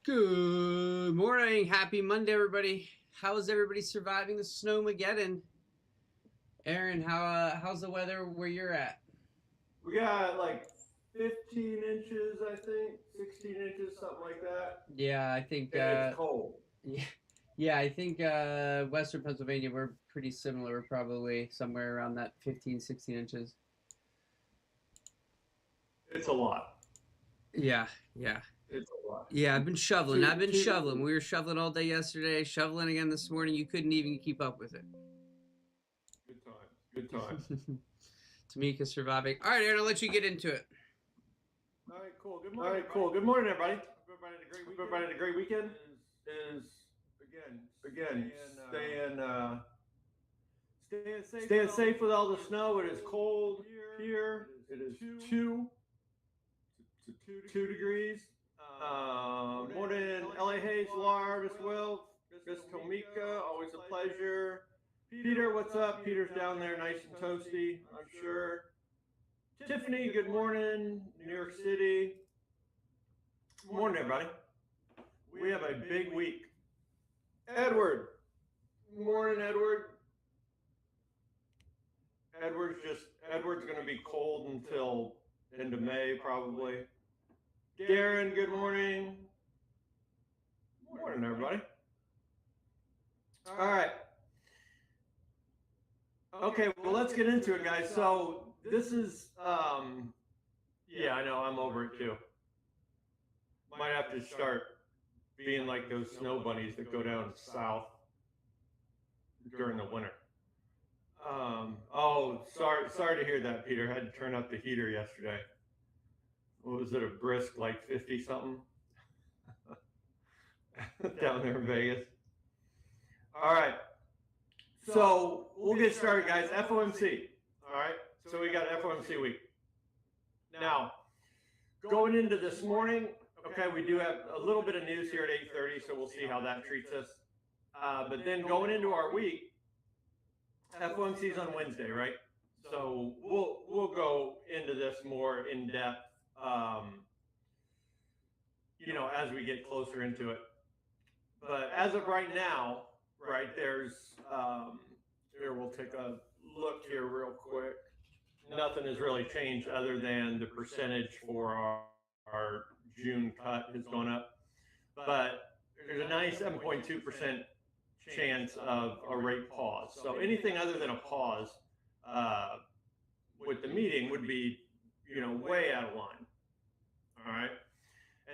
Good morning. Happy Monday, everybody. How is everybody surviving the snowmageddon? Aaron, how's the weather where you're at? We got like 15 inches, I think, 16 inches, something like that. Yeah, I think And it's cold. yeah, I think Western Pennsylvania we're pretty similar. We're probably somewhere around that 15, 16 inches. It's a lot. Yeah, yeah. It's a lot. Yeah, I've been shoveling. I've been Two shoveling. degrees. We were shoveling all day yesterday, shoveling again this morning. You couldn't even keep up with it. Good times. Good times. Tamika's surviving. All right, Aaron, I'll let you get into it. All right, cool. Good morning. All right, cool. Good morning, everybody. Everybody had a great weekend. Everybody had a great weekend. Is again, staying safe with all the snow. It is cold here. It is two degrees. Morning, LA Hayes, Lar, Miss Will, Miss Tomika, always a pleasure. Peter, what's up? Peter's down there, nice and toasty, I'm sure. Tiffany, good morning, New York City. Good morning, everybody. We have a big week. Edward, good morning, Edward. Edward's going to be cold until end of May, probably. Darren, good morning. Good morning, everybody. All right. Okay, well, let's get into it, guys. So this is, yeah, I know, I'm over it too. Might have to start being like those snow bunnies that go down south during the winter. Oh, sorry to hear that, Peter. I had to turn up the heater yesterday. What was it, a brisk like 50 something down there in Vegas? All right. So we'll get started, guys. FOMC. All right. So we got FOMC week. Now, going into this morning, okay, we do have a little bit of news here at 8:30, so we'll see how that treats us. But then going into our week, FOMC is on Wednesday, right? So we'll go into this more in depth, as we get closer into it. But as of right now, right, there's here, we'll take a look here real quick. Nothing has really changed other than the percentage for our June cut has gone up. But there's a 97.2% chance of a rate pause. So anything other than a pause with the meeting would be, way out of line. All right.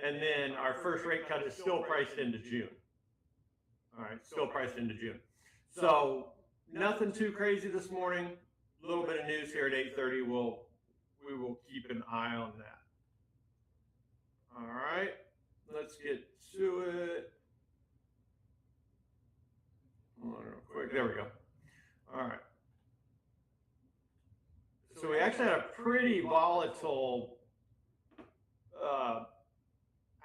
And then our first rate cut is still priced into June. All right, still priced into June. So nothing too crazy this morning. A little bit of news here at 8:30. We will keep an eye on that. All right, let's get to it. Hold on real quick. There we go. All right. So we actually had a pretty volatile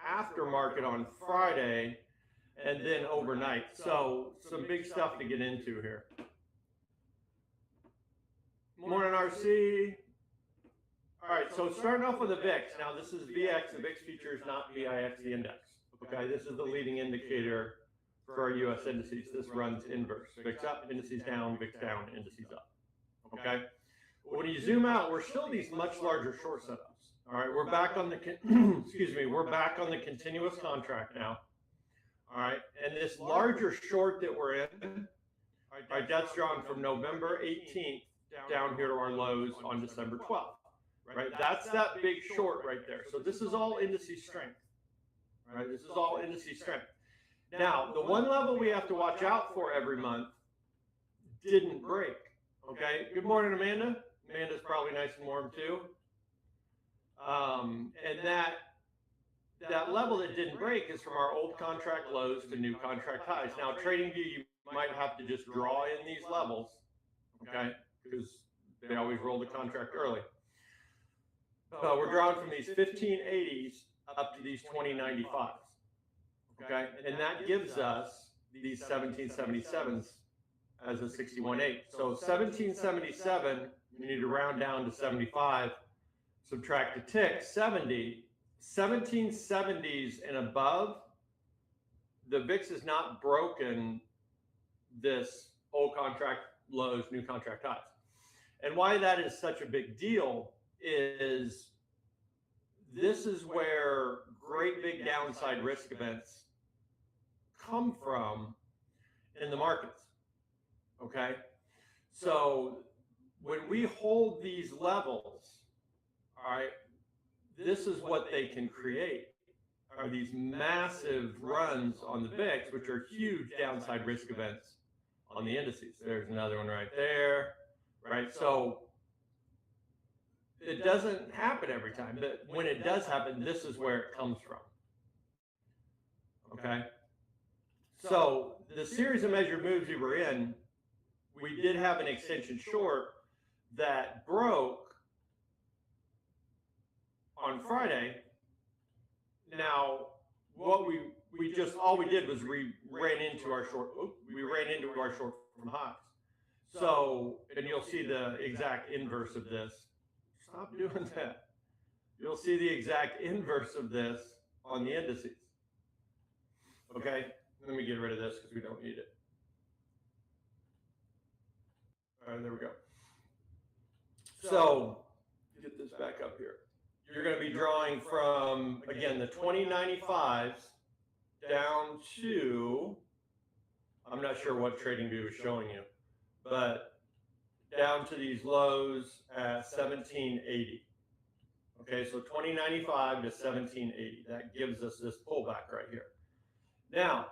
aftermarket on Friday. And then overnight. So some big stuff to get into here. Morning, RC. All right, so starting off with the VIX. Now, this is VX, the VIX futures, not VIX, the index. Okay, this is the leading indicator for our U.S. indices. This runs inverse. VIX up, indices down, VIX down, indices up. Okay? When you zoom out, we're still these much larger short setups. All right, we're back on the, we're back on the continuous contract now. All right, and this larger short that we're in, all right, that's drawn from November 18th down here to our lows on December 12th, right? That's that big short right there. So this is all indices strength, right? This is all indices strength. Now, the one level we have to watch out for every month didn't break, okay? Good morning, Amanda. Amanda's probably nice and warm too. And that level that didn't break is from our old contract lows to new contract highs. Now, TradingView, you might have to just draw in these levels, okay, because they always roll the contract early. We're drawing from these 1580s up to these 2095s, okay, and that gives us these 1777s as a 61.8. So 1777, you need to round down to 75, subtract a tick, 70. 1770s and above the VIX has not broken this old contract lows, new contract highs. And why that is such a big deal is this is where great big downside risk events come from in the markets. Okay? So when we hold these levels, all right, this is what they can create, are these massive runs on the VIX, which are huge downside risk events on the indices. There's another one right there, right? So it doesn't happen every time, but when it does happen, this is where it comes from. Okay? So the series of measured moves we were in, we did have an extension short that broke on Friday. Now, what we just, all we did was we ran into our short from highs. So, and you'll see the exact inverse of this. Stop doing that. You'll see the exact inverse of this on the indices. Okay, let me get rid of this because we don't need it. All right, there we go. So, get this back up here. You're going to be drawing from, again, the 2095s down to, I'm not sure what TradingView is showing you, but down to these lows at 1780. Okay, so 2095 to 1780. That gives us this pullback right here. Now,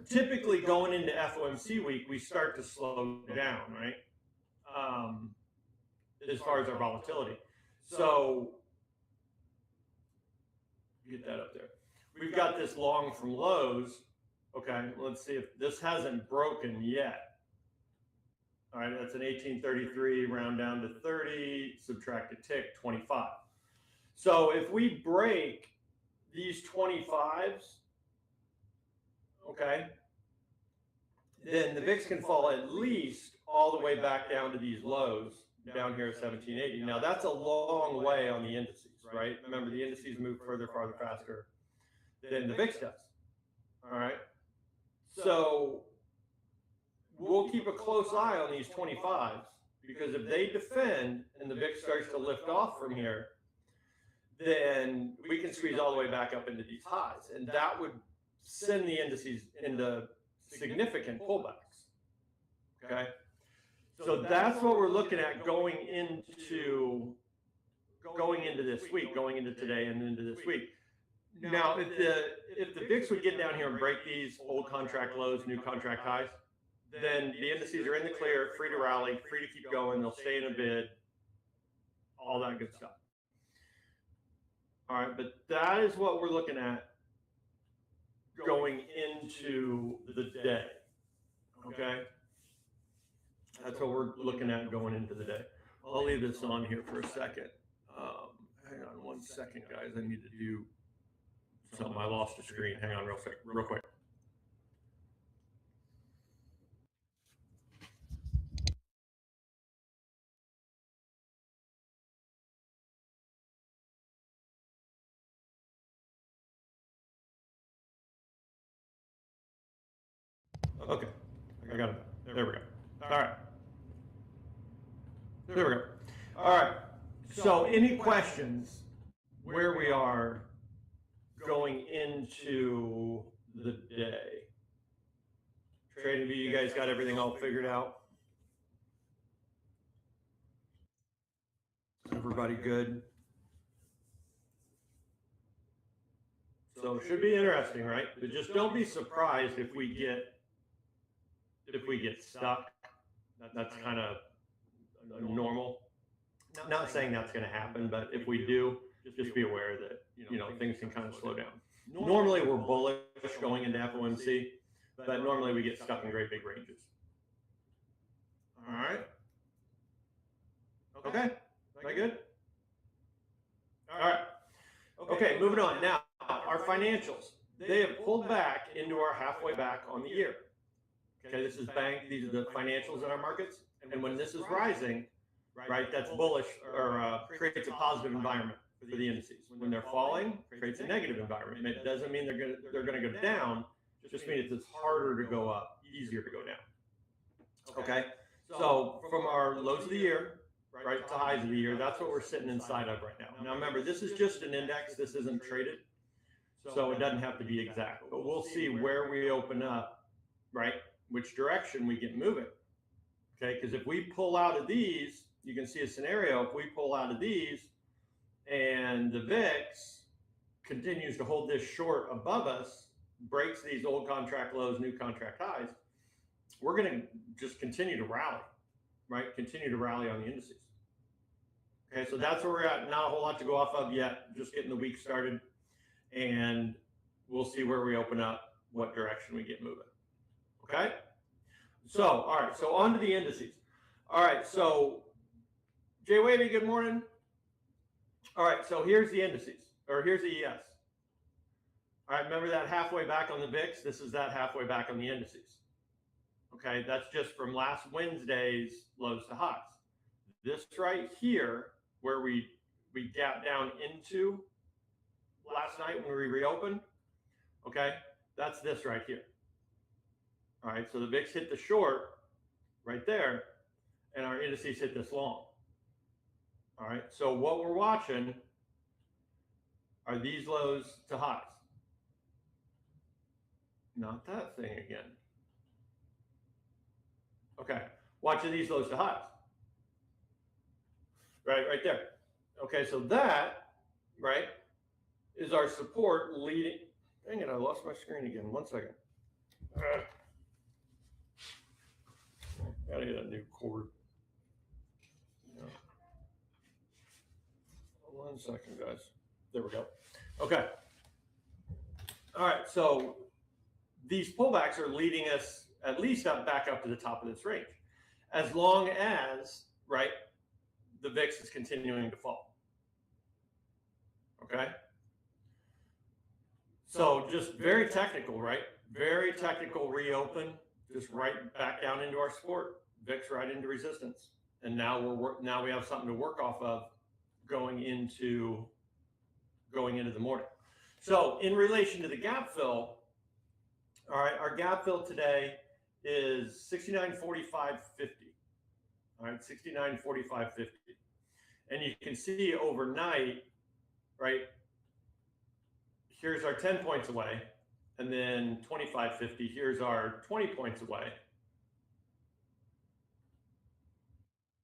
typically going into FOMC week, we start to slow down, right? As far as our volatility. So, get that up there. We've got this long from lows. Okay, let's see if this hasn't broken yet. All right, that's an 1833, round down to 30, subtract a tick, 25. So if we break these 25s, okay, then the VIX can fall at least all the way back down to these lows down here at 1780. Now that's a long way on the indices, right? Remember, the indices move further, farther, faster than the VIX does. All right. So we'll keep a close eye on these 25s, because if they defend and the VIX starts to lift off from here, then we can squeeze all the way back up into these highs, and that would send the indices into significant pullbacks. Okay, so that's what we're looking at going into this week, going into today and into this week. Now, if the VIX would get down here and break these old contract lows, new contract highs, then the indices are in the clear, free to rally, free to keep going. They'll stay in a bid, all that good stuff. All right, but that is what we're looking at going into the day. Okay, that's what we're looking at going into the day. I'll leave this on here for a second. Hang on one second, guys. I need to do something. I lost the screen. Hang on real quick. Okay, I got it. There we go. All right. There we go. All right. So any questions where we are going into the day? TradingView, you guys got everything all figured out? Everybody good? So it should be interesting, right? But just don't be surprised if we get stuck. That's kind of normal. Not saying that's going to happen, but if we do, just be aware that things can kind of slow down. Normally we're bullish going into FOMC, but normally we get stuck in great big ranges. All right. Okay. Am I good? All right. Okay, moving on. Now, our financials. They have pulled back into our halfway back on the year. Okay, this is bank. These are the financials in our markets. And when this is rising, right, that's bullish, or creates a positive environment for the indices. When they're falling, creates a negative environment. And it doesn't mean they're going to go down, just means it's harder to go up, easier to go down. Okay, so from our lows of the year, right, to highs of the year, that's what we're sitting inside of right now. Now remember, this is just an index, this isn't traded, so it doesn't have to be exact, but we'll see where we open up, right, which direction we get moving. Okay, because if we pull out of these, you can see a scenario, if we pull out of these and the VIX continues to hold this short above us, breaks these old contract lows, new contract highs, we're going to just continue to rally, right? Continue to rally on the indices. Okay, so that's where we're at. Not a whole lot to go off of yet, just getting the week started, and we'll see where we open up, what direction we get moving. Okay? So, all right, so on to the indices. All right, so Jay Wavy, good morning. All right, so here's the indices, or here's the ES. All right, remember that halfway back on the VIX? This is that halfway back on the indices. Okay, that's just from last Wednesday's lows to highs. This right here, where we gapped down into last night when we reopened, okay, that's this right here. All right, so the VIX hit the short right there, and our indices hit this long. All right, so what we're watching are these lows to highs. Not that thing again. Okay, watching these lows to highs. Right there. Okay, so that, right, is our support leading. Dang it, I lost my screen again. 1 second. Gotta get a new cord. Yeah. 1 second, guys. There we go. Okay. All right, so these pullbacks are leading us at least back up to the top of this range, as long as, right, the VIX is continuing to fall. Okay? So just very technical, right? Very technical reopen, just right back down into our support, VIX right into resistance. And now we have something to work off of going into the morning. So in relation to the gap fill, all right, our gap fill today is 69.45.50. All right, 69.45.50. And you can see overnight, right, here's our 10 points away, and then 25.50, here's our 20 points away.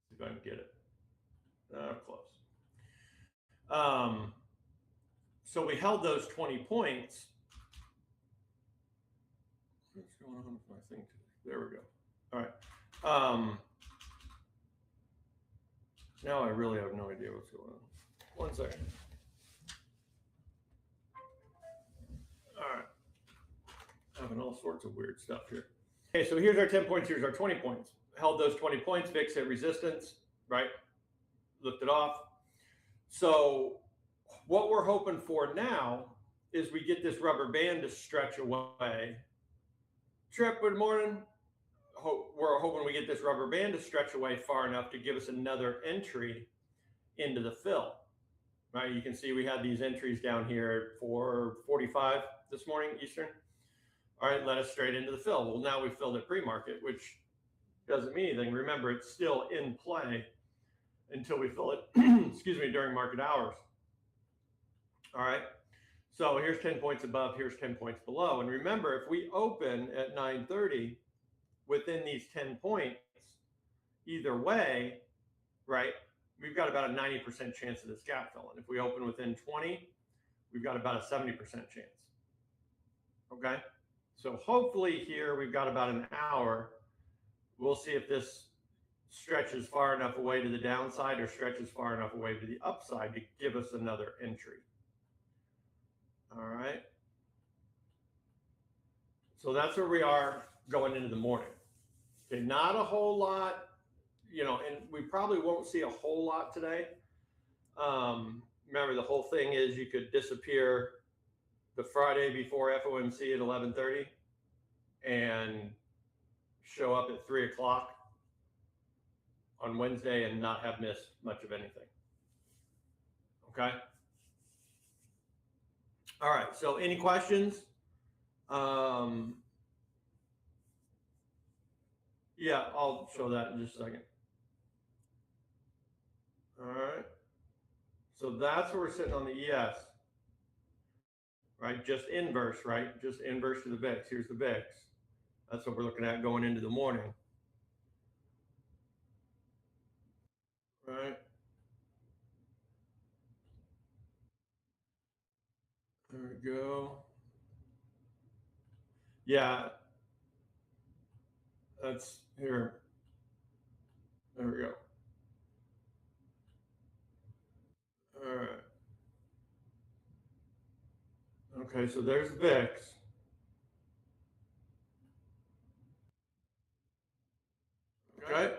See if I can get it. Close. So we held those 20 points. What's going on with my thing today? There we go. All right. Now I really have no idea what's going on. 1 second. All right. Having all sorts of weird stuff here. Okay, so here's our 10 points, here's our 20 points. Held those 20 points, VIX at resistance, right? Lifted off. So what we're hoping for now is we get this rubber band to stretch away. Trip, good morning. We're hoping we get this rubber band to stretch away far enough to give us another entry into the fill. Right, you can see we had these entries down here at 4:45 this morning Eastern. All right, led us straight into the fill. Well, now we filled at pre-market, which doesn't mean anything. Remember, it's still in play until we fill it, excuse me, during market hours. All right, so here's 10 points above, here's 10 points below. And remember, if we open at 9:30 within these 10 points, either way, right, we've got about a 90% chance of this gap fill. And if we open within 20, we've got about a 70% chance. Okay, so hopefully here we've got about an hour. We'll see if this stretches far enough away to the downside or stretches far enough away to the upside to give us another entry. All right. So that's where we are going into the morning. Okay, not a whole lot, you know, and we probably won't see a whole lot today. Remember, the whole thing is you could disappear the Friday before FOMC at 11:30 and show up at 3 o'clock on Wednesday and not have missed much of anything. Okay. All right. So any questions? Yeah, I'll show that in just a second. All right. So that's where we're sitting on the ES, right? Just inverse, right? Just inverse to the VIX. Here's the VIX. That's what we're looking at going into the morning. Right. There we go. Yeah. That's here. There we go. All right. Okay, so there's VIX. Okay.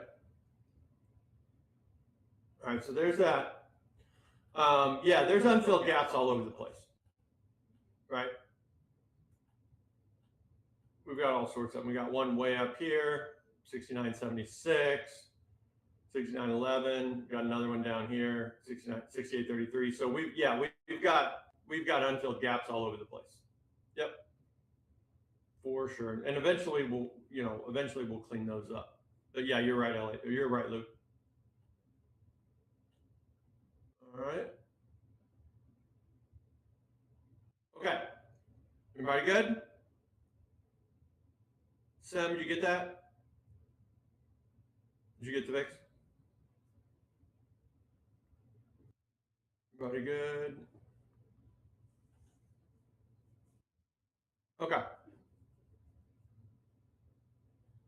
All right, so there's that. Yeah, there's unfilled gaps all over the place. Right. We've got all sorts of them. We got one way up here, 69.76, 69.11. Got another one down here, 68.33. So we've got unfilled gaps all over the place. Yep, for sure. And eventually we'll clean those up. But yeah, you're right, Elliot. You're right, Luke. All right. Okay. Everybody good? Sam, did you get that? Did you get the VIX? Everybody good? Okay.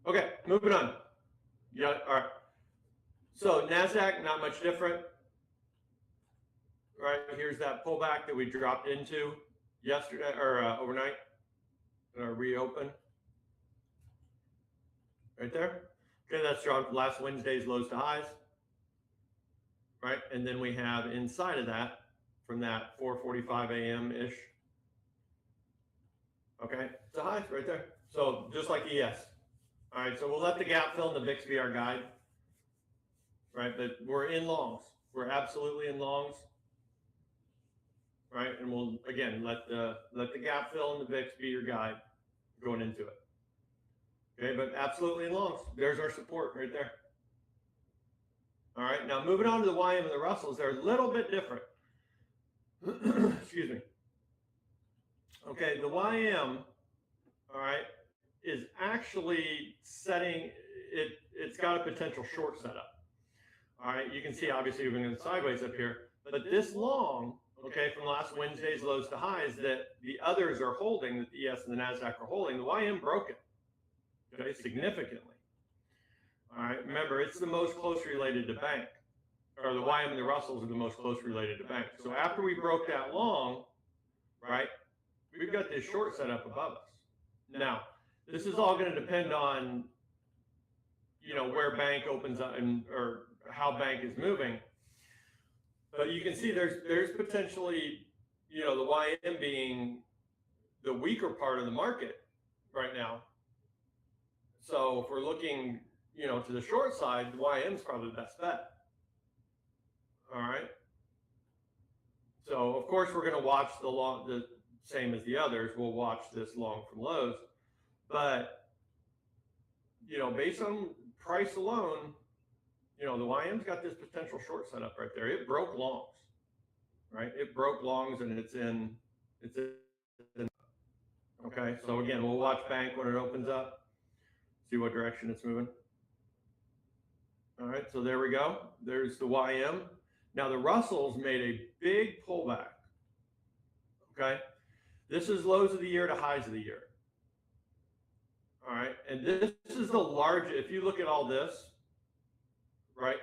Okay, moving on. Yeah, all right. So NASDAQ, not much different. Right, here's that pullback that we dropped into yesterday or overnight, reopen. Right there. Okay, that's from last Wednesday's lows to highs. Right, and then we have inside of that, from that 4:45 a.m. ish. Okay, it's a high right there. So just like ES. All right, so we'll let the gap fill in the VIX be our guide. Right, but we're in longs. We're absolutely in longs. Right, and we'll again let the gap fill in the VIX be your guide going into it. Okay, but absolutely in longs. There's our support right there. All right, now moving on to the YM and the Russells, they're a little bit different. Excuse me. Okay, the YM, all right, is actually setting it. It's got a potential short setup. All right, you can see obviously we're going sideways up here, but this long, okay, from last Wednesday's lows to highs that the others are holding, that the ES and the NASDAQ are holding, the YM broke it, okay, significantly. All right, remember, it's the most closely related to bank, or the YM and the Russells are the most closely related to bank. So after we broke that long, right, we've got this short set up above us. Now, this is all going to depend on, where bank opens up or how bank is moving. But you can see there's potentially, the YM being the weaker part of the market right now. So if we're looking, to the short side, the YM is probably the best bet. All right. So of course we're going to watch the same as the others. We'll watch this long from lows, but based on price alone, the YM's got this potential short setup right there. It broke longs, right? It broke longs and it's in. Okay, so again, we'll watch bank when it opens up, see what direction it's moving. All right, so there we go. There's the YM. Now the Russells made a big pullback. Okay, this is lows of the year to highs of the year. All right, and this is the largest. If you look at all this, right,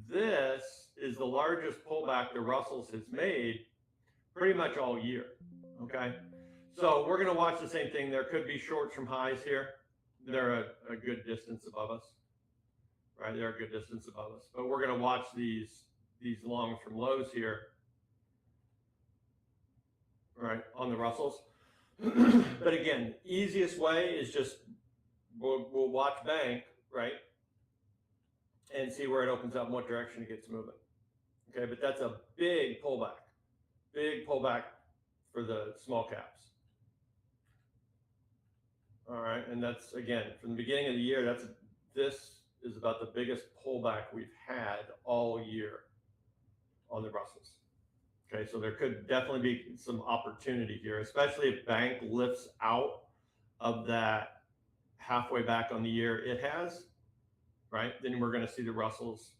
this is the largest pullback the Russells has made pretty much all year. Okay, so we're going to watch the same thing. There could be shorts from highs here. They're a good distance above us, right? They're a good distance above us, but we're going to watch these longs from lows here, right, on the Russells. But again, easiest way is just we'll watch bank, right, and see where it opens up and what direction it gets moving. Okay, but that's a big pullback for the small caps. All right, and that's again from the beginning of the year. This is about the biggest pullback we've had all year on the Russells. Okay, so there could definitely be some opportunity here, especially if bank lifts out of that halfway back on the year it has, right? Then we're going to see the Russells,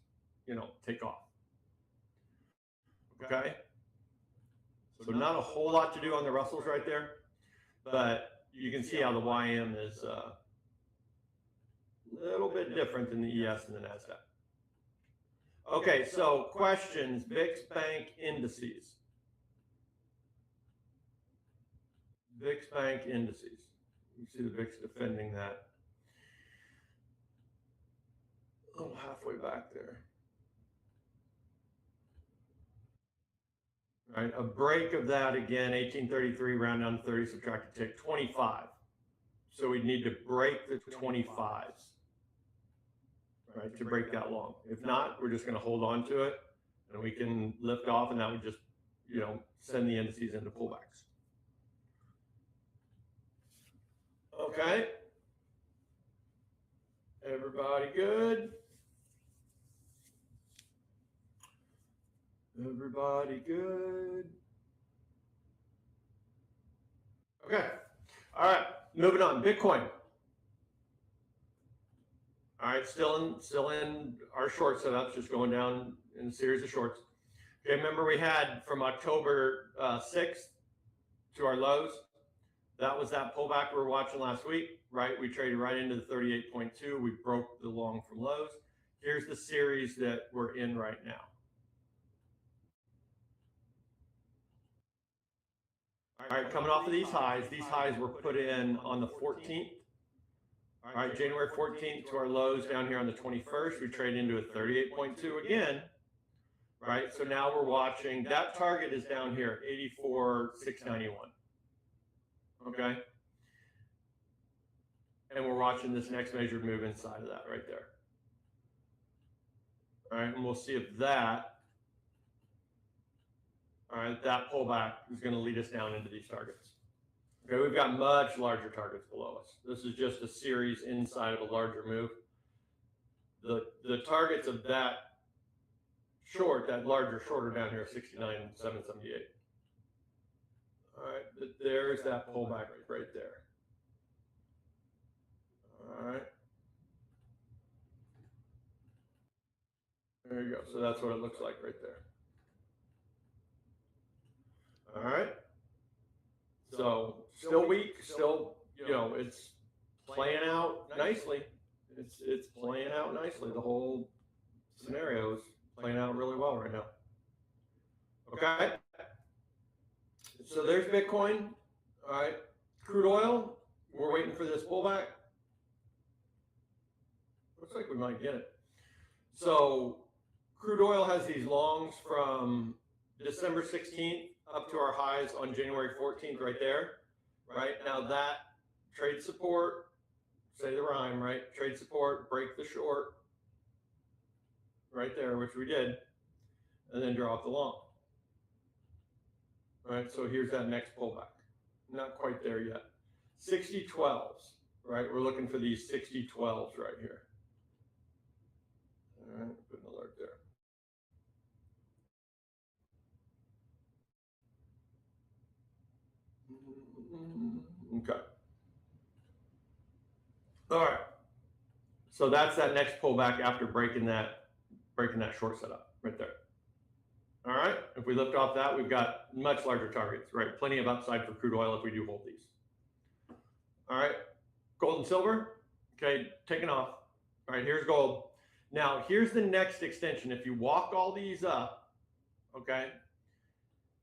take off. Okay, so not a whole lot to do on the Russells right there, but you can see how the YM is a little bit different than the ES and the NASDAQ. Okay, so questions, VIX bank indices. VIX bank indices. You see the VIX defending that. A little halfway back there. All right, a break of that again, 1833, round down to 30, subtract a tick, 25. So we'd need to break the 25s, right, to break that long. If not, we're just going to hold on to it, and we can lift off, and that would just, send the indices into pullbacks. Okay. Everybody good? Everybody good? Okay. All right. Moving on. Bitcoin. All right. Still in our short setups, just going down in a series of shorts. Okay. Remember we had from October 6th to our lows. That was that pullback we were watching last week, right? We traded right into the 38.2. We broke the long from lows. Here's the series that we're in right now. All right, coming off of these highs were put in on the 14th. All right, January 14th to our lows down here on the 21st. We trade into a 38.2 again, right? So now we're watching, that target is down here, 84,691. Okay. And we're watching this next measured move inside of that right there. All right, and we'll see if that, all right, that pullback is going to lead us down into these targets. Okay, we've got much larger targets below us. This is just a series inside of a larger move. The targets of that short, that larger shorter down here, 69,778. All right, there's that pullback right there. All right. There you go. So that's what it looks like right there. All right. So still weak, still, it's playing out nicely. It's playing out nicely. The whole scenario is playing out really well right now. Okay. So there's Bitcoin. All right. Crude oil. We're waiting for this pullback. Looks like we might get it. So crude oil has these longs from December 16th up to our highs on January 14th right there. Right now that trade support, say the rhyme, right? Trade support, break the short right there, which we did, and then draw up the long. All right, so here's that next pullback. Not quite there yet. 60-12s, right? We're looking for these 60-12s right here. All right, put an alert there. Okay. All right. So that's that next pullback after breaking that short setup right there. All right. If we lift off that, we've got much larger targets, right? Plenty of upside for crude oil if we do hold these. All right. Gold and silver. Okay. Taking off. All right. Here's gold. Now, here's the next extension. If you walk all these up, okay,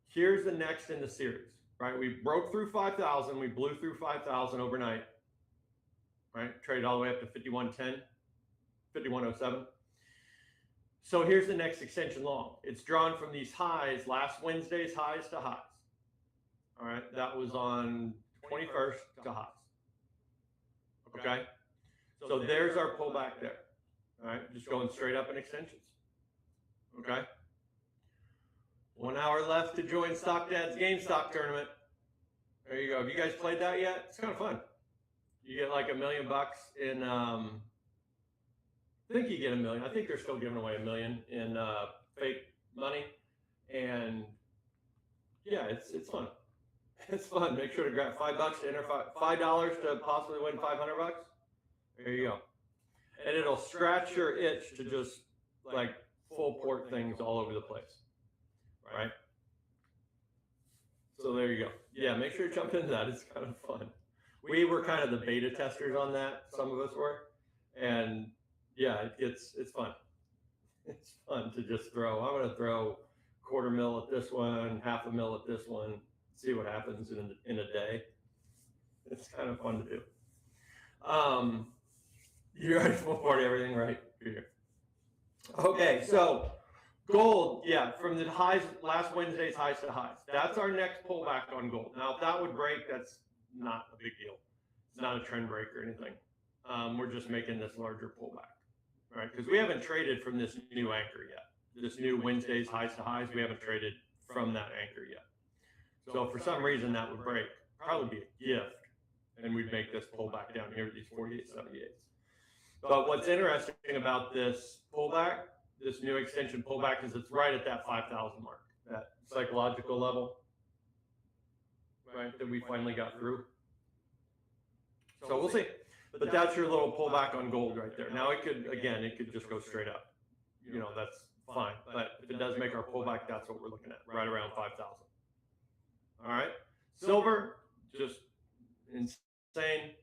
here's the next in the series, right? We broke through 5,000. We blew through 5,000 overnight, right? Traded all the way up to 51.10, 51.07. So here's the next extension long. It's drawn from these highs, last Wednesday's highs to highs. All right, that was on 21st to highs. Okay, so there's our pullback there. All right, just going straight up in extensions. Okay. 1 hour left to join Stock Dad's GameStop tournament. There you go. Have you guys played that yet? It's kind of fun. You get like $1 million in, I think you get $1 million. I think they're still giving away $1 million in fake money. And yeah, it's fun. It's fun. Make sure to grab $5 to enter $5 to possibly win 500 bucks. There you go. And it'll scratch your itch to just like full port things all over the place, right? So there you go. Yeah, make sure to jump into that. It's kind of fun. We were kind of the beta testers on that. Some of us were, and yeah, it's fun. It's fun to just throw. I'm going to throw $250,000 at this one, $500,000 at this one. See what happens in a day. It's kind of fun to do. You're ready for party everything, right? Here. Okay, so gold, yeah, from the highs, last Wednesday's highs to highs. That's our next pullback on gold. Now, if that would break, that's not a big deal. It's not a trend break or anything. We're just making this larger pullback, right? Because we haven't traded from this new anchor yet. This new Wednesday's highs to highs, we haven't traded from that anchor yet. So for some reason that would break, probably be a gift, and we'd make this pullback down here to these 48.78s. But what's interesting about this pullback, this new extension pullback, is it's right at that 5,000 mark, that psychological level, right, that we finally got through. So we'll see. But that's your little pullback on gold right there. Now it could just go straight up. You know, that's fine. But if it does make our pullback, that's what we're looking at, right around 5,000. All right. Silver, just insane.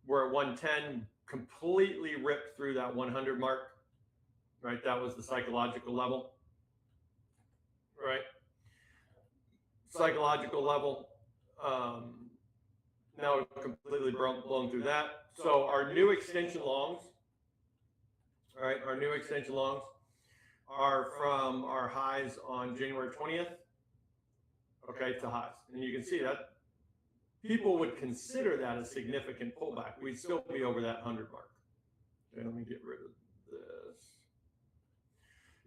We're at 110, completely ripped through that 100 mark, right? That was the psychological level, right? Psychological level. Now we've completely blown through that. So our new extension longs, all right, our new extension longs are from our highs on January 20th, okay, to highs. And you can see that people would consider that a significant pullback. We'd still be over that 100 mark. Okay, let me get rid of this.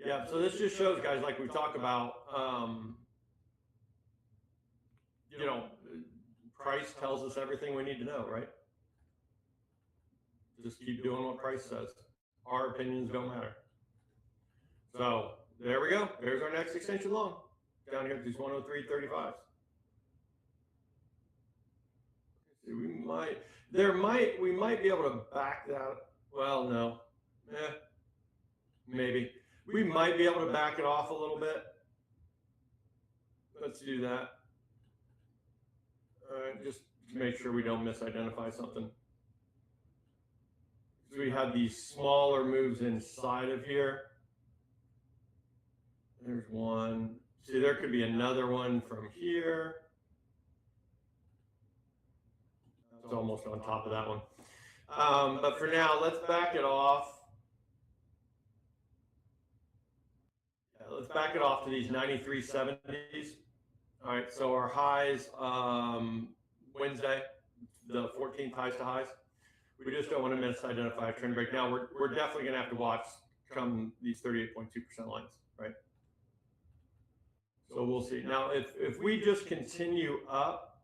Yeah, so this just shows, guys, like we talk about, you know, price tells us everything we need to know, right? Just keep doing what price says. Our opinions don't matter. So there we go. There's our next extension long down here at these 103.35s. We might be able to back that. Well, no, maybe we might be able to back it off a little bit. Let's do that. All right, just to make sure we don't misidentify something. So we have these smaller moves inside of here. There's one. See, there could be another one from here. It's almost on top of that one. But for now, let's back it off. Yeah, let's back it off to these 93.70s. All right, so our highs, Wednesday, the 14th highs to highs. We just don't want to misidentify a trend break. Now, we're definitely going to have to watch come these 38.2% lines, right? So we'll see. Now, if we just continue up,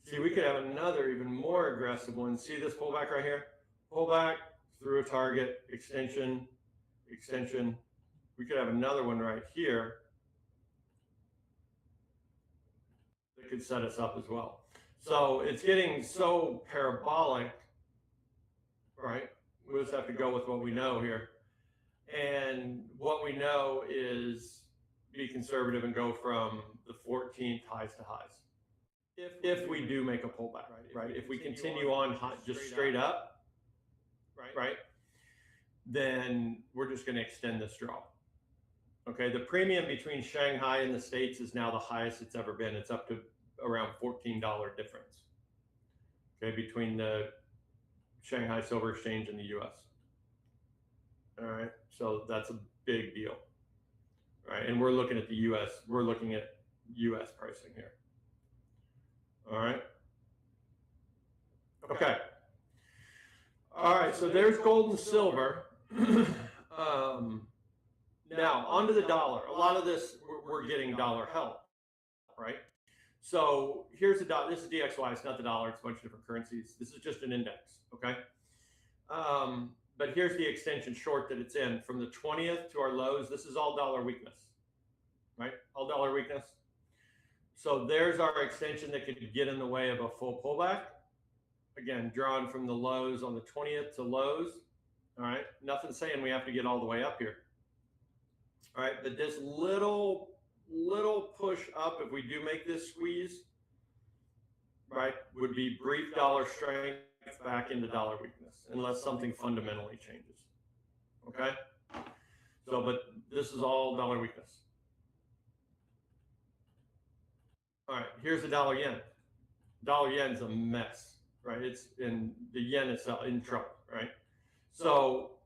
see, we could have another even more aggressive one. See this pullback right here? Pullback through a target, extension, extension. We could have another one right here that could set us up as well. So it's getting so parabolic, right? We just have to go with what we know here. And what we know is be conservative and go from the 14th highs to highs. If we do make a pullback, right? If we continue on just straight up, right? Then we're just going to extend this draw. Okay, the premium between Shanghai and the States is now the highest it's ever been. It's up to around $14 difference. Okay, between the Shanghai Silver Exchange and the US. All right, so that's a big deal. Right, and we're looking at the US, we're looking at US pricing here. All right. Okay. All right, so there's gold and silver. Now, onto the dollar. A lot of this, we're getting dollar help, right? So here's the dollar. This is DXY. It's not the dollar. It's a bunch of different currencies. This is just an index. Okay. But here's the extension short that it's in from the 20th to our lows. This is all dollar weakness, right? All dollar weakness. So there's our extension that could get in the way of a full pullback. Again, drawn from the lows on the 20th to lows. All right. Nothing saying we have to get all the way up here. All right. But this little push up, if we do make this squeeze, right, would be brief dollar strength back into dollar weakness, unless something fundamentally changes. Okay? So, but this is all dollar weakness. All right, here's the dollar yen. Dollar yen's a mess, right? It's in the yen is in trouble, right? So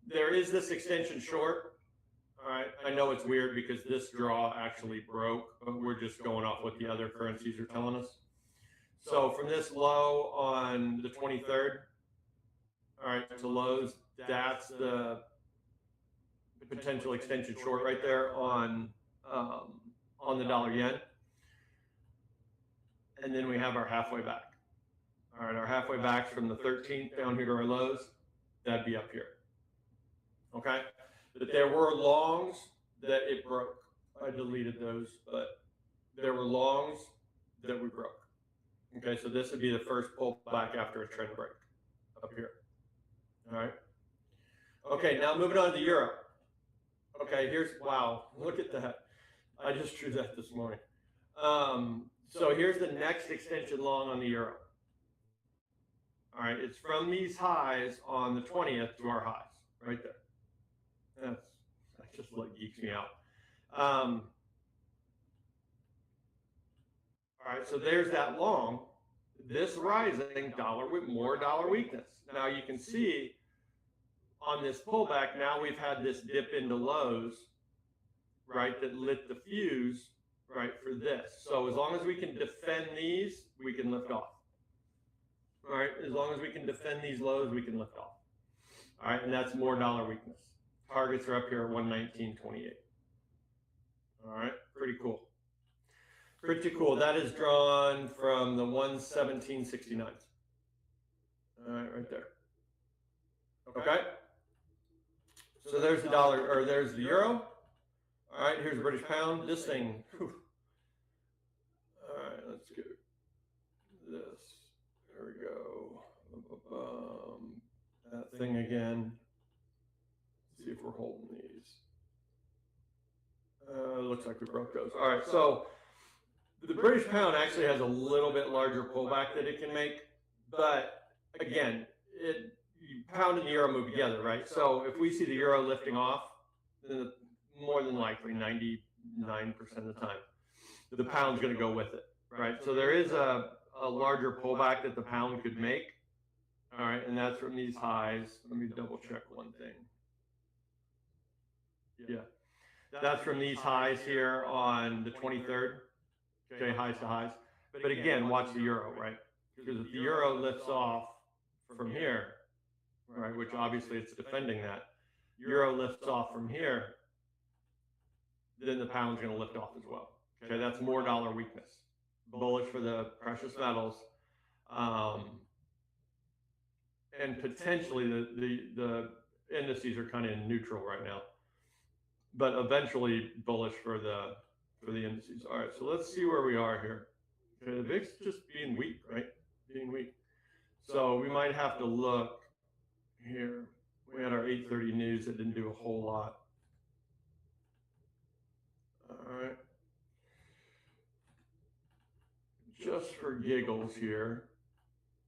there is this extension short. All right, I know it's weird because this draw actually broke, but we're just going off what the other currencies are telling us. So from this low on the 23rd, all right, to lows, that's the potential extension short right there on the dollar yen. And then we have our halfway back. All right, our halfway back from the 13th down here to our lows, that'd be up here. Okay, but there were longs that it broke. I deleted those, but there were longs that we broke. Okay, so this would be the first pullback after a trend break up here. All right. Okay, now moving on to the euro. Okay, here's, wow, look at that. I just drew that this morning. So here's the next extension long on the euro. All right, it's from these highs on the 20th to our highs, right there. That just like geeks me out. All right, so there's that long. This rising dollar with more dollar weakness. Now you can see on this pullback, now we've had this dip into lows, right, that lit the fuse, right, for this. So as long as we can defend these, we can lift off. All right, as long as we can defend these lows, we can lift off. All right, and that's more dollar weakness. Targets are up here at 119.28. All right, pretty cool. Pretty cool. That is drawn from the 117.69. All right, right there. Okay. So there's the dollar, or there's the euro. All right, here's the British pound. This thing. Whew. All right, let's go. This. There we go. That thing again. Let's see if we're holding these. Looks like we broke those. All right, so the British pound actually has a little bit larger pullback that it can make, but again, pound and the euro move together, right? So if we see the euro lifting off, then more than likely 99% of the time, the pound's going to go with it, right? So there is a larger pullback that the pound could make, all right, and that's from these highs. Let me double check one thing. Yeah, that's from these highs here on the 23rd. Okay, highs to highs. But again, watch the euro, right? Because if the euro lifts off from here, right, which obviously it's defending that, euro lifts off from here, then the pound's going to lift off as well. Okay, that's more dollar weakness. Bullish for the precious metals. And potentially the indices are kind of in neutral right now. But eventually bullish for the indices. All right, so let's see where we are here. Okay, the VIX just being weak, right? Being weak. So we might have to look here. We had our 8:30 news that didn't do a whole lot. All right. Just for giggles here.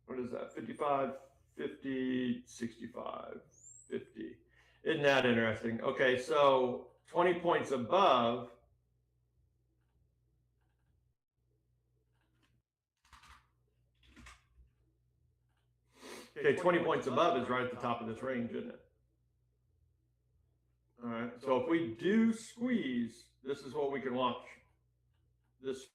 What is that? 55, 50, 65, 50. Isn't that interesting? Okay, so 20 points above. Okay, 20 points above is right at the top of this range, isn't it? All right, so if we do squeeze, this is what we can watch. This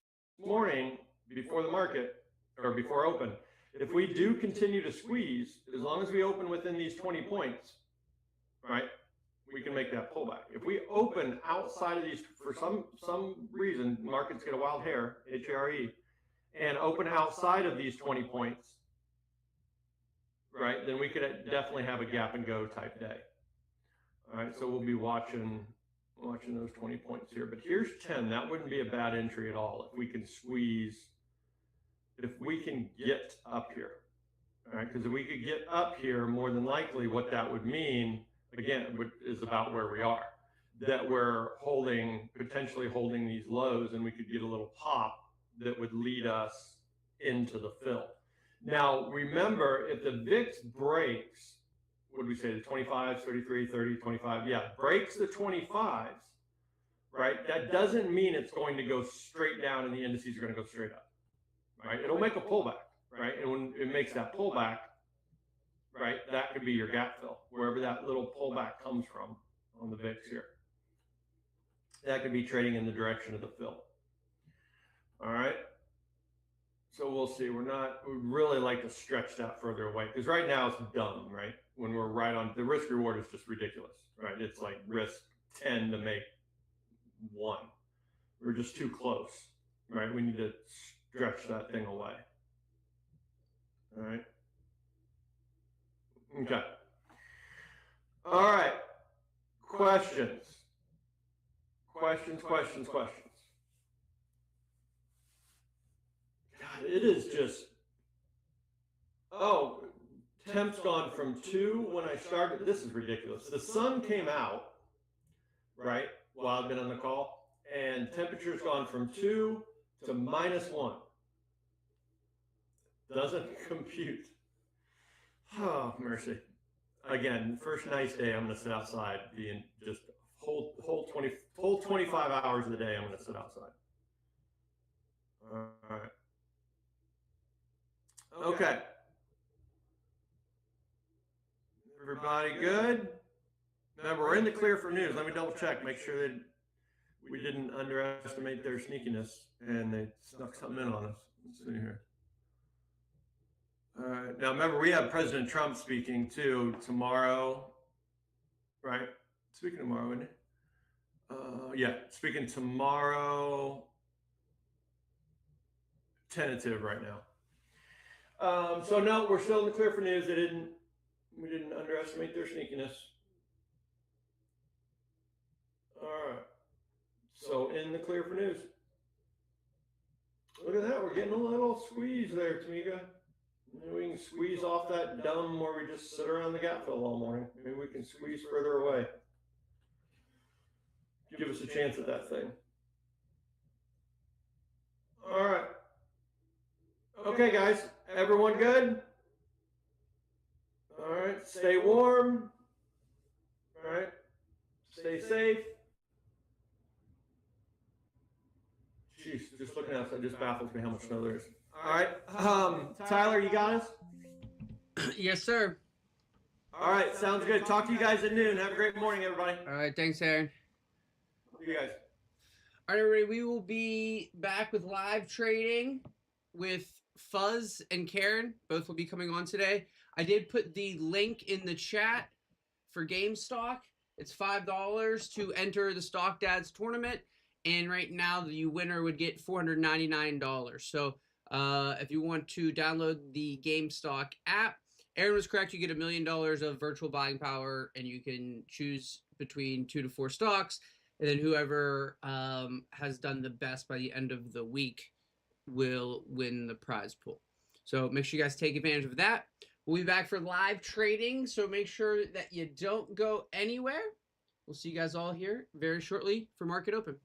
morning, before the market, or before open, if we do continue to squeeze, as long as we open within these 20 points, right, we can make that pullback. If we open outside of these, for some reason, markets get a wild hair, HARE, and open outside of these 20 points, right, then we could definitely have a gap and go type day. All right, so we'll be watching those 20 points here. But here's 10. That wouldn't be a bad entry at all if we can get up here. All right, because if we could get up here, more than likely what that would mean, again, is about where we are. That we're potentially holding these lows, and we could get a little pop that would lead us into the fill. Now, remember, if the VIX breaks, what did we say, the 25s, 33, 30, 25, yeah, breaks the 25s, right? That doesn't mean it's going to go straight down and the indices are going to go straight up, right? It'll make a pullback, right? And when it makes that pullback, right, that could be your gap fill, wherever that little pullback comes from on the VIX here. That could be trading in the direction of the fill. All right. So we'll see. We'd really like to stretch that further away, because right now it's dumb, right? When we're right on, the risk reward is just ridiculous, right? It's like risk 10 to make 1. We're just too close, right? We need to stretch that thing away. All right. Okay. All right. Questions. God, it is just, temp's gone from 2 when I started. This is ridiculous. The sun came out, right, while I've been on the call, and temperature's gone from 2 to -1. Doesn't compute. Oh, mercy. Again, first nice day, I'm going to sit outside, being just whole 25 hours of the day, I'm going to sit outside. All right. Okay. Everybody good? Remember, we're in the clear for news. Let me double check, make sure that we didn't underestimate their sneakiness and they snuck something in on us. Let's see here. All right. Now, remember, we have President Trump speaking too tomorrow, right? Speaking tomorrow, isn't he? Yeah, speaking tomorrow. Tentative right now. So no, we're still in the clear for news. We didn't underestimate their sneakiness. All right. So in the clear for news. Look at that. We're getting a little squeeze there, Tamika. Maybe we can squeeze off that dumb where we just sit around the gap fill all morning. Maybe we can squeeze further away. Give us a chance at that thing. All right. Okay, guys. Everyone good? All right. Stay warm. All right. Stay safe. Jeez, just looking outside just baffles me how much snow there is. All right. Tyler, you got us? Yes, sir. All right. Sounds good. Talk to you guys at noon. Have a great morning, everybody. All right. Thanks, Aaron. See you guys. All right, everybody. We will be back with live trading with Fuzz and Karen. Both will be coming on today. I did put the link in the chat for GameStock. It's $5 to enter the Stock Dads tournament. And right now, the winner would get $499. So if you want to download the GameStock app, Aaron was correct. You get $1 million of virtual buying power, and you can choose between 2 to 4 stocks. And then whoever has done the best by the end of the week will win the prize pool. So make sure you guys take advantage of that. We'll be back for live trading, so make sure that you don't go anywhere. We'll see you guys all here very shortly for Market Open.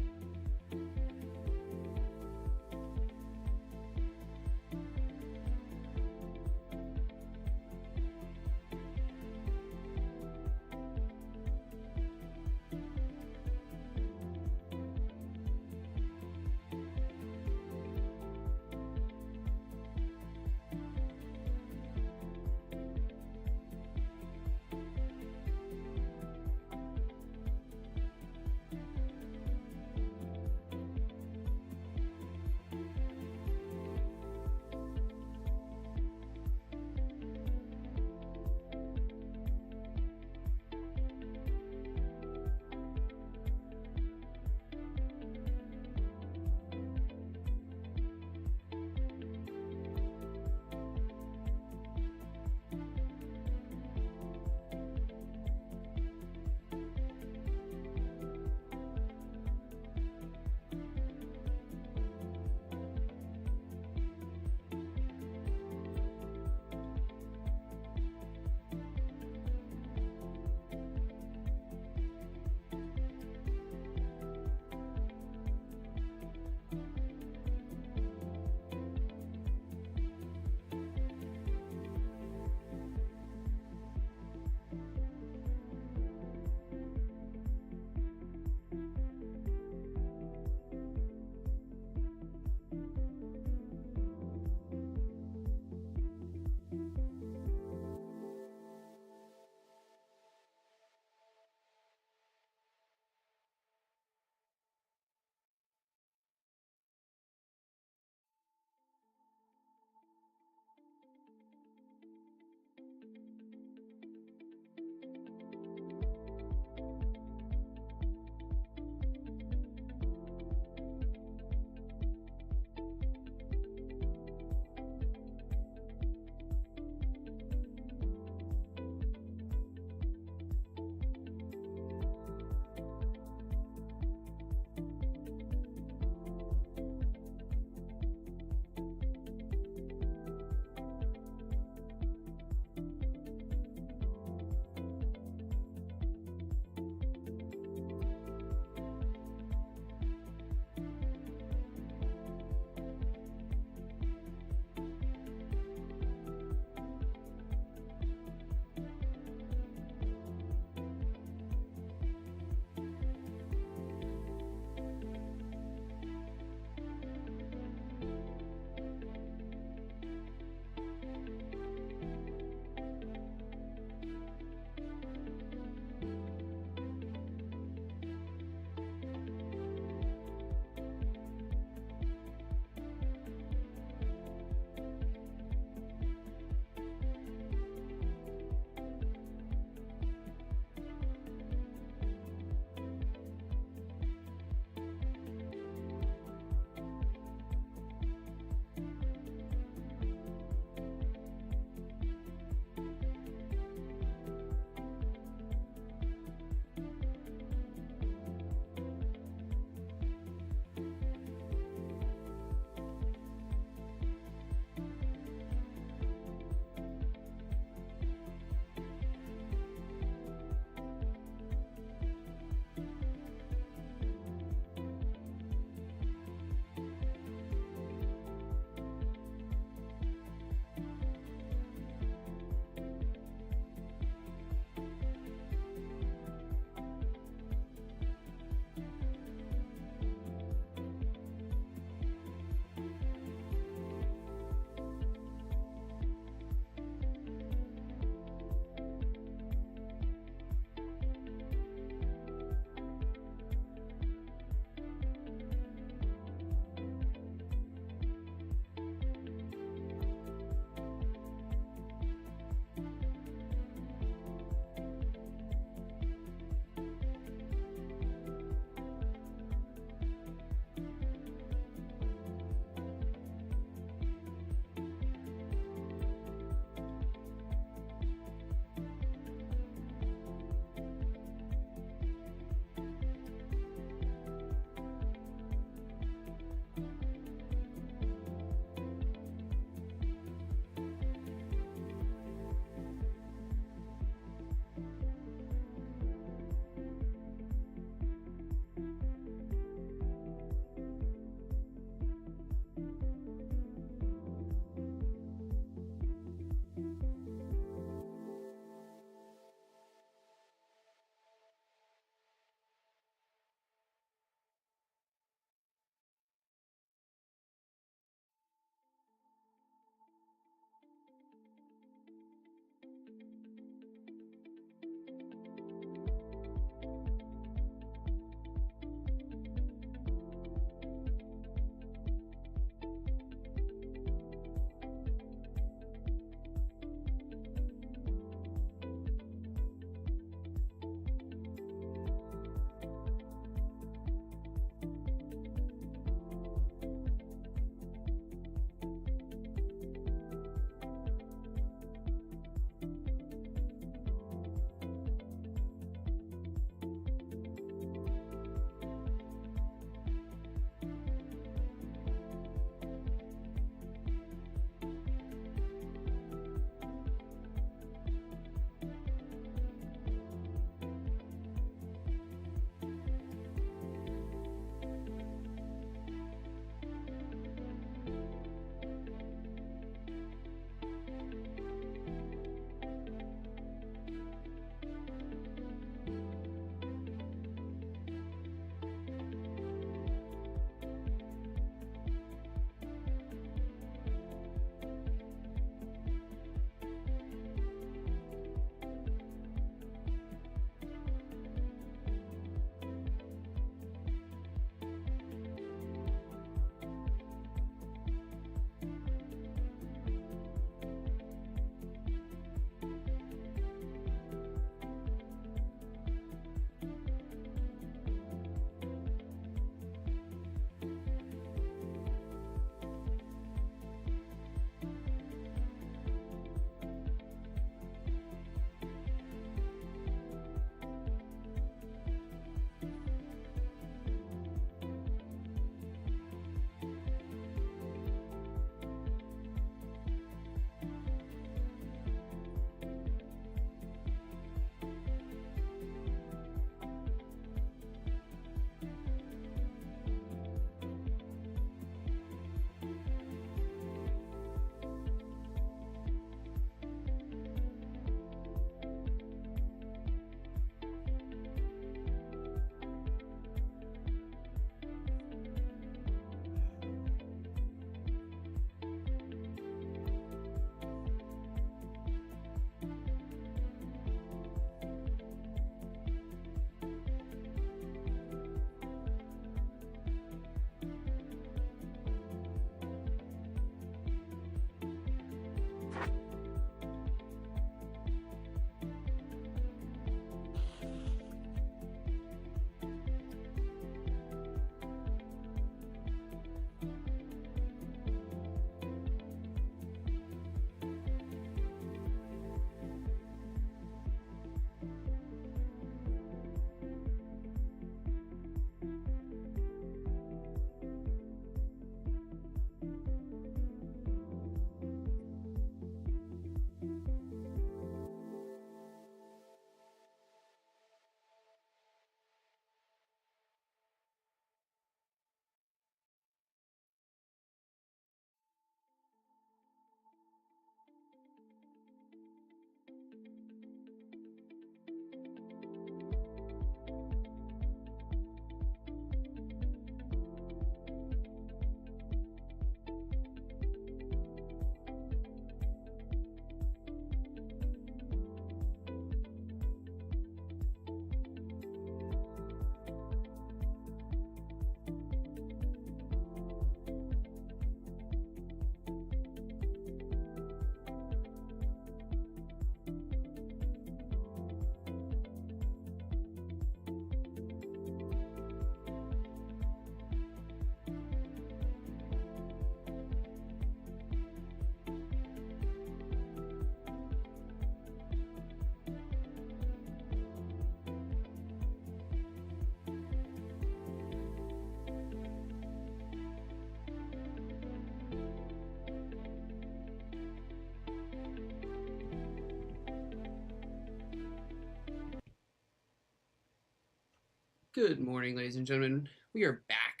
Good morning, ladies and gentlemen. We are back.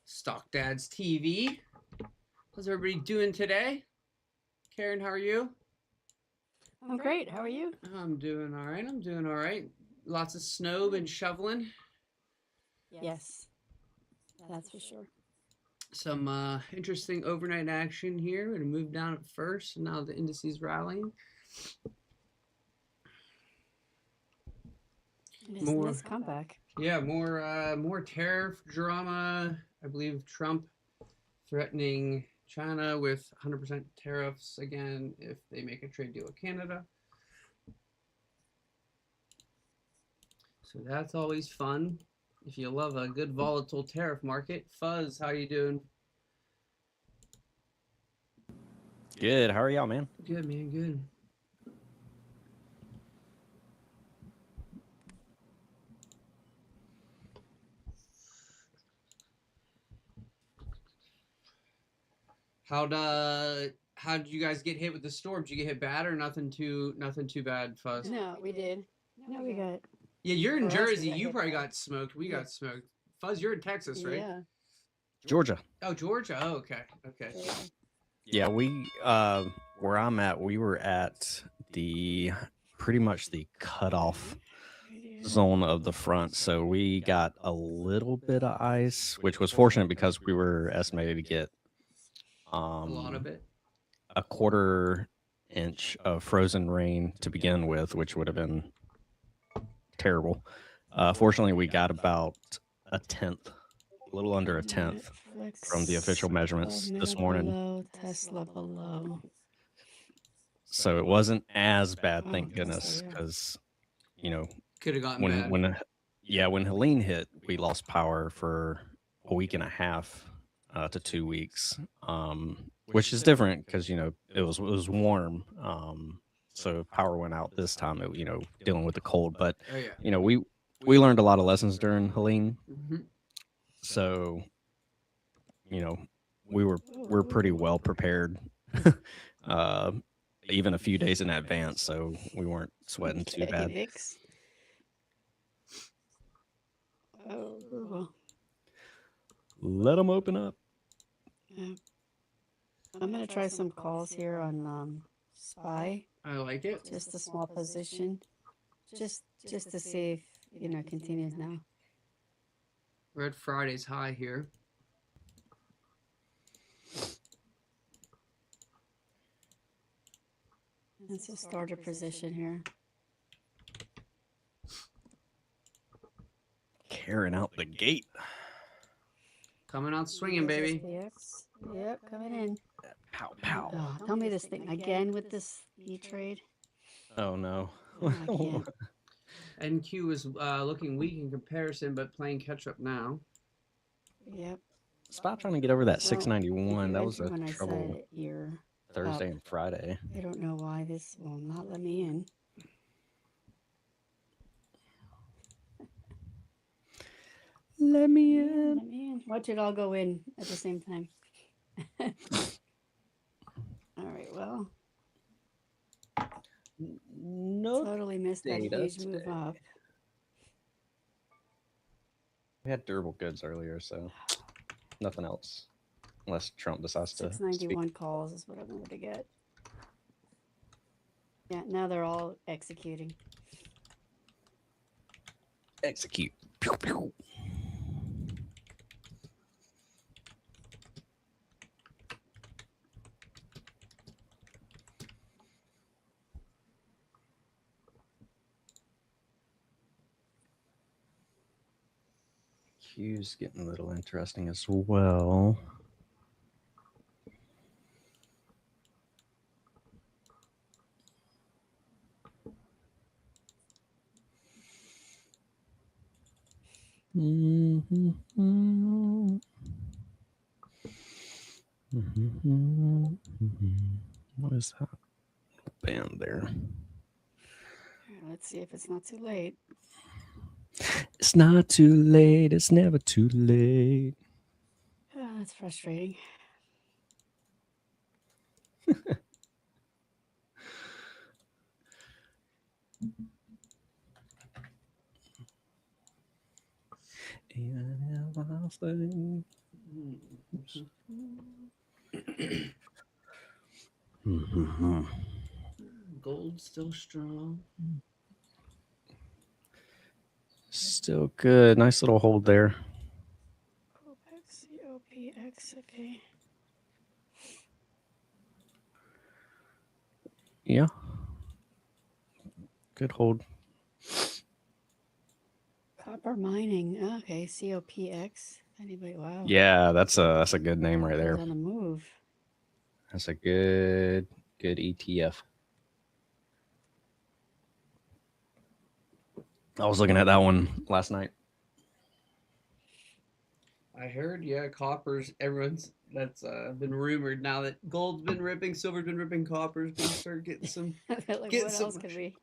Stock Dads TV. How's everybody doing today? Karen, how are you? I'm great. How are you? I'm doing all right. Lots of snow been shoveling. Yes, that's for sure. Some interesting overnight action here. We're going to move down at first. And now the indices rallying. Nice comeback. Yeah, more tariff drama. I believe Trump threatening China with 100% tariffs again if they make a trade deal with Canada. So that's always fun. If you love a good volatile tariff market. Fuzz, how you doing? Good. How are y'all, man? Good, man. Good. How did you guys get hit with the storm? Did you get hit bad or nothing too bad, Fuzz? No, we did. No, we got. Yeah, you're in For us, we Jersey. got You hit probably bad. got smoked. We got smoked. Fuzz, you're in Texas, right? Yeah. Georgia. Oh, Georgia. Oh, okay. Okay. Yeah, we where I'm at, we were at the pretty much the cutoff zone of the front. So we got a little bit of ice, which was fortunate because we were estimated to get A lot of it. a quarter inch of frozen rain to begin with, which would have been terrible. Fortunately, we got about a tenth, a little under a tenth from the official measurements this morning. Below, Tesla below. So it wasn't as bad, Oh, thank Tesla, goodness, yeah. because you know Could have gotten bad. when Helene hit, we lost power for a week and a half to 2 weeks, which is different because it was warm, so power went out this time. Dealing with the cold, but Oh yeah. We learned a lot of lessons during Helene, Mm-hmm. so we're pretty well prepared, even a few days in advance, so we weren't sweating too bad. Nix. Oh, Google. Let them open up. Yeah. I'm gonna try some calls here on SPY. I like it. Just a small position, just to see if it continues now. Red Friday's high here. It's a starter position here. Carrying out the gate. Coming out swinging, baby. SPX. Yep, coming in. Pow, pow. Oh, tell me this thing again with this E-Trade. Oh, no. Oh, I can't. NQ is looking weak in comparison, but playing catch up now. Yep. Stop trying to get over that Well, 691. That was a when I trouble said you're Thursday up. and Friday. I don't know why this will not let me in. Let me in. Let me in. Watch it all go in at the same time. All right, well, No. totally missed that data huge move today. up. We had durable goods earlier, so nothing else. Unless Trump decides to speak. 691 calls is what I wanted to get. Yeah, now they're all executing. Execute. Pew, pew. Q's getting a little interesting as well. What is that band there? All right, let's see if it's not too late. It's not too late. It's never too late. Oh, that's frustrating. And everything. Mhm. Gold still strong. Still good. Nice little hold there. COPX, okay. Yeah. Good hold. Copper mining. Okay, COPX. Anybody? Wow. Yeah, that's a good name right Gold there. on the move. That's a good ETF. I was looking at that one last night. I heard, yeah, copper's that's been rumored now that gold's been ripping, silver's been ripping, copper's gonna start getting some. Like, Get what some- else could be?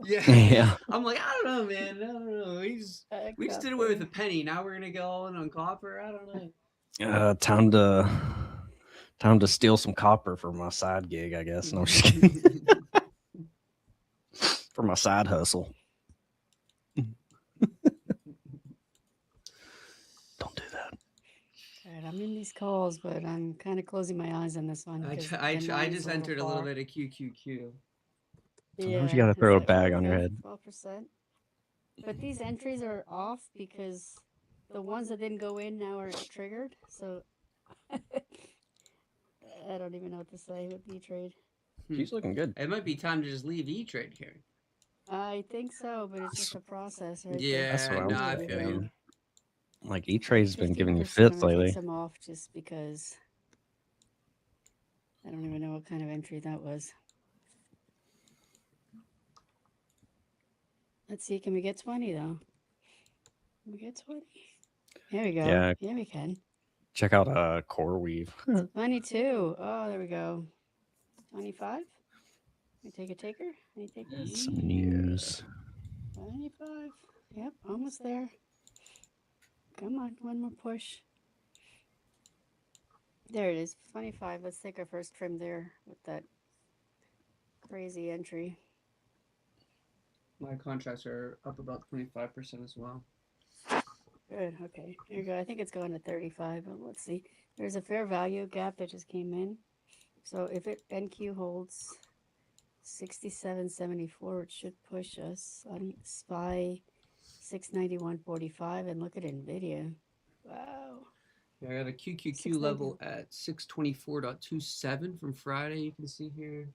Yeah, Yeah. I'm like, I don't know, man. I don't know. We just did away with a Copper. penny. Now we're gonna go all in on copper. I don't know. Time to steal some copper for my side gig, I guess. No, I'm just kidding. For my side hustle. Don't do that. All right, I'm in these calls, but I'm kind of closing my eyes on this one. I 'cause I, the I mine's just entered a little far. bit of QQQ. Sometimes you gotta throw a bag on your head. 12%. But these entries are off because the ones that didn't go in now are triggered. So I don't even know what to say with E-Trade. He's looking good. It might be time to just leave E-Trade, Karen. I think so, but it's just a process, right? Yeah, That's what I'm no, I saying. feel you. Like E-Trade's been giving you 15%, fits I'm gonna lately. take some off just because I don't even know what kind of entry that was. Let's see, can we get 20 though? Can we get 20? There we go. Yeah. Yeah, we can. Check out Core Weave. 22. Oh, there we go. 25. We take a taker. Any takers? Some news. 25. Yep, almost there. Come on, one more push. There it is. 25. Let's take our first trim there with that crazy entry. My contracts are up about 25% as well. Good. Okay. Here you go. I think it's going to 35, but let's see. There's a fair value gap that just came in. So if it NQ holds 67.74, it should push us on SPY 691.45. And look at NVIDIA. Wow. Yeah, I got a QQQ level at 624.27 from Friday. You can see here.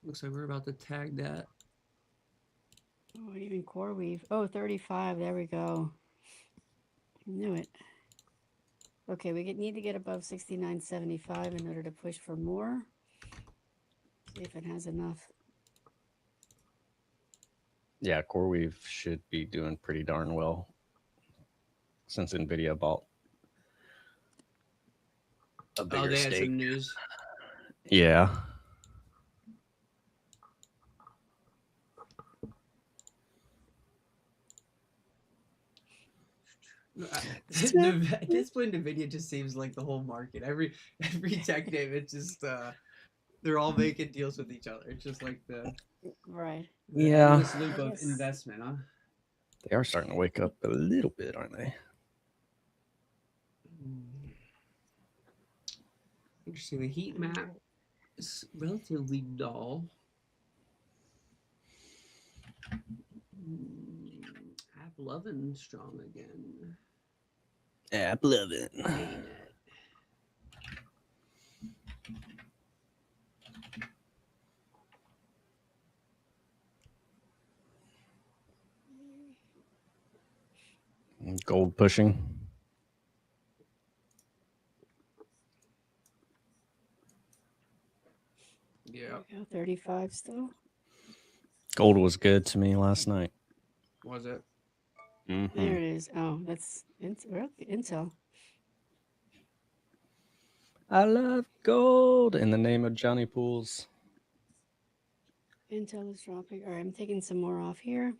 Looks like we're about to tag that. Oh, even core weave. Oh, 35. There we go. Knew it. Okay, we need to get above 69.75 in order to push for more. See if it has enough. Yeah, Core Weave should be doing pretty darn well since NVIDIA bought a bigger They had stake. some news. Yeah. At this point, NVIDIA just seems like the whole market. Every tech name, it's just they're all making deals with each other. It's just like the Yeah. endless loop of investment, huh? They are starting to wake up a little bit, aren't they? Interesting. The heat map is relatively dull. App loving strong again. App loving. Gold pushing. Yeah. 35 still. Gold was good to me last night. Was it? Mm-hmm. There it is. Oh, that's Intel. I love gold in the name of Johnny Pools. Intel is dropping. All right, I'm taking some more off here.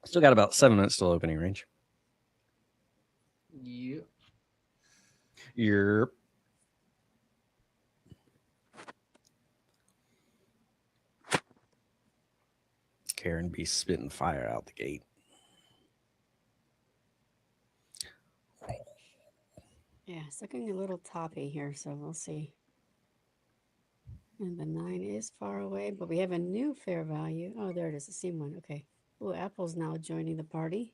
Still got about 7 minutes till opening range. Yep. Yep. Karen be spitting fire out the gate. it's looking a little toppy here, so we'll see. And the 9 is far away, but we have a new fair value. Oh, there it is, the same one. Okay. Oh, Apple's now joining the party.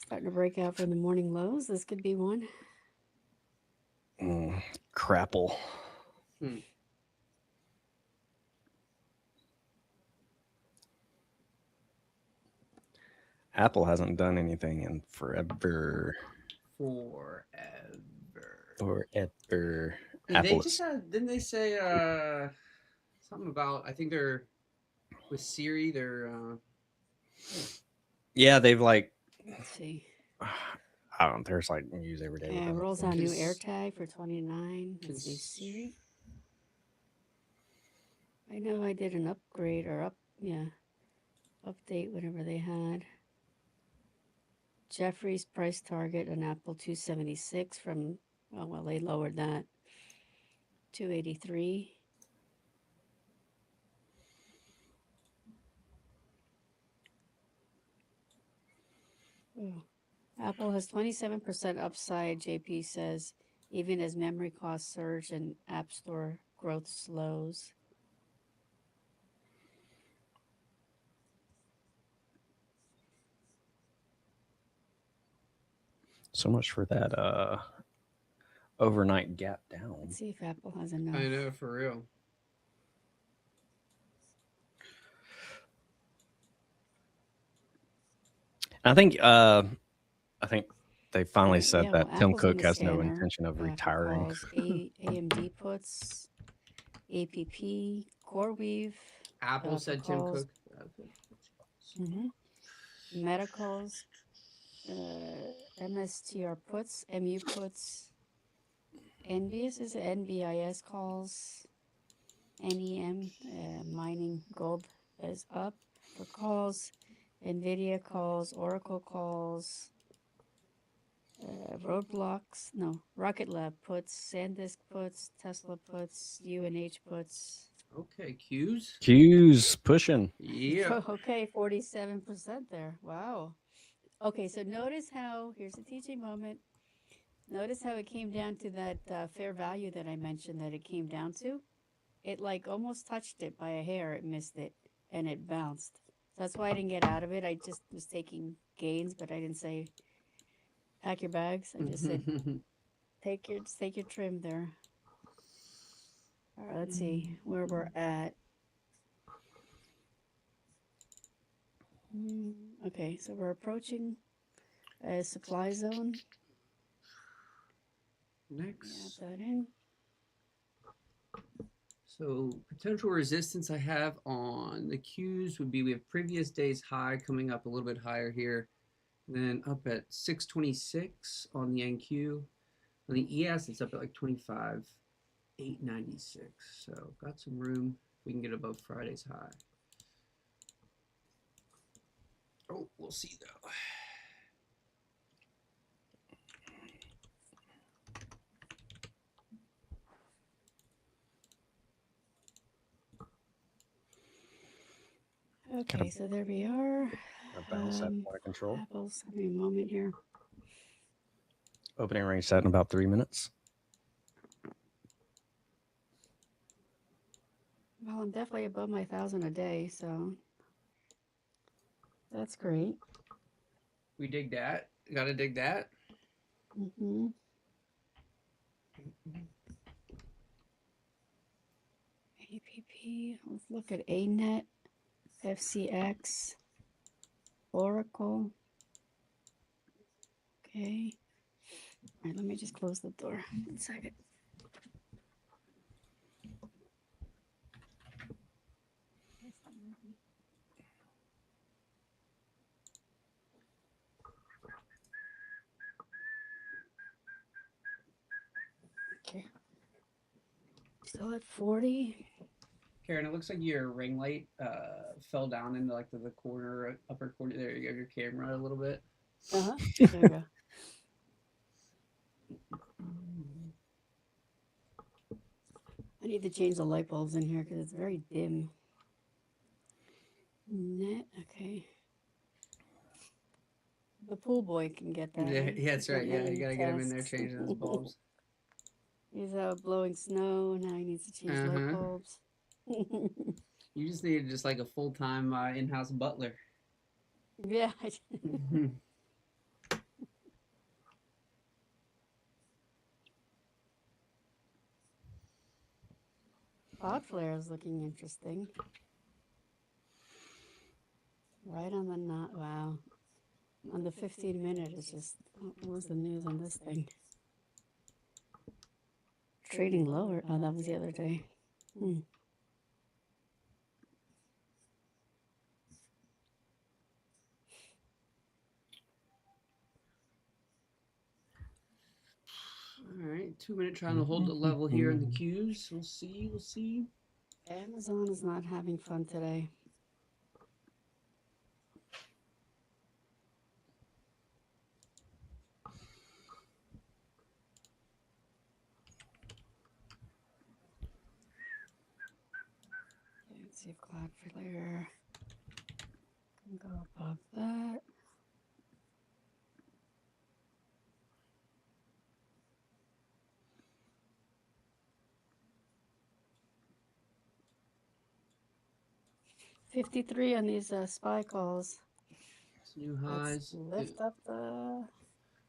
Starting to break out from the morning lows. This could be one. Crapple. Apple hasn't done anything in forever. Forever. They just had, didn't they say something about, I think they're with Siri, they're yeah, they've like, Let's see. I don't know, there's like news every day. with Yeah, them. rolls on new Cons- AirTag for 29. Let's see, Siri. I know I did an upgrade or update, whatever they had. Jeffrey's price target on Apple 276 from, oh, well, they lowered that. 283. Oh. Apple has 27% upside, JP says, even as memory costs surge and App Store growth slows. So much for that overnight gap down. Let's see if Apple has enough. I know, for real. I think they finally said Yeah, that well, Tim Apple's in Cook the has no scanner, intention of for retiring. calls, AMD puts, APP, CoreWeave, Apple for said Tim calls. Cook. Medicals, MSTR puts, MU puts, NBIS is NBIS calls, NEM, mining gold is up for calls, NVIDIA calls, Oracle calls, Roadblocks, no, Rocket Lab puts, SanDisk puts, Tesla puts, UNH puts. Okay, cues. Q's pushing. Yeah. Okay, 47% there. Wow. Okay, so notice how, here's a teaching moment. Notice how it came down to that fair value that I mentioned that it came down to. It like almost touched it by a hair. It missed it and it bounced. That's why I didn't get out of it. I just was taking gains, but I didn't say pack your bags. I just said take your trim there. All right, let's see where we're at. Okay, so we're approaching a supply zone. Next. Add that in. So potential resistance I have on the Qs would be, we have previous day's high coming up a little bit higher here. Then up at 626 on the NQ. On the ES, it's up at like 25,896. So got some room if we can get above Friday's high. Oh, we'll see though. Okay, so there we are. Bounce that point of control. Apple's having a moment here. Opening range set in about 3 minutes. Well, I'm definitely above my 1,000 a day, so that's great. We dig that. Gotta dig that. APP. Let's look at ANET, FCX, Oracle. Okay. All right, let me just close the door. 1 second. Okay. Still at 40. Karen, it looks like your ring light fell down into like the corner, upper corner. There you go, your camera a little bit. There you go. I need to change the light bulbs in here because it's very dim. Net, okay. The pool boy can get that. Yeah, Right? yeah, that's right. Yeah, you gotta get him in there Tasks. changing those bulbs. He's out blowing snow. Now he needs to change light Uh-huh. bulbs. You just need just like a full-time in-house butler. Yeah. Cloud flare is looking interesting. Right on the knot. Wow. On the 15-minute, it's just, what was the news on this thing? Trading lower. Oh, that was the other day. Hmm. All right, 2 minute trying to hold the level here in the queues. We'll see. We'll see. Amazon is not having fun today. Let's see if cloud flare can go above that. $53 on these SPY calls. It's new highs. Let's lift up the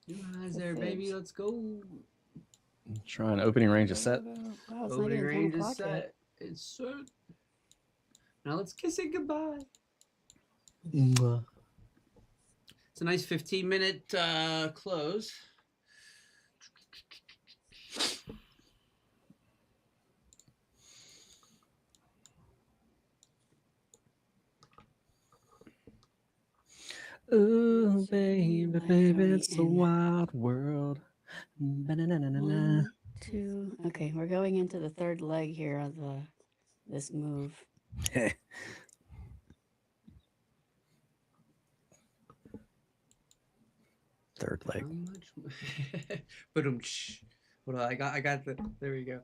New highs the there, baby. fibs. Let's go. Trying opening range is set. Wow, it's not Opening even 10 range is o'clock yet. set. It's set. Now let's kiss it goodbye. It's a nice 15-minute close. Ooh, baby, Like baby, how we it's a end. wild world. Ba-na-na-na-na-na. 1, 2. Okay, we're going into the third leg here of this move. Third leg. How much? But hold on, I got the. There we go.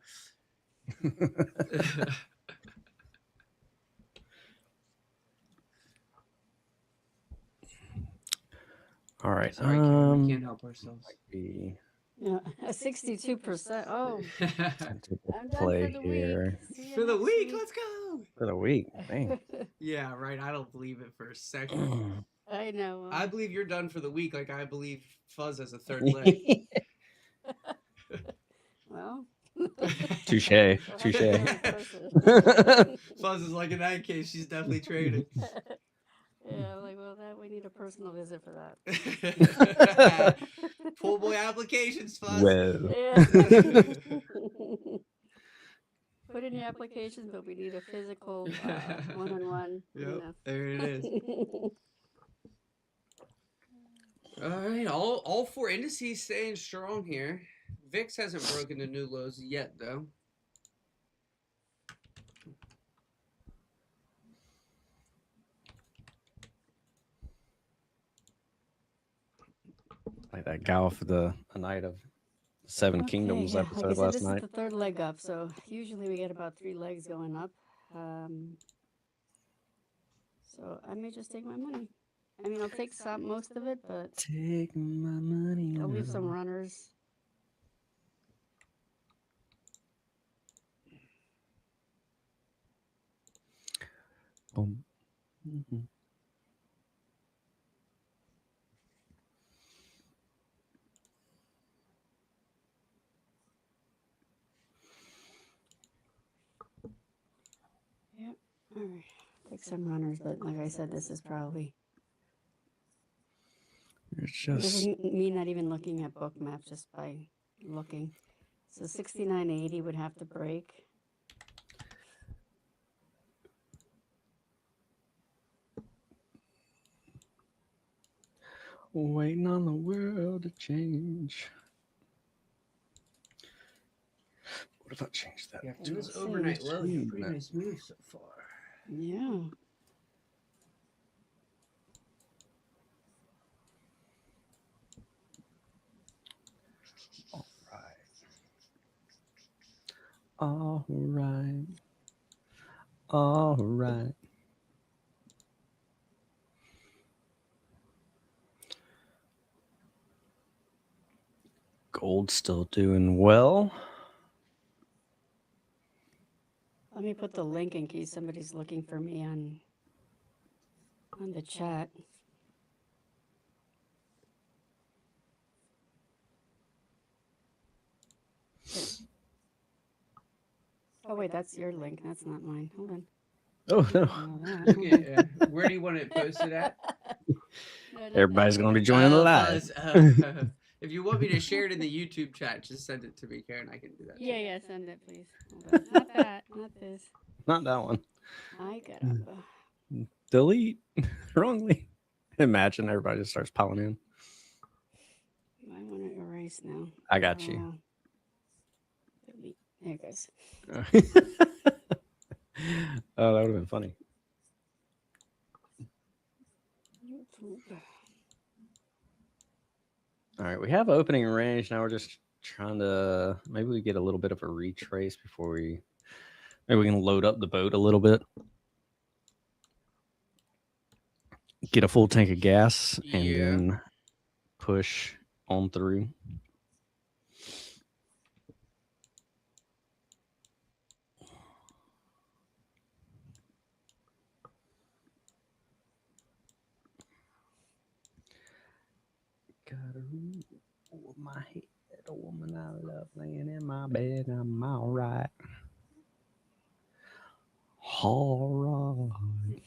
All right. Sorry, Karen, we can't help ourselves. Be Yeah, 62%. Oh, time to I'm done play for the here. week. See you For the next week, let's go. For the week. Dang. Yeah, right. I don't believe it for a second. I know. I believe you're done for the week, like I believe Fuzz has a third leg. Well. Touche. We'll have to Touche. go in person. Fuzz is like, in that case, she's definitely traded. Yeah, I'm like, well, that we need a personal visit for that. Pool boy applications, Fuzz. Well. Yeah. Put in your applications, but we need a physical one-on-one. Yep, there it is. All right, all four indices staying strong here. VIX hasn't broken the new lows yet, though. Like that gal for the night of Seven Kingdoms yeah, episode like I said, last this night. is the third leg up, so usually we get about 3 legs going up. So I may just take my money. I mean, I'll take most of it, but Take my money. I'll leave some runners. Boom. Mm-hmm. Yep. All right. Take some runners, but like I said, this is probably. It's This just is me not even looking at book maps, just by looking. So 69.80 would have to break. waiting on the world to change. What if I change that? Yeah, to from this a overnight low, you few pretty minutes? nice move so far. Yeah. All right. All right. Gold still doing well. Let me put the link in case somebody's looking for me on the chat. Oh wait, that's your link. That's not mine. Hold on. Oh no. Okay, where do you want it posted at? Everybody's going to be joining the live. Fuzz, if you want me to share it in the YouTube chat, just send it to me, Karen. I can do that. Yeah, send it, please. Hold on. Not that, not this. Not that one. I gotta. Delete. Wrongly. Imagine everybody just starts piling in. I want to erase now. I got you. Delete. There it goes. Oh, that would have been funny. YouTube. All right, we have opening range. Now we're just trying to, maybe we get a little bit of a retrace before maybe we can load up the boat a little bit. Get a full tank of gas and then push on through. Got a roof over my head, a woman I love laying in my bed. I'm all right. All right.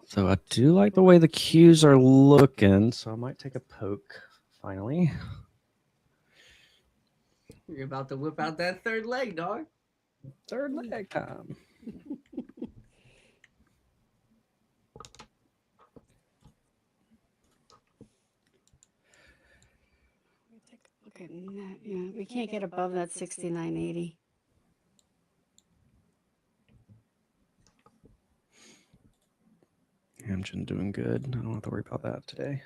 So I do like the way the cues are looking, so I might take a poke finally. You're about to whip out that third leg, dog. Third leg time. Look at that. Yeah, we can't get above that 69.80. Engine doing good. I don't have to worry about that today.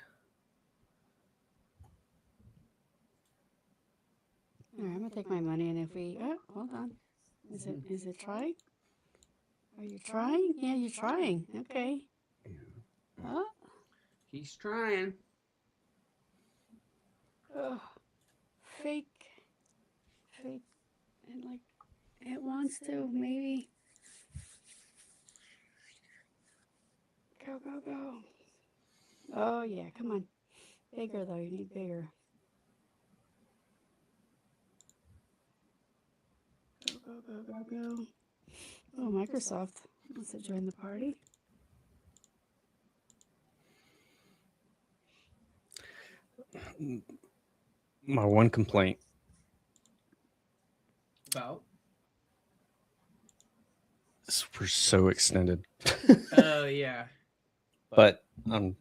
All right, I'm gonna take my money, and if we, hold on, is it trying? Are you trying? Yeah, you're trying. Okay. Oh, He's trying. oh, fake, and like it wants to maybe. Go. Oh yeah, come on. Bigger though, you need bigger. Go. Oh, Microsoft wants to join the party. My one complaint. About? We're so extended. Oh, yeah. But I'm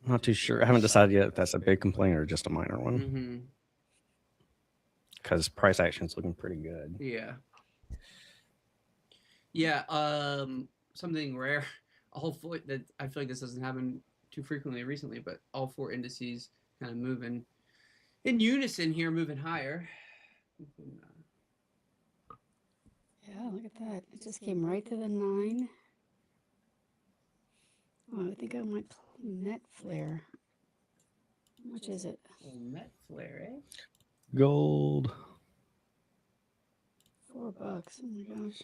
not too sure. I haven't decided yet if that's a big complaint or just a minor one. Mm-hmm. Because price action is looking pretty good. Yeah. Yeah. Something rare. All four that I feel like this doesn't happen too frequently recently, but all four indices kind of moving in unison here, moving higher. Yeah, look at that. It just came right to the 9. Oh, I think I want net flare. How much is it? Net flare, eh? Gold. $4. Oh my gosh.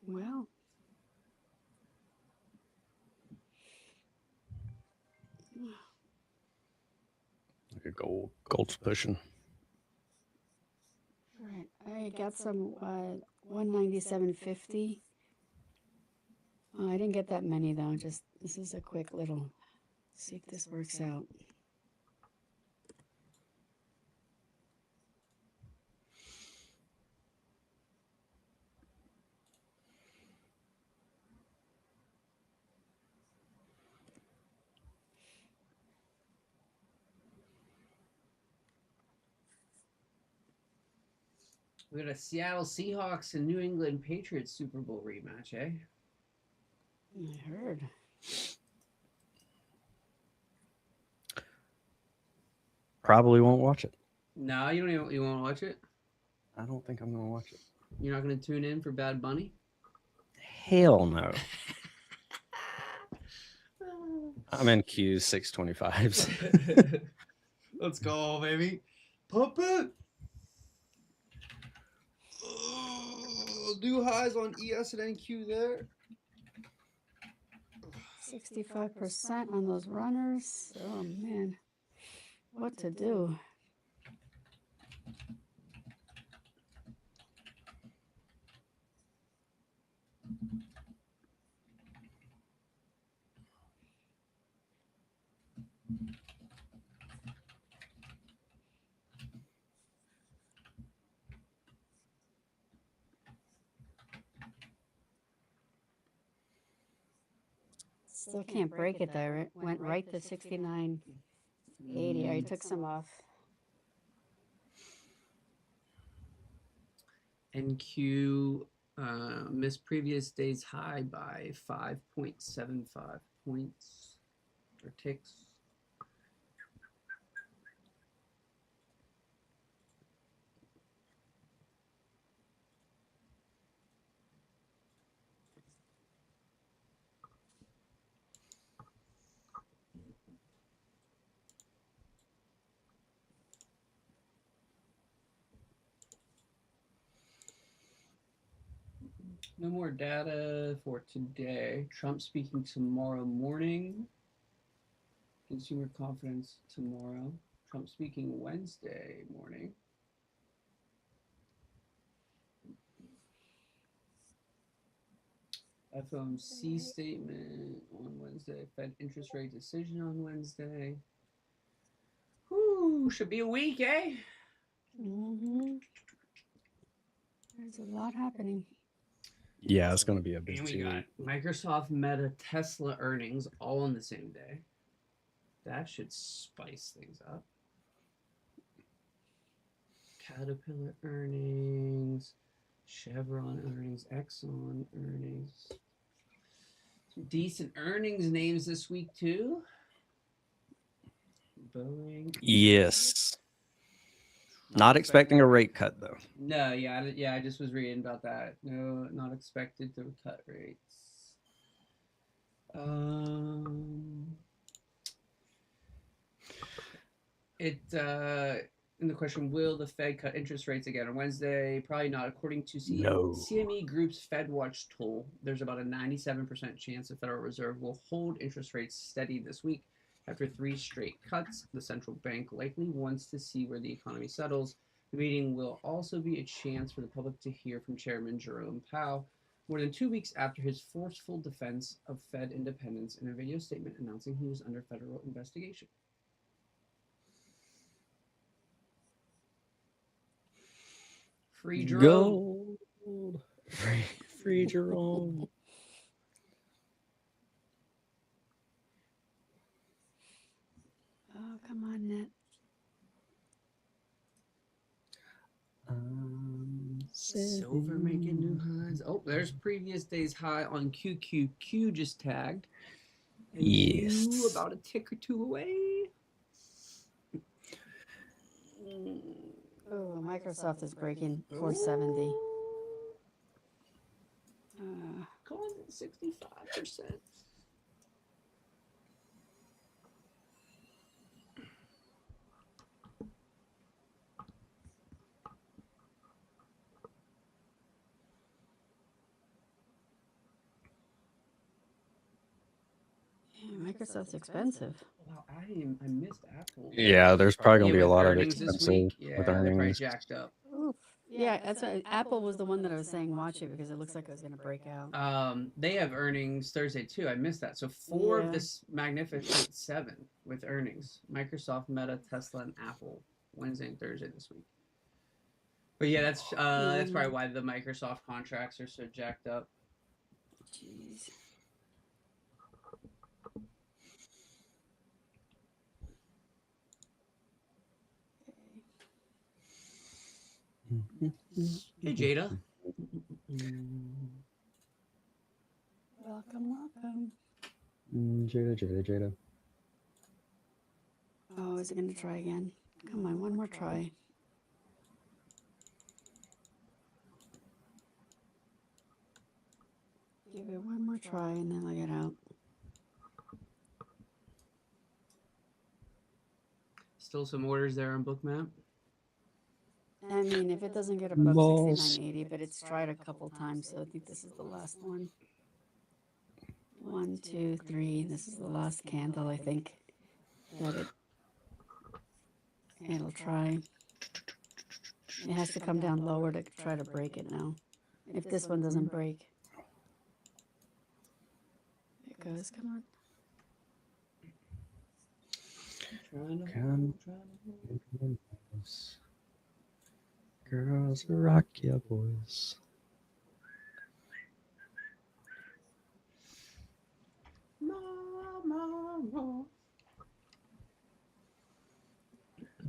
Well. Look at gold. Gold's pushing. All right. I got some 197.50. I didn't get that many though. Just this is a quick little. See if this works out. We got a Seattle Seahawks and New England Patriots Super Bowl rematch, eh? I heard. Probably won't watch it. No, you won't watch it? I don't think I'm going to watch it. You're not going to tune in for Bad Bunny? Hell no. I'm in Q 625s. Let's go, baby. Pump it. Oh, new highs on ES and NQ there. 65% on those runners. Oh man, what to do? Still can't break it though. It went right to 69.80. I took some off. NQ missed previous day's high by 5.75 points or ticks. No more data for today. Trump speaking tomorrow morning. Consumer confidence tomorrow. Trump speaking Wednesday morning. FOMC statement on Wednesday. Fed interest rate decision on Wednesday. Whew, should be a week, eh? Mm-hmm. There's a lot happening. Yeah, it's going to be a And busy we got week. Microsoft, Meta, Tesla earnings all on the same day. That should spice things up. Caterpillar earnings, Chevron earnings, Exxon earnings. Some decent earnings names this week too. Boeing. Yes. Not expecting a rate cut though. No, yeah, I just was reading about that. No, not expected to cut rates. In the question, will the Fed cut interest rates again on Wednesday? Probably not. According to No. CME Group's FedWatch tool, there's about a 97% chance the Federal Reserve will hold interest rates steady this week. After 3 straight cuts, the central bank likely wants to see where the economy settles. The meeting will also be a chance for the public to hear from Chairman Jerome Powell more than 2 weeks after his forceful defense of Fed independence in a video statement announcing he was under federal investigation. Free Jerome. Gold. Free Jerome. Oh, come on, Net. Silver making new highs. Oh, there's previous day's high on QQQ just tagged. And Yes. you about a tick or two away. Oh, Microsoft is breaking 470. Going at 65%. Microsoft's expensive. Wow, I missed Apple. Yeah, there's probably going to be a with lot of earnings this expensive week. Yeah, with they're probably earnings. jacked up. Oof. Yeah, that's what Apple was the one that I was saying watch it because it looks like it was going to break out. They have earnings Thursday too. I missed that. So 4 Yeah. of this magnificent 7 with earnings: Microsoft, Meta, Tesla, and Apple Wednesday and Thursday this week. But yeah, that's probably why the Microsoft contracts are so jacked up. Jeez. Hey Jada. Welcome. Jada. Oh, is it going to try again? Come on, one more try. Give it one more try and then I'll get out. Still some orders there on Bookmap. I mean, if it doesn't get above Balls. 69.80, but it's tried a couple times, so I think this is the last one. 1, 2, 3. This is the last candle, I think, that it'll try. It has to come down lower to try to break it now. If this one doesn't break. It goes, come on. Come. Girls rock ya boys.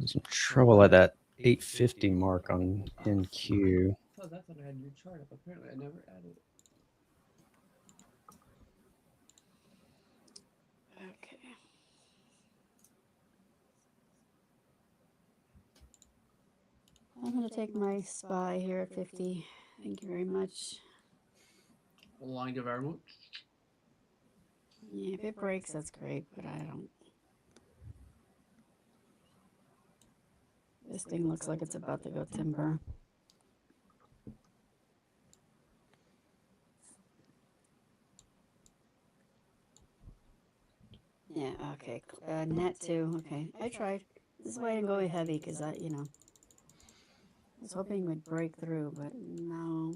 Some trouble at that 850 mark on NQ. Oh, I thought I had your chart up. Apparently, I never added it. Okay. I'm going to take my SPY here at 50. Thank you very much. Well, thank you very much. Yeah, if it breaks, that's great, but I don't. This thing looks like it's about to go timber. Yeah, okay. Net 2. Okay, I tried. This is why I didn't go heavy, because I was hoping it would break through, but no.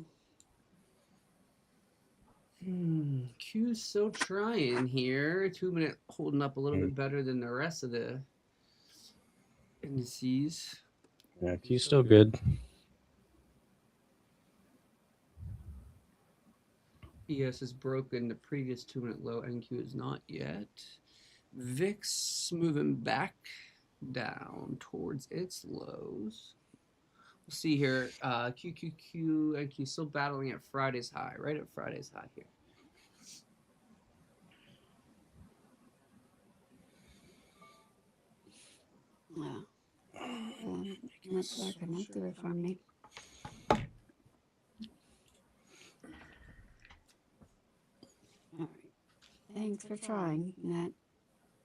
Q's still trying here. 2 minute holding up a little bit better than the rest of the indices. Yeah, Q's still good. ES has broken the previous 2 minute low. NQ is not yet. VIX moving back down towards its lows. We'll see here. QQQ, NQ still battling at Friday's high, right at Friday's high here. Yeah. That's not gonna do it for me. All right. Thanks for trying that.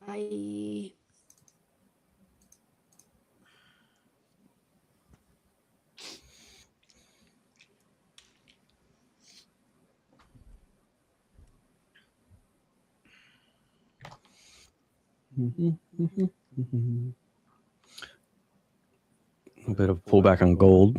Bye. A bit of pullback on gold.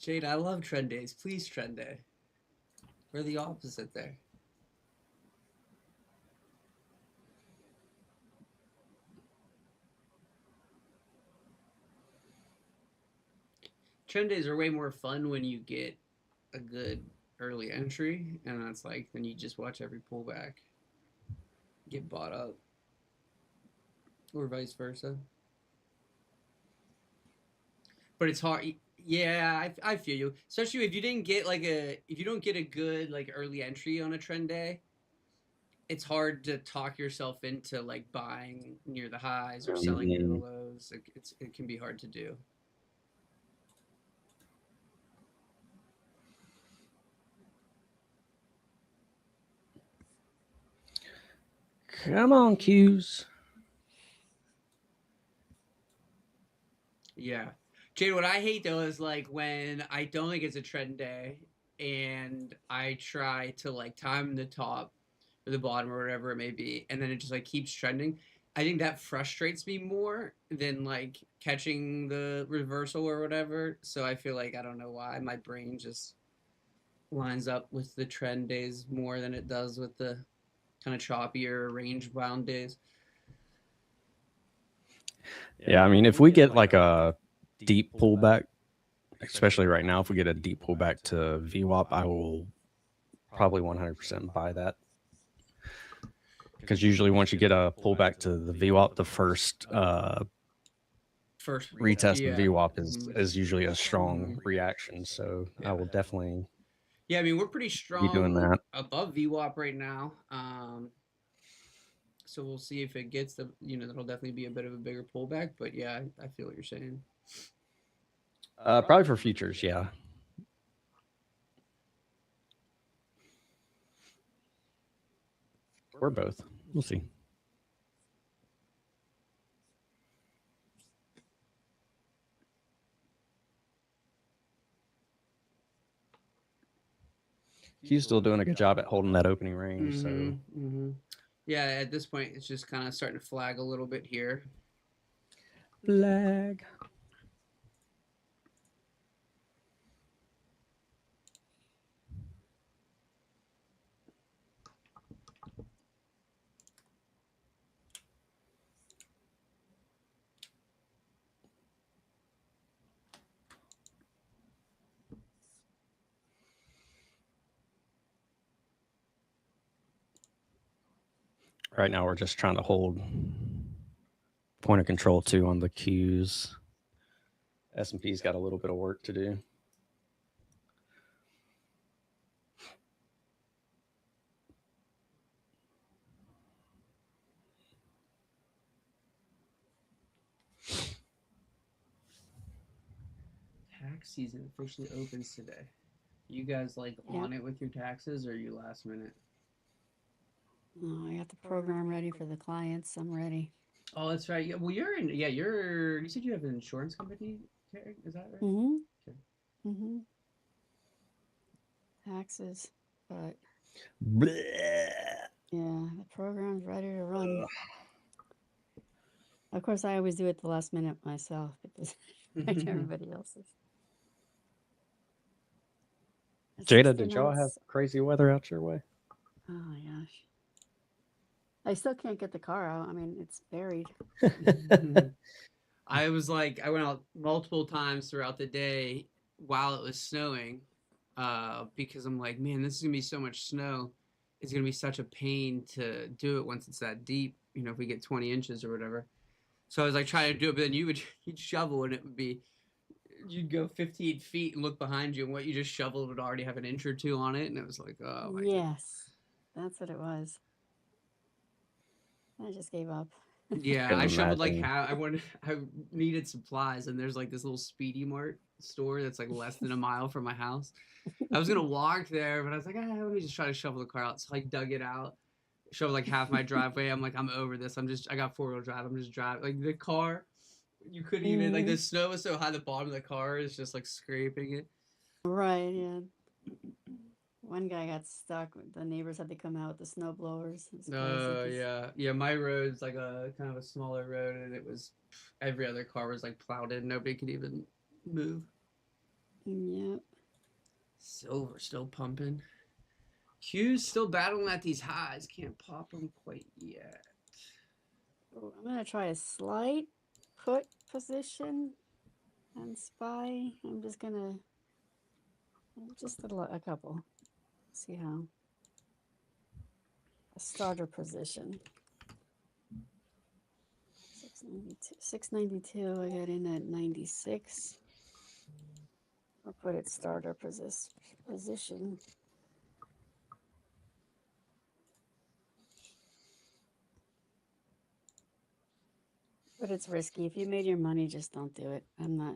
Jade, I love trend days. Please, trend day. We're the opposite there. Trend days are way more fun when you get a good early entry, and that's like then you just watch every pullback get bought up, or vice versa. But it's hard. Yeah, I feel you. Especially if you didn't get if you don't get a good like early entry on a trend day, it's hard to talk yourself into like buying near the highs or selling near the lows. It can be hard to do. Come on, Q's. Yeah. Jade, what I hate though is like when I don't think it's a trend day and I try to like time the top or the bottom or whatever it may be, and then it just like keeps trending. I think that frustrates me more than like catching the reversal or whatever. So I feel like I don't know why my brain just lines up with the trend days more than it does with the kind of choppier range bound days. Yeah, I mean, if we get like a deep pullback, especially right now, if we get a deep pullback to VWAP, I will probably 100% buy that. because usually once you get a pullback to the VWAP, the first First retest yeah. of VWAP Mhm. is usually a strong reaction. So I will definitely Yeah, I mean, we're pretty be strong doing that. above VWAP right now. So we'll see if it gets the, that'll definitely be a bit of a bigger pullback. But yeah, I feel what you're saying. Probably for futures, yeah. Or both. We'll see. Q's still doing a good job at holding that opening range. So yeah, at this point, it's just kind of starting to flag a little bit here. Flag. Right now, we're just trying to hold point of control too on the Qs. S&P's got a little bit of work to do. Tax season officially opens today. You guys on it with your taxes, or are you last minute? Oh, I got the program ready for the clients. I'm ready. Oh, that's right. Yeah, well, you said you have an insurance company, Carrie? Is that right? Mm-hmm. Okay. Mm-hmm. Taxes, but Blech. yeah, the program's ready to run. Of course, I always do it the last minute myself because everybody else is. Jada, did y'all have crazy weather out your way? Oh my gosh. I still can't get the car out. I mean, it's buried. I went out multiple times throughout the day while it was snowing, because I'm like, man, this is gonna be so much snow. It's gonna be such a pain to do it once it's that deep. If we get 20 inches or whatever. So I was like trying to do it, but then you'd shovel and you'd go 15 feet and look behind you, and what you just shoveled would already have an inch or two on it, and it was like, oh my Yes, that's what it was. I just gave up. Yeah, I shoveled I needed supplies, and there's this little Speedy Mart store that's less than a mile from my house. I was gonna walk there, but I was like, let me just try to shovel the car out. So I dug it out, shoveled half my driveway. I'm like, I'm over this. I got 4-wheel drive. I'm just driving the car. You couldn't even the snow was so high, the bottom of the car is just scraping it. Right, yeah. One guy got stuck. The neighbors had to come out with the snow blowers. Oh yeah. My road's a kind of a smaller road, and it was every other car was plowed in. Nobody could even move. Yep. Silver still pumping. Q's still battling at these highs. Can't pop them quite yet. Oh, I'm gonna try a slight put position and SPY. I'm just gonna a couple. See how. A starter position. 692. I got in at 96. I'll put it starter position. But it's risky. If you made your money, just don't do it.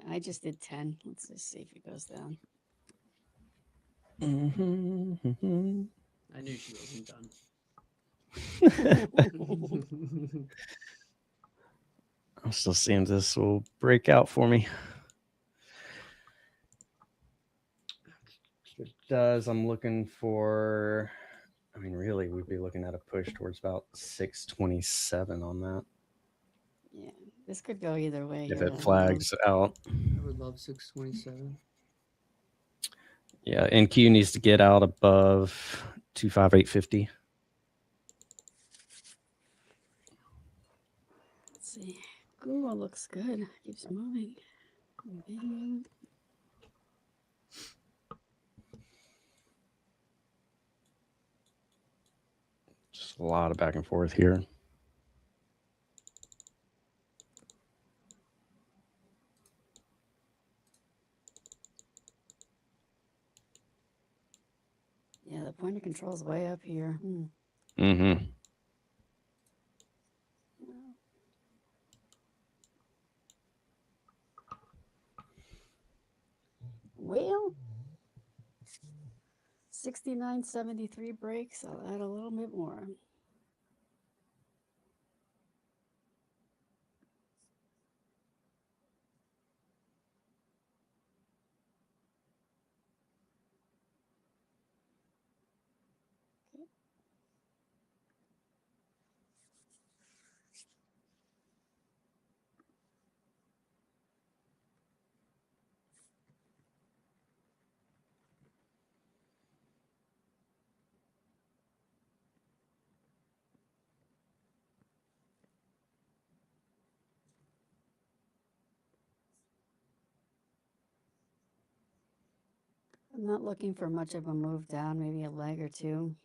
I just did 10. Let's just see if it goes down. I knew she wasn't done. I'm still seeing this will break out for me. If it does, I'm looking for, really, we'd be looking at a push towards about 627 on that. Yeah, this could go either way. If it flags out. I would love 627. Yeah, NQ needs to get out above 25850. Let's see. Google looks good. Keeps moving. Video. There's a lot of back and forth here. Yeah, the point of control is way up here. Mm-hmm. Well, 69.73 breaks. I'll add a little bit more. I'm not looking for much of a move down, maybe a leg or two.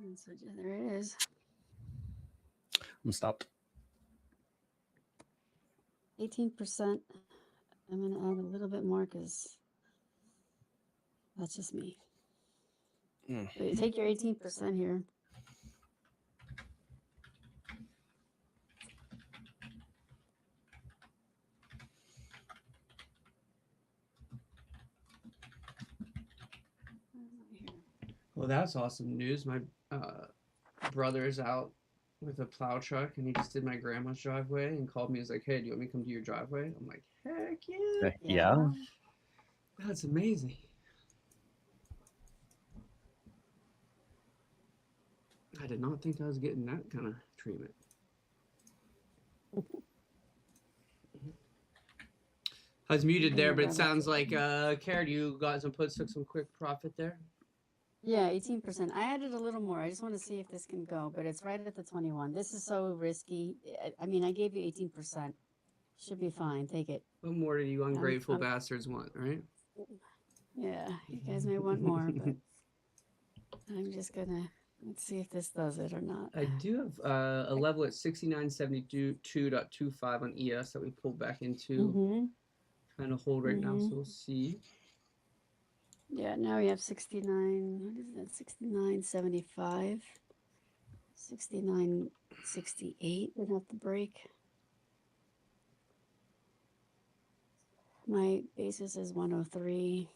And so there it is. I'm stopped. 18%. I'm going to add a little bit more because that's just me. So you take your 18% here. Well, that's awesome news. My brother's out with a plow truck, and he just did my grandma's driveway and called me. He's like, "Hey, do you want me to come to your driveway?" I'm like, "Heck yeah!" Yeah. That's amazing. I did not think I was getting that kind of treatment. I was muted there, but it sounds like Karen, you guys took some quick profit there. Yeah, 18%. I added a little more. I just want to see if this can go, but it's right at the 21. This is so risky. I mean, I gave you 18%. Should be fine. Take it. What more do you ungrateful bastards want, right? Yeah, you guys may want more, but I'm just gonna let's see if this does it or not. I do have a level at 6972.25 on ES that we pulled back into. Kind of hold right now, so we'll see. Yeah, now we have 69. What is that? 69.75. 69.68 would have to break. My basis is 103.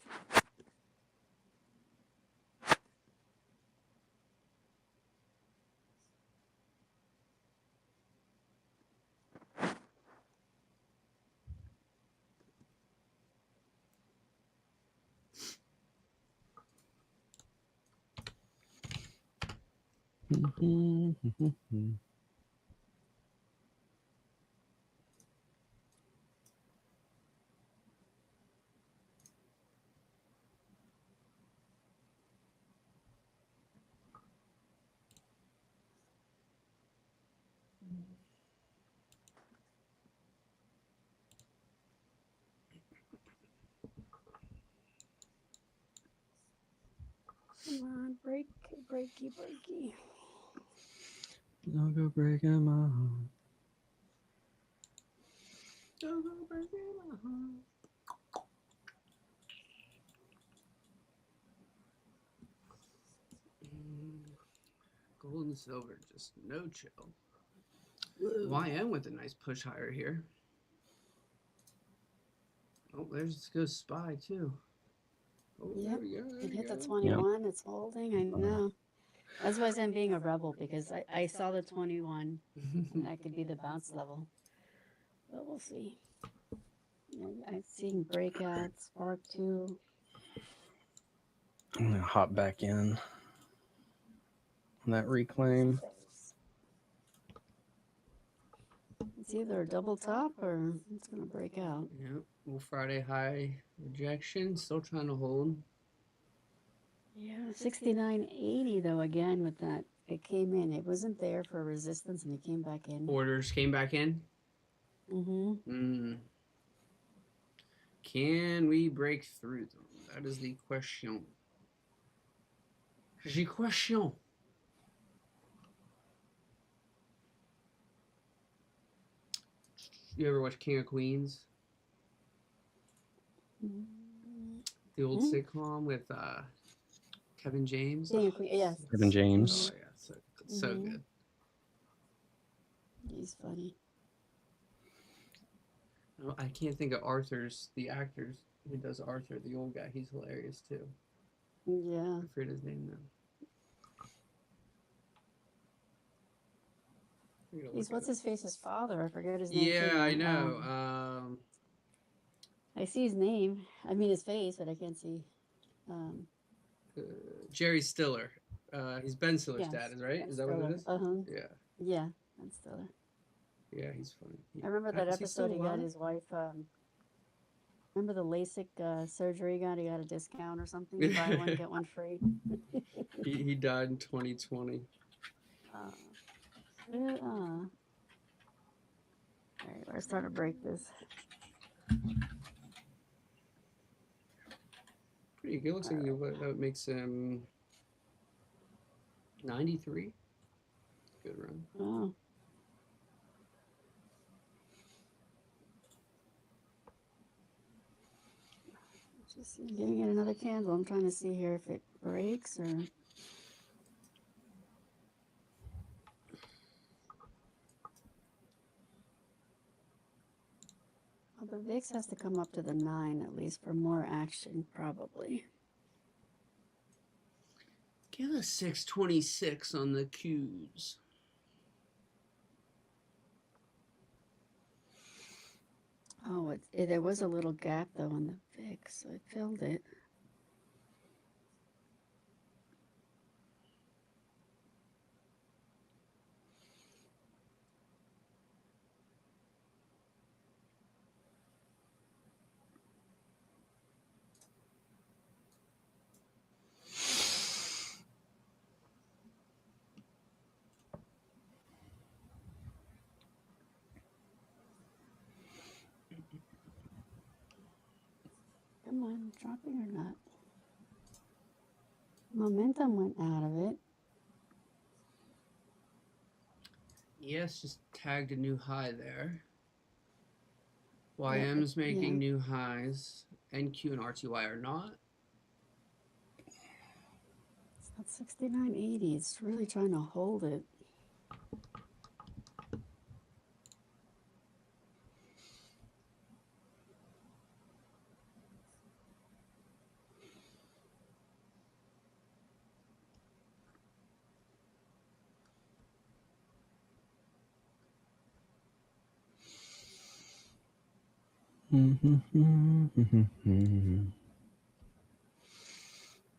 Come on, breaky. Don't go breaking my heart. Don't go breaking my heart. Gold and silver, just no chill. YM with a nice push higher here. Oh, there's goes SPY too. Oh, Yep, there we go. it hit the 21. It's holding. I know. That's why I'm being a rebel, because I saw the 21, and that could be the bounce level. But we'll see. I'm seeing breakouts, spark 2. I'm gonna hop back in on that reclaim. It's either a double top or it's going to break out. Yep. Well, Friday high rejection. Still trying to hold. Yeah, 69.80 though, again with that. It came in. It wasn't there for resistance and it came back in. Orders came back in. Mm-hmm. Can we break through them? That is the question. The question. You ever watch King of Queens? The old sitcom with Kevin James. Yes. Kevin James. Oh yeah, so good. He's funny. I can't think of the actors who does Arthur, the old guy. He's hilarious too. Yeah. I forget his name now. He's what's his face's father. I forget his name. Yeah, too. I know. I see his name. I mean his face, but I can't see. Jerry Stiller. He's Ben Stiller's Yes, dad, is right? Ben Is that what it is? Uh-huh. Yeah. Yeah, Ben Stiller. Yeah, he's funny. I remember that Is he still episode he got alive? his wife. Remember the LASIK surgery he got? He got a discount or something. Buy one, get one free. He died in 2020. All right, let's start to break this. Pretty good. Looks like that makes him 93. Good run. Oh. Just giving it another candle. I'm trying to see here if it breaks or. Well, the VIX has to come up to the 9 at least for more action, probably. Give us 626 on the Qs. Oh, there was a little gap though on the VIX, so it filled it. Come on, dropping or not? Momentum went out of it. Yes, just tagged a new high there. YM's making new highs. NQ and RTY are not. It's not 69.80. It's really trying to hold it.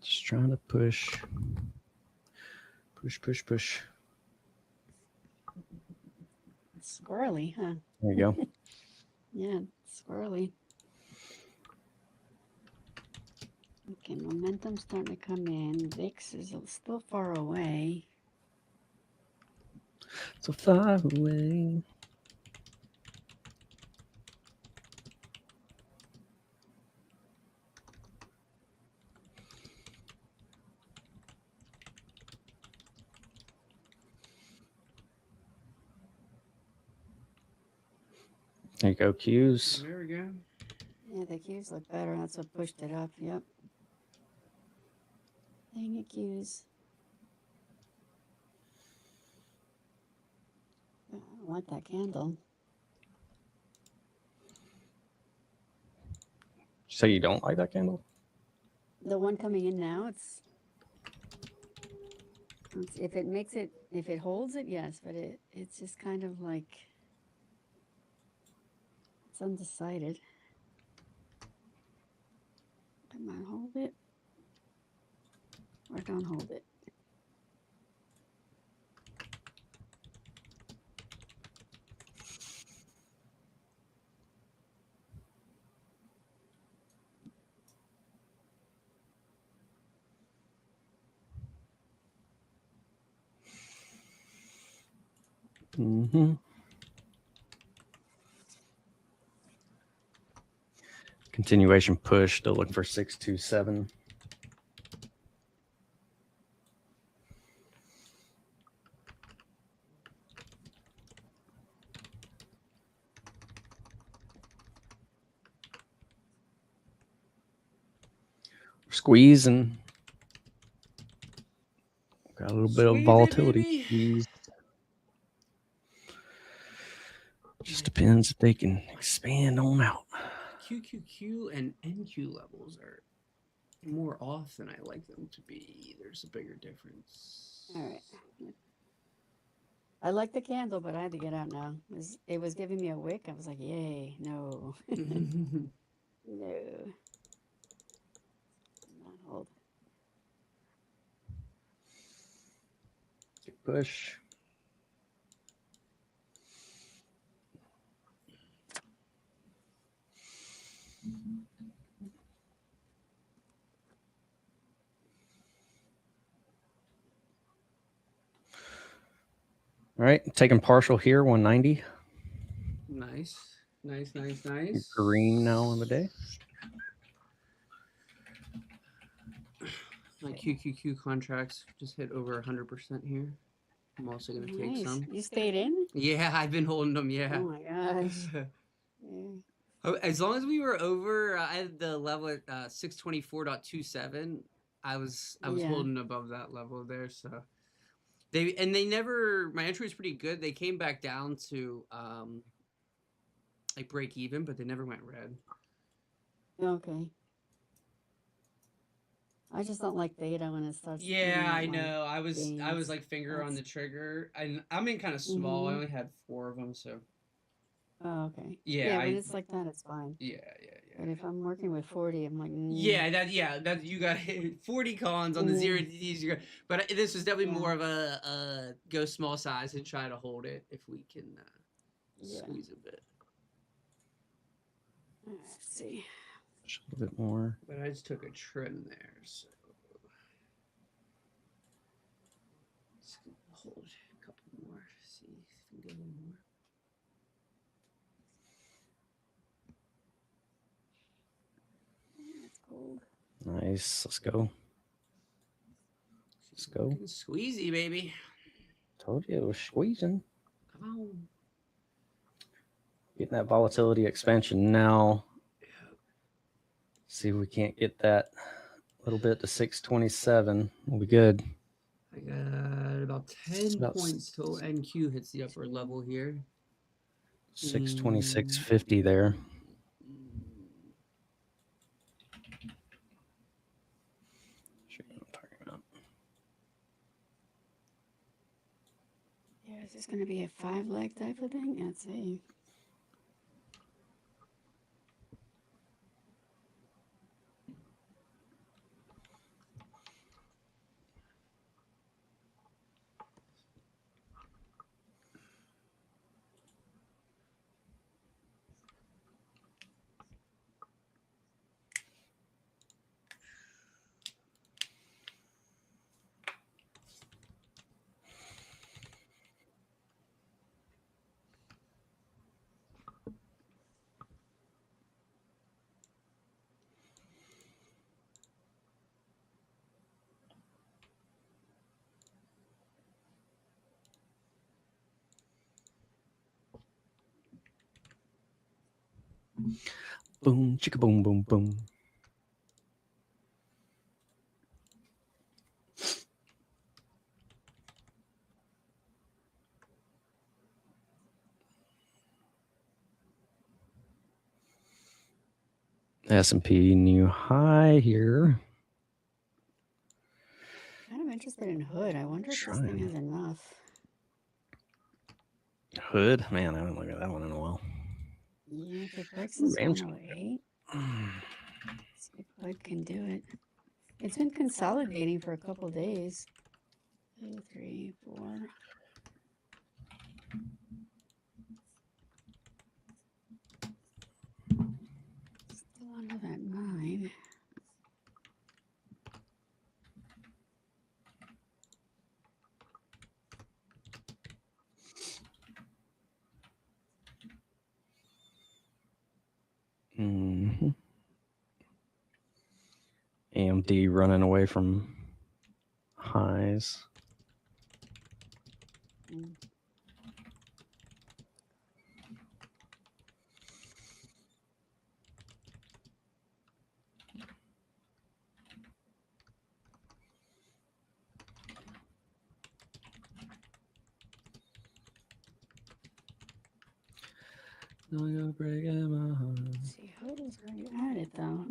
Just trying to push. Push. It's squirrely, huh? There you go. Yeah, squirrely. Okay, momentum's starting to come in. VIX is still far away. So far away. There you go, Qs. There we go. Yeah, the Qs look better. That's what pushed it up. Yep. Dang it, Qs. I don't like that candle. So you don't like that candle? The one coming in now, it's if it holds it, yes, but it's just kind of like it's undecided. Come on, hold it. Or don't hold it. Mm-hmm. Continuation push. Still looking for 627. Squeezing. Got a little bit of Squeeze it, volatility. baby. Squeeze. Just depends if they can expand on out. QQQ and NQ levels are more off than I like them to be. There's a bigger difference. All right. I like the candle, but I had to get out now. It was giving me a wick. I was like, yay, no. No. Not hold. Push. All right, taking partial here, 190. Nice. Nice. Green now on the day. My QQQ contracts just hit over 100% here. I'm also going to take Nice. some. You stayed in? Yeah, I've been holding them, yeah. Oh my gosh. Yeah. As long as we were over, I had the level at 624.27. I was Yeah. holding above that level there, so they never. My entry was pretty good. They came back down to like break even, but they never went red. Okay. I just don't like theta when it starts. Yeah, I eating up my know. I was gains. like finger on the That's- trigger, and I'm in kind of small. I Mhm. only had 4 of them, so Oh, okay. Yeah, when I- it's like that, it's fine. yeah. But if I'm working with 40, I'm like, Yeah, that you got 40 cons on the zero Ds. But this was definitely Yeah. more of a go small size and try to hold it if we can Yeah. squeeze a bit. Let's see. Just a little bit more. But I just took a trim there, so just gonna hold a couple more. See if we can get a little more. That's cold. Nice. Let's go. Let's go. Looking squeezy, baby. Told you it was squeezing. Come on. Getting that volatility expansion now. See if we can't get that little bit to 627. We'll be good. I got about 10 About points till NQ hits the upper level here. 626.50 there. Sure what I'm talking about. Yeah, is this going to be a 5-leg type of thing? Let's see. Boom, chicka boom, boom, boom. S&P new high here. Kind of interested in Hood. I wonder if this thing Trying. has enough. Hood, man, I haven't looked at that one in a while. Yeah, if it breaks this Rams- 108, see if Hood can do it. It's been consolidating for a couple days. 2, 3, 4. Still under that 9. AMD running away from highs. Mm. Let's see, HODL's already added though.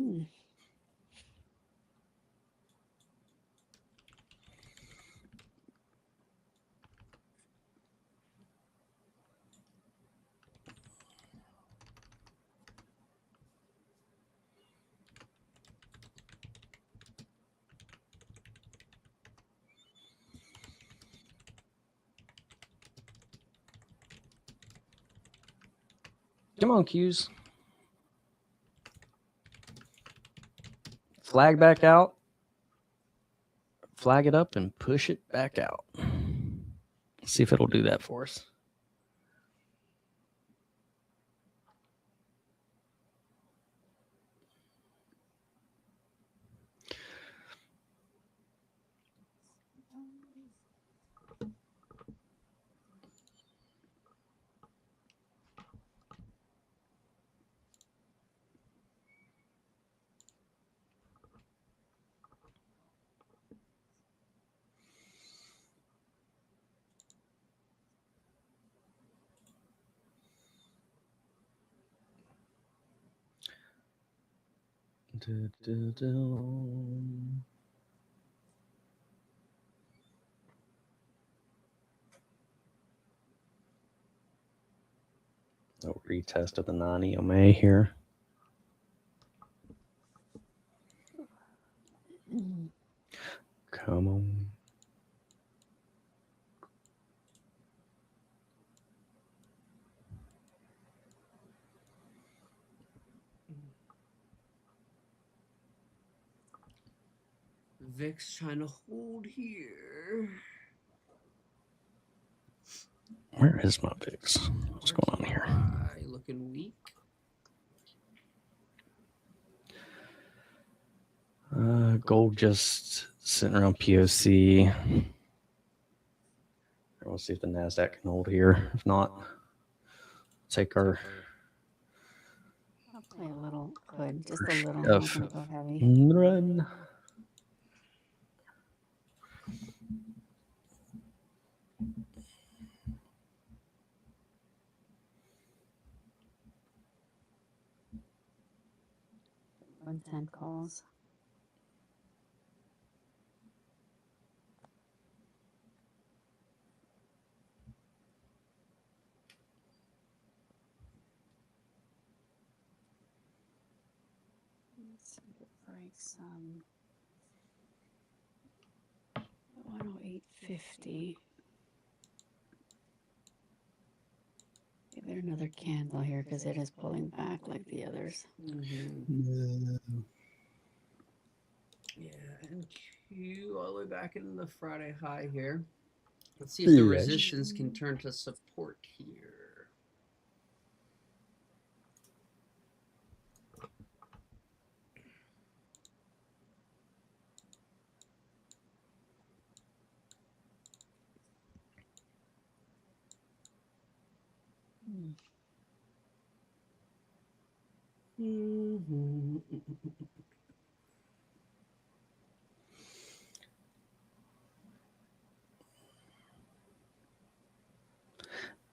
Come on, Q's. Flag back out. Flag it up and push it back out. Let's see if it'll do that for us. A retest of the 9 EMA here. Come on. VIX trying to hold here. Where is my VIX? What's going on here? Looking weak. Gold just sitting around POC. We'll see if the NASDAQ can hold here. If not, take our I'll play a little, just a little. I'm F. not gonna go heavy. Run. Run 10 calls. Let's see if it breaks 108.50. Give it another candle here because it is pulling back like the others. Yeah, and Q all the way back into the Friday high here. Let's see if the resistance can turn to support here.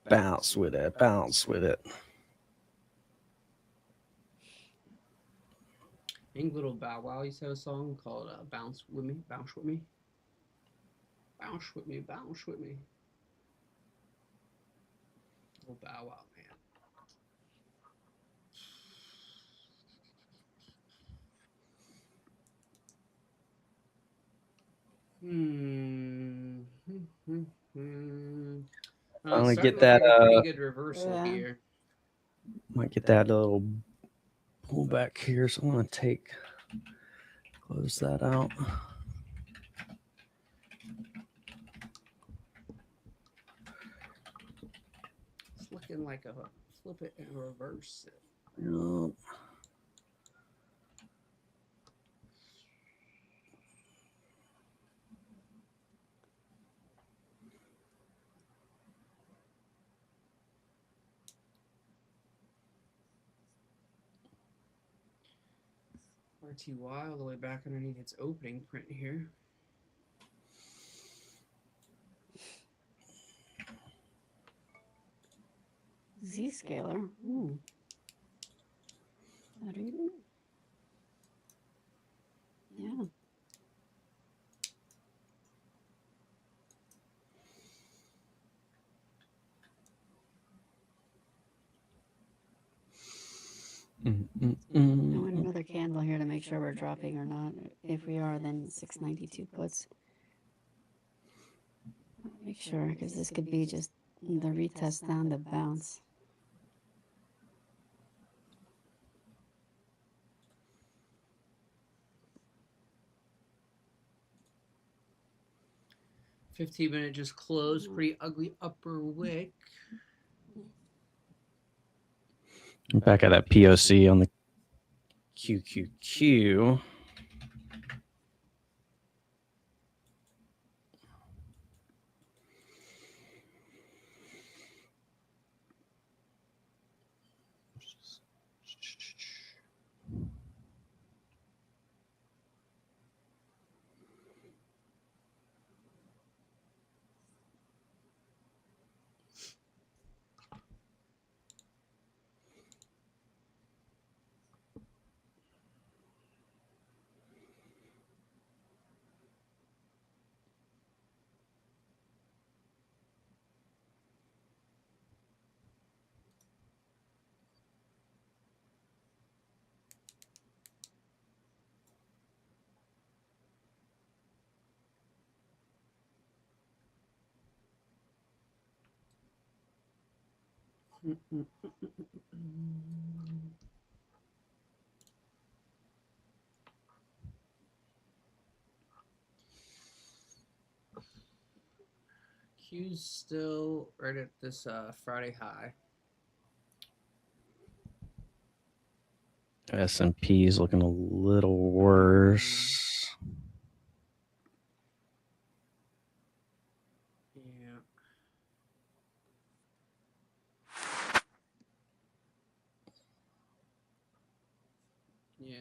Bounce with it. Bounce with it. I think Little Bow Wow used to have a song called Bounce With Me, Bounce With Me. Bounce with me, bounce with me. Little Bow Wow, man. Finally get Starting to look that, like a pretty good reversal yeah. here. Might get that little pullback here, so I'm going to close that out. It's looking like a flip it and reverse it. Yep. RTY all the way back underneath its opening print here. Z-scaler. That even? Yeah. I want another candle here to make sure we're dropping or not. If we are, then 692 puts. Make sure, because this could be just the retest down to bounce. $15-minute just closed. Pretty ugly upper wick. Back at that POC on the QQQ. Q's still right at this Friday high. S&P is looking a little worse. Yeah. Yeah,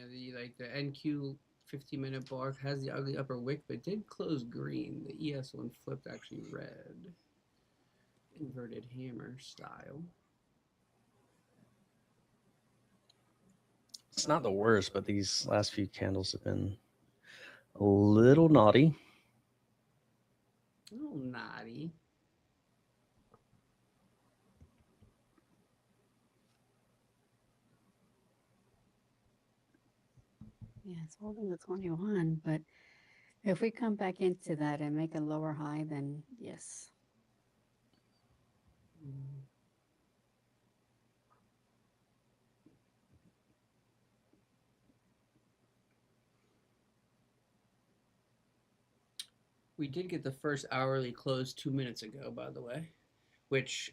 the NQ 15-minute bar has the ugly upper wick, but did close green. The ES one flipped actually red. Inverted hammer style. It's not the worst, but these last few candles have been a little naughty. A little naughty. Yeah, it's holding the 21, but if we come back into that and make a lower high, then yes. We did get the first hourly close 2 minutes ago, by the way, which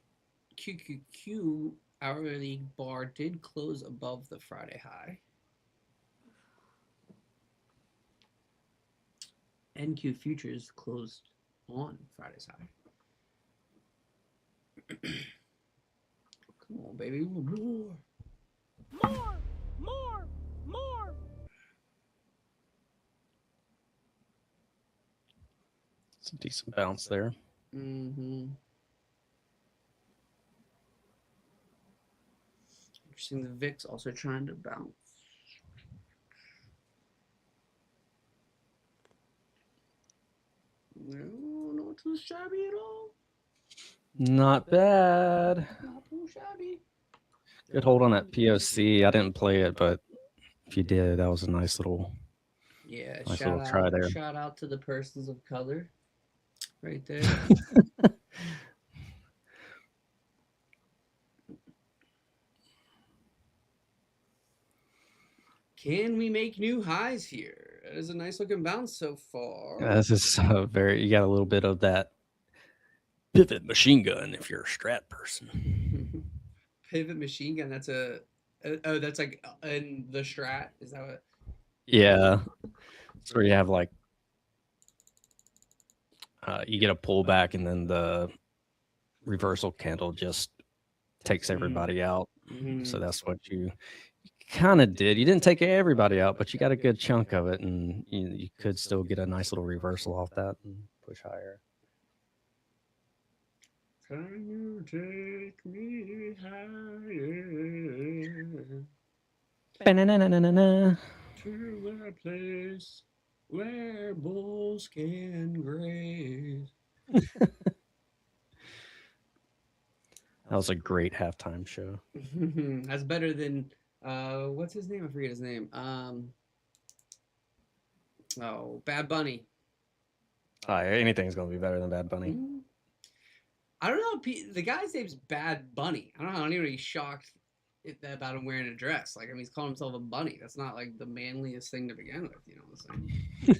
QQQ hourly bar did close above the Friday high. NQ futures closed on Friday's high. Come on, baby. More. It's a decent bounce there. Interesting. The VIX also trying to bounce. No, not too shabby at all. Not bad. Not too shabby. Good hold on that POC. I didn't play it, but if you did, that was a nice little, nice little try there. Shout out to the persons of color, right there. Can we make new highs here? That is a nice looking bounce so far. This is very. You got a little bit of that pivot machine gun if you're a strat person. Pivot machine gun. That's oh, that's like in the strat. Is that what? Yeah. So you have like you get a pullback and then the reversal candle just takes everybody out. So that's what you kind of did. You didn't take everybody out, but you got a good chunk of it, and you could still get a nice little reversal off that and push higher. Can you take me higher Ba-na-na-na-na-na. to a place where bulls can graze? That was a great halftime show. That's better than what's his name? I forget his name. Bad Bunny. Anything's gonna be better than Bad Bunny. I don't know. The guy's name's Bad Bunny. I don't know. I don't even be shocked about him wearing a dress. Like, I mean, he's calling himself a bunny. That's not like the manliest thing to begin with. You know what I'm saying?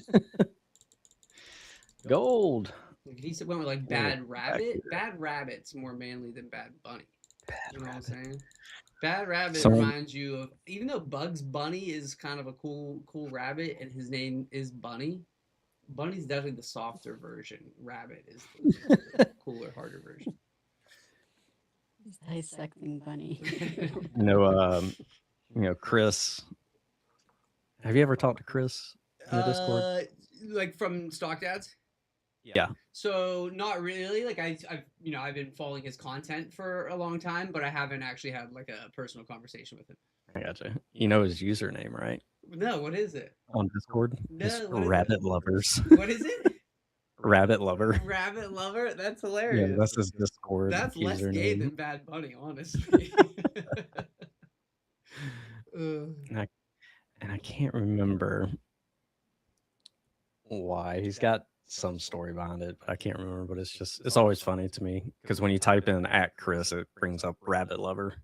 Gold. Like, he went with like Bad Rabbit. Bad Rabbit's more manly than Bad Bunny. You know what I'm saying? Bad Rabbit reminds you of, even though Bugs Bunny is kind of a cool rabbit, and his name is Bunny. Bunny's definitely the softer version. Rabbit is the cooler, harder version. He's dissecting Bunny. Chris. Have you ever talked to Chris in the Discord? Like from Stock Dads? Yeah. So not really. Like I've been following his content for a long time, but I haven't actually had like a personal conversation with him. I gotcha. You know his username, right? No, what is it? On Discord? No, it's what is Rabbit it? Lovers. What is it? Rabbit Lover. Rabbit Lover? That's hilarious. Yeah, that's his Discord. That's less username. gay than Bad Bunny, honestly. And I can't remember why. He's got some story behind it, but I can't remember. But it's always funny to me because when you type in @Chris, it brings up Rabbit Lover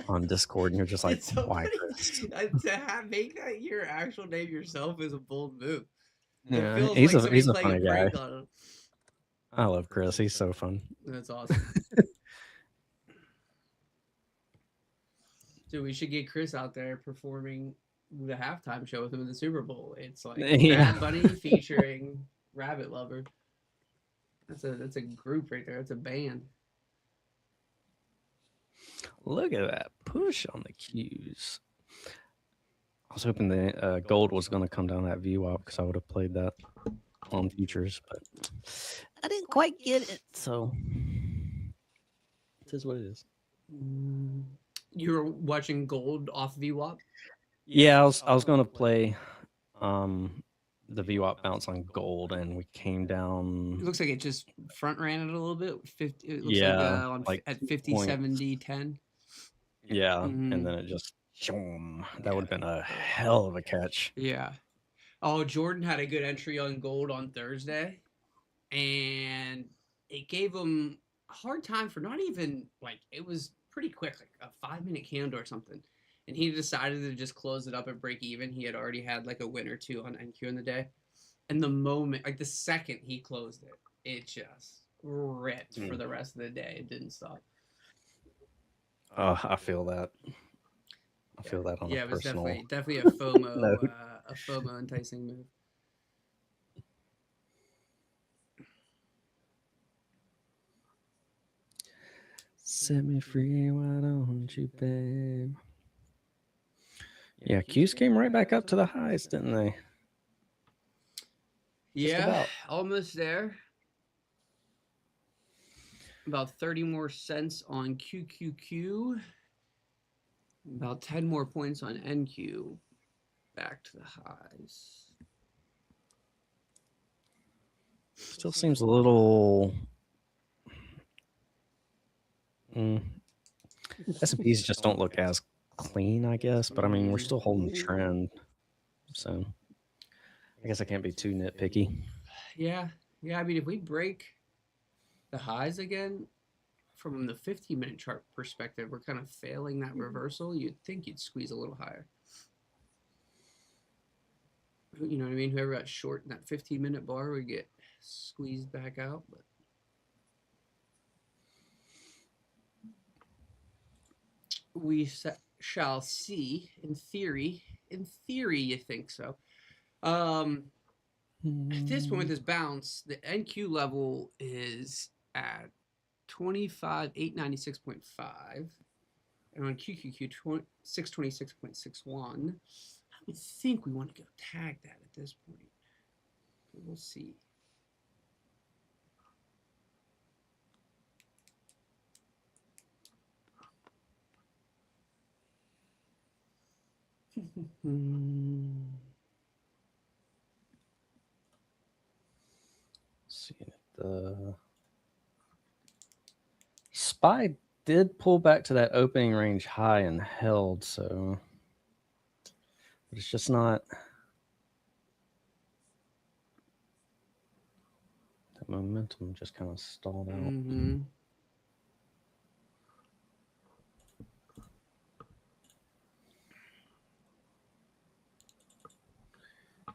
on Discord, and you're just like, so why, funny. Chris? To make that your actual name yourself is a bold move. Yeah, It he's feels a like funny somebody's playing a guy. prank on him. I love Chris. He's so fun. That's awesome. Dude, we should get Chris out there performing the halftime show with him in the Super Bowl. It's like Bad Bunny featuring Rabbit Lover. That's a group right there. That's a band. Look at that push on the cues. I was hoping the gold was going to come down that VWAP because I would have played that on futures, but I didn't quite get it. So it is what it is. You were watching gold off VWAP? Yeah, I was going to play the VWAP bounce on gold, and we came down. It looks like it just front ran it a little bit. It looks like at 50, 70, 10. Yeah, and then it just that would have been a hell of a catch. Yeah. Oh, Jordan had a good entry on gold on Thursday, and it gave him a hard time for not even like it was pretty quick, like a 5-minute candle or something. And he decided to just close it up and break even. He had already had like a win or two on NQ in the day. And the moment, like the second he closed it, it just ripped for the rest of the day. It didn't stop. Oh, I feel that. I feel that on a it was personal. definitely a FOMO, a FOMO enticing move. Set me free, why don't you, babe? Yeah, Q's came right back up to the highs, didn't they? Yeah, almost there. About 30 more cents on QQQ. About 10 more points on NQ. Back to the highs. Still seems a little. S&Ps just don't look as clean, I guess. But I mean, we're still holding trend. So I guess I can't be too nitpicky. Yeah. I mean, if we break the highs again, from the 15-minute chart perspective, we're kind of failing that reversal. You'd think you'd squeeze a little higher. You know what I mean? Whoever got short in that 15-minute bar would get squeezed back out. But we shall see. In theory, you think so. At this point, with this bounce, the NQ level is at 25,896.5, And on QQQ 626.61, I would think we want to go tag that at this point. But we'll see. See, the SPY did pull back to that opening range high and held, so but it's just not the momentum just kind of stalled out. Mm-hmm.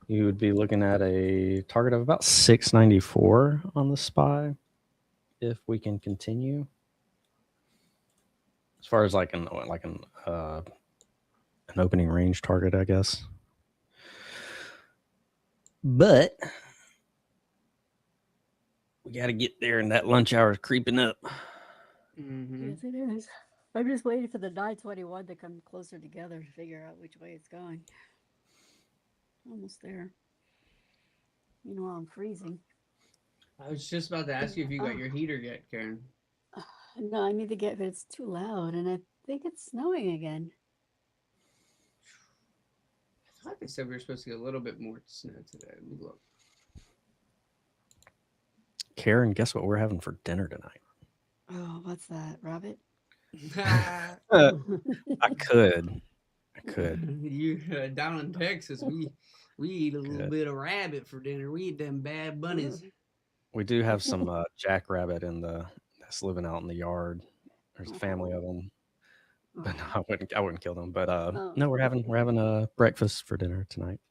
You would be looking at a target of about 694 on the SPY if we can continue. As far as like an opening range target, I guess. But we got to get there, and that lunch hour is creeping up. Mm-hmm. Yes, it is. I'm just waiting for the 921 to come closer together to figure out which way it's going. Almost there. Meanwhile, I'm freezing. I was just about to ask you if you got your heater yet, Karen. No, I need to get, but it's too loud, and I think it's snowing again. I thought they said we were supposed to get a little bit more snow today. Let me look. Karen, guess what we're having for dinner tonight? Oh, what's that? Rabbit? I could. You down in Texas, we eat a little bit of rabbit for dinner. We eat them bad bunnies. We do have some jackrabbit that's living out in the yard. There's a family of them, but no, I wouldn't kill them. But no, we're having a breakfast for dinner tonight.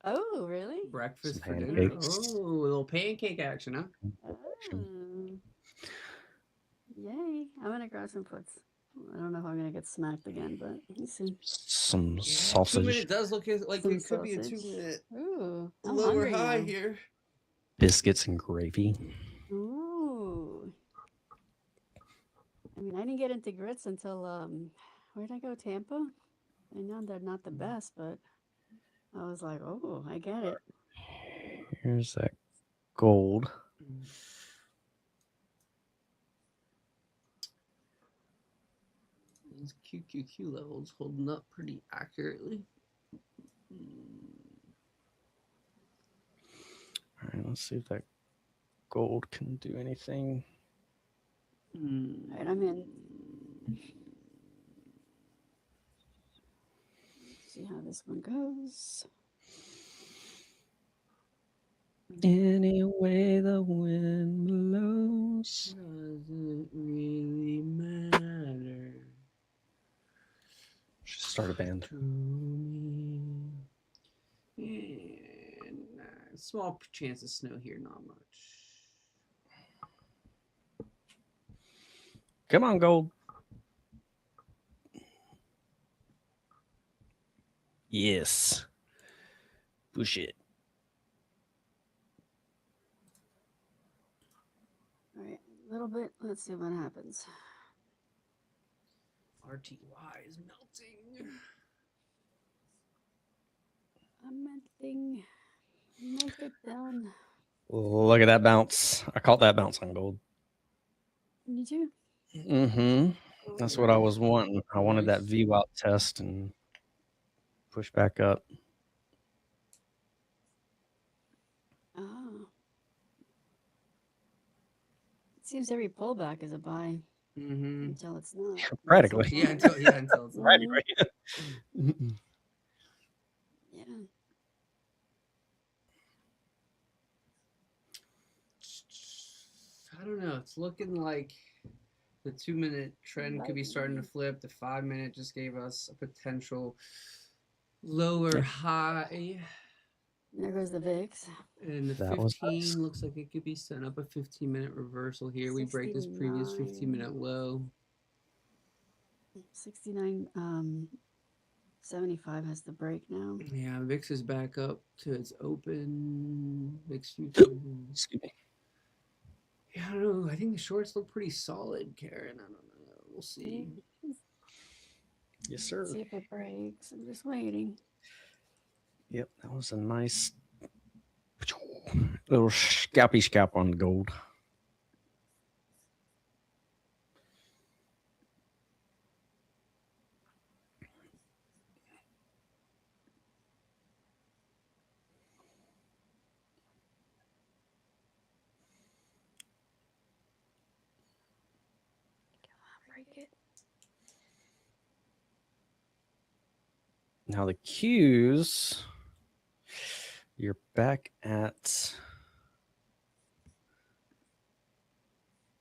Oh, really? Breakfast Some for dinner. pancakes. Oh, a little pancake action, huh? Oh. Yay. I'm going to grab some puts. I don't know if I'm going to get smacked again, but let's see. Some 2 sausage. minute does look like Some it could be a sausage. 2 minute Ooh, I'm lower hungry high now. here. Biscuits and gravy. Ooh. I mean, I didn't get into grits until, where'd I go? Tampa? I know they're not the best, but I was like, oh, I get it. Here's that gold. These QQQ levels holding up pretty accurately. All right, let's see if that gold can do anything. All right, I'm in. See how this one goes. Any way the wind blows. Doesn't really matter. Should start a band. To me. And small chance of snow here, not much. Come on, gold. Yes. Push it. All right, a little bit. Let's see what happens. RTY is melting. I'm melting. Melt it down. Look at that bounce. I caught that bounce on gold. Did you? Mm-hmm. That's what I was wanting. I wanted that VWAP test and push back up. Oh. It seems every pullback is a buy until it's not. Practically. Yeah, until it's not. Practically. Yeah. I don't know. It's looking like the 2 minute trend could be starting to flip. The 5 minute just gave us a potential lower high. There goes the VIX. And the That was 15 nice. looks like it could be setting up a 15 minute reversal here. We break this previous 15 minute low. 69 75 has the break now. Yeah, VIX is back up to its open. VIX future. Excuse me. Yeah, I don't know. I think the shorts look pretty solid, Karen. I don't know. We'll see. Yes, sir. See if it breaks. I'm just waiting. Yep, that was a nice little scalpy scalp on the gold. Break it. Now the Qs, you're back at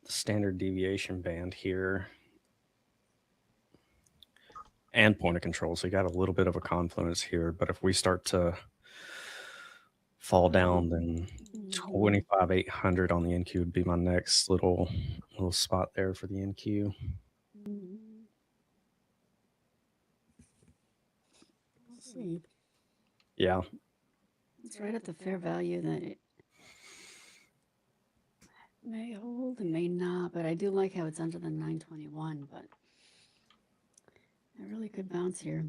the standard deviation band here and point of control. So you got a little bit of a confluence here, but if we start to fall down, then 25,800 on the NQ would be my next little spot there for the NQ. We'll see. Yeah. It's right at the fair value that it may hold and may not, but I do like how it's under the 921, but it really could bounce here.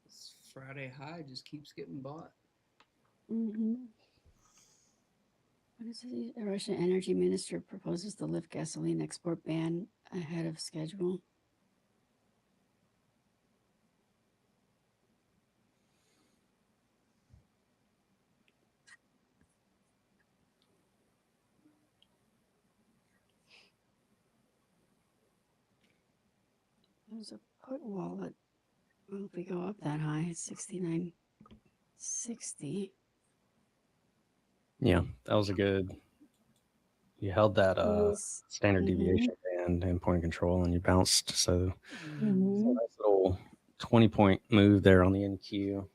This Friday high just keeps getting bought. What is it? The Russian energy minister proposes to lift gasoline export ban ahead of schedule. There's a put wallet. Well, if we go up that high, it's 69.60. Yeah, that was a good. You held that Nice. standard deviation band and point of control, and you bounced. So, nice little 20-point move there on the NQ.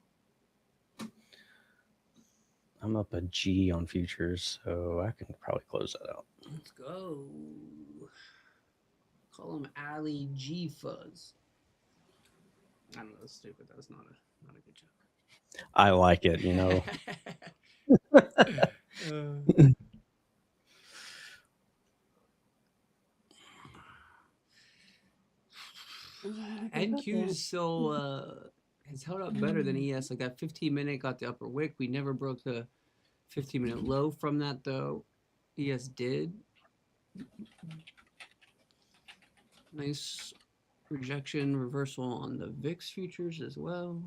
I'm up a G on futures, so I can probably close that out. Let's go. Call him Ali G Fuzz. I don't know, that's stupid. That's not a good joke. I like it, you know. NQ still has held up better than ES. Like that 15-minute got the upper wick. We never broke the 15-minute low from that though. ES did. Nice rejection reversal on the VIX futures as well.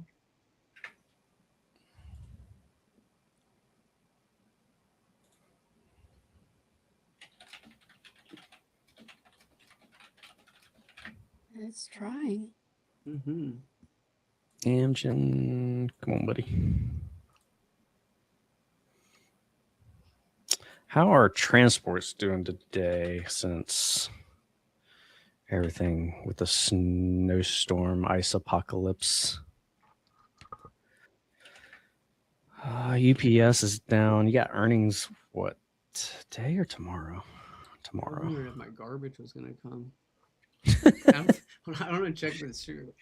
It's trying. Amgen, come on, buddy. How are transports doing today since everything with the snowstorm, ice apocalypse? UPS is down. You got earnings, what, today or tomorrow? Tomorrow. I wondered if my garbage was going to come. I don't want to check if it's true.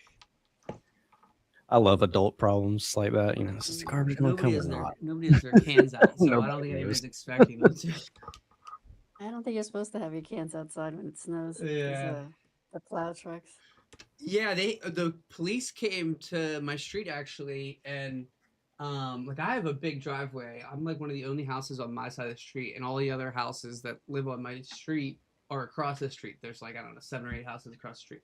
I love adult problems like that. You know, is the garbage going to come or not? Nobody has their cans out, so I don't think anybody's expecting them to. I don't think you're supposed to have your cans outside when it snows. Yeah. The plow trucks. Yeah, the police came to my street actually, and like I have a big driveway. I'm like one of the only houses on my side of the street, and all the other houses that live on my street are across the street. There's like, I don't know, 7 or 8 houses across the street.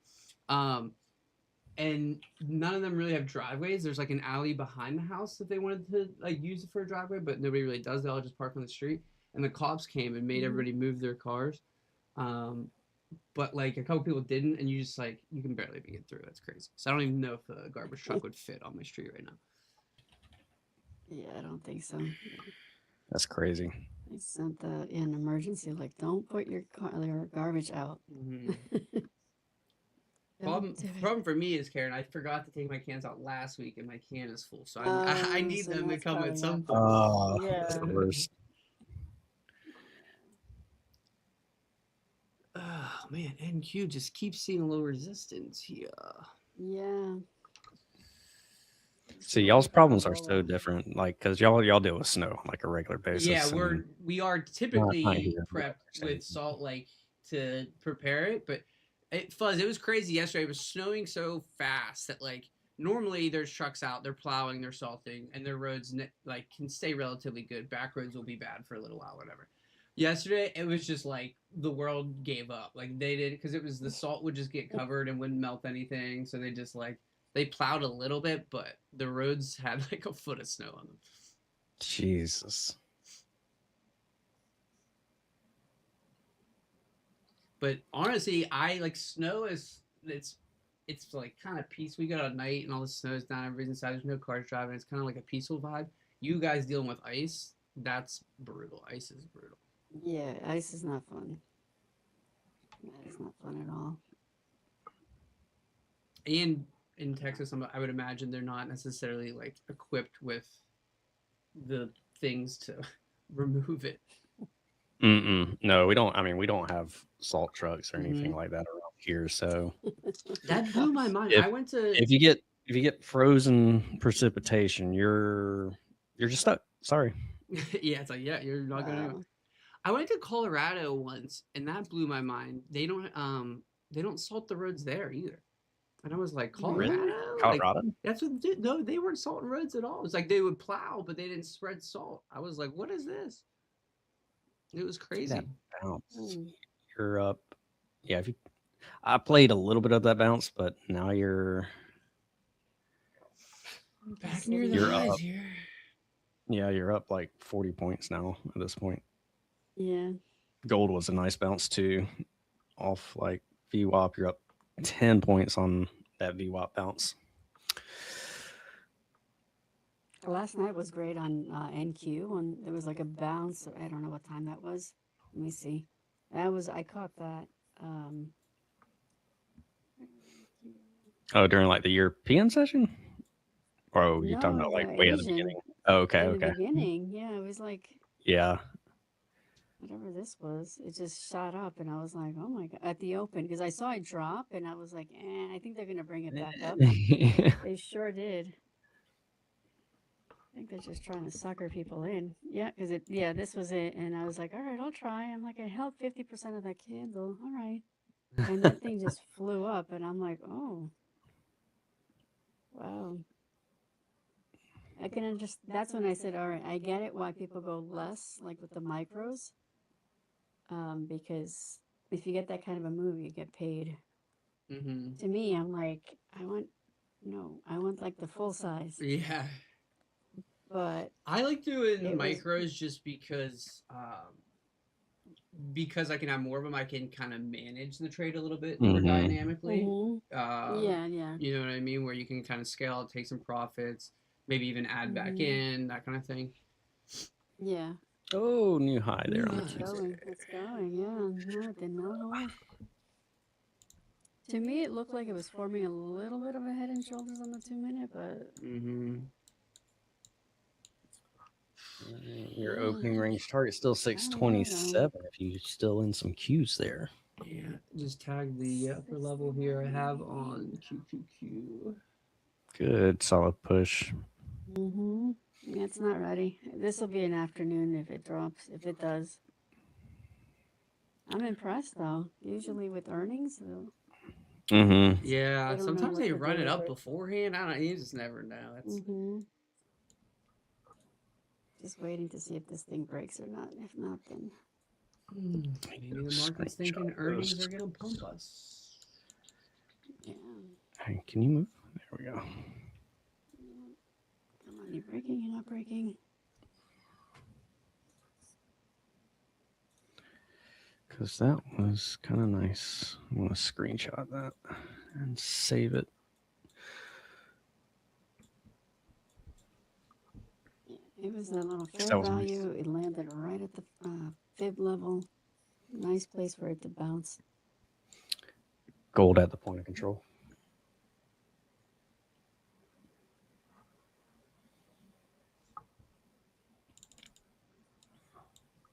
And none of them really have driveways. There's like an alley behind the house that they wanted to like use it for a driveway, but nobody really does. They all just park on the street. And the cops came and made everybody move their cars. But like a couple people didn't, and you just like, you can barely even get through. That's crazy. So I don't even know if a garbage truck would fit on my street right now. Yeah, I don't think so. That's crazy. They sent an emergency, like, don't put your garbage out. Problem for me is, Karen, I forgot to take my cans out last week, and my can is full. So I need them to come at some point. That's the worst. Oh man, NQ just keeps seeing low resistance here. Yeah. See, y'all's problems are so different, like because y'all deal with snow on, like a regular basis. Yeah, and we are not typically here, but prepped you're saying- with salt like to prepare it, but Fuzz, it was crazy yesterday. It was snowing so fast that like normally there's trucks out, they're plowing, they're salting, and their roads like can stay relatively good. Back roads will be bad for a little while, whatever. Yesterday it was just like the world gave up. Like they did because it was the salt would just get covered and wouldn't melt anything, so they just like they plowed a little bit, but the roads had like a foot of snow on them. Jesus. But honestly, I like snow is it's like kind of peace. We go out at night and all the snow's down, everybody's inside. There's no cars driving. It's kind of like a peaceful vibe. You guys dealing with ice, that's brutal. Ice is brutal. Yeah, ice is not fun. It's not fun at all. And in Texas, I would imagine they're not necessarily like equipped with the things to remove it. No, we don't. I mean, we don't have salt trucks or anything like that around here. So That blew my mind. If- I went to if you get frozen precipitation, you're just stuck. Sorry. yeah, it's like yeah, you're not gonna. Wow. I went to Colorado once, and that blew my mind. They don't salt the roads there either. And I was like, Really? Colorado? Like, Colorado. that's what they did. No, they weren't salting roads at all. It's like they would plow, but they didn't spread salt. I was like, what is this? It was crazy. That bounce. Mm. You're up. Yeah. I played a little bit of that bounce, but now you're Back near the You're highs up. here. you're up like 40 points now at this point. Yeah. Gold was a nice bounce too. Off like VWAP, you're up 10 points on that VWAP bounce. Last night was great on NQ, and there was like a bounce. I don't know what time that was. Let me see. I caught that. Oh, during like the European session? Oh, you're talking No, about like the way at the Asian. beginning. Oh, okay, In the okay. beginning, yeah, it was like Yeah. whatever this was. It just shot up, and I was like, oh my god, at the open, because I saw it drop, and I was like, I think they're gonna bring it back up. They sure did. I think they're just trying to sucker people in. Yeah, because this was it, and I was like, all right, I'll try. I'm like, I held 50% of that candle. All right, and that thing just flew up, and I'm like, oh, wow. I can just. That's when I said, all right, I get it why people go less, like with the micros, because if you get that kind of a move, you get paid. Mm-hmm. To me, I'm like, I want like the full size, Yeah. but I like doing It was- micros just because I can have more of them. I can kind of manage the trade a little bit more Mhm. dynamically. Mhm. Yeah. You know what I mean? Where you can kind of scale it, take some profits, maybe even add back in, that kind of thing. Yeah. Oh, new high there on the Nice. Tuesday. It's going. Yeah. No, it did not hold. To me, it looked like it was forming a little bit of a head and shoulders on the 2-minute, but Mm-hmm. Your opening range target still 627 if you still in some Qs there. Yeah, just tag the upper level here I have on QQQ. Good, solid push. It's not ready. This will be an afternoon if it drops, if it does. I'm impressed though. Usually with earnings, Mm-hmm. Yeah, They don't know sometimes what they to run do it with up it. beforehand. I don't. You just never know. That's just waiting to see if this thing breaks or not. If not, then maybe the market's thinking Screenshot earnings those. are gonna pump us. yeah. Hey, can you move? There we go. Come on, you breaking? You're not breaking. Because that was kind of nice. I'm going to screenshot that and save it. It was a little fair That was nice. value. It landed right at the fib level. Nice place for it to bounce. Gold at the point of control.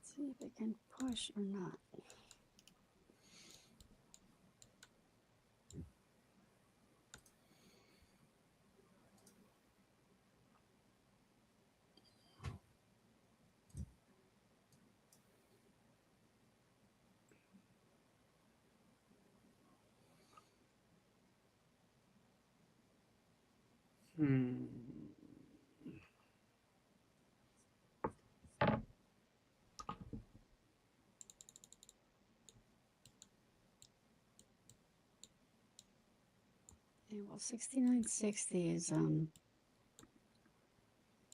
See if it can push or not. Hmm. Yeah, well, 6960 is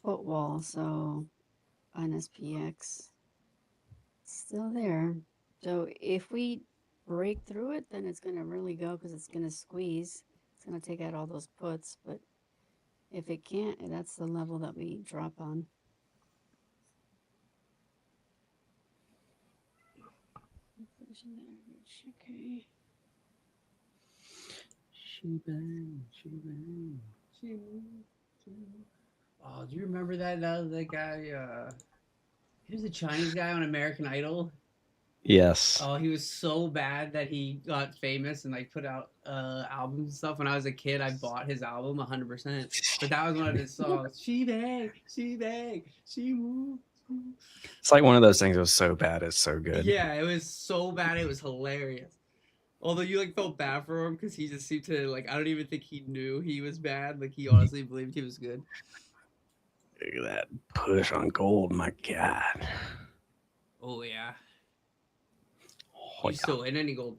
footwall, so on SPX still there. So if we break through it, then it's gonna really go because it's gonna squeeze. It's gonna take out all those puts, but if it can't, that's the level that we drop on. Okay. She bang. Oh, do you remember that? That was the guy. He was a Chinese guy on American Idol. Yes. Oh, he was so bad that he got famous and like put out albums and stuff. When I was a kid, I bought his album 100%. But that was one of his songs. She bang, she move. It's like one of those things that was so bad, it's so good. Yeah, it was so bad. It was hilarious. Although you like felt bad for him because he just seemed to like. I don't even think he knew he was bad. Like he honestly believed he was good. Look at that push on gold, my God. Oh yeah. Oh, You still in any gold?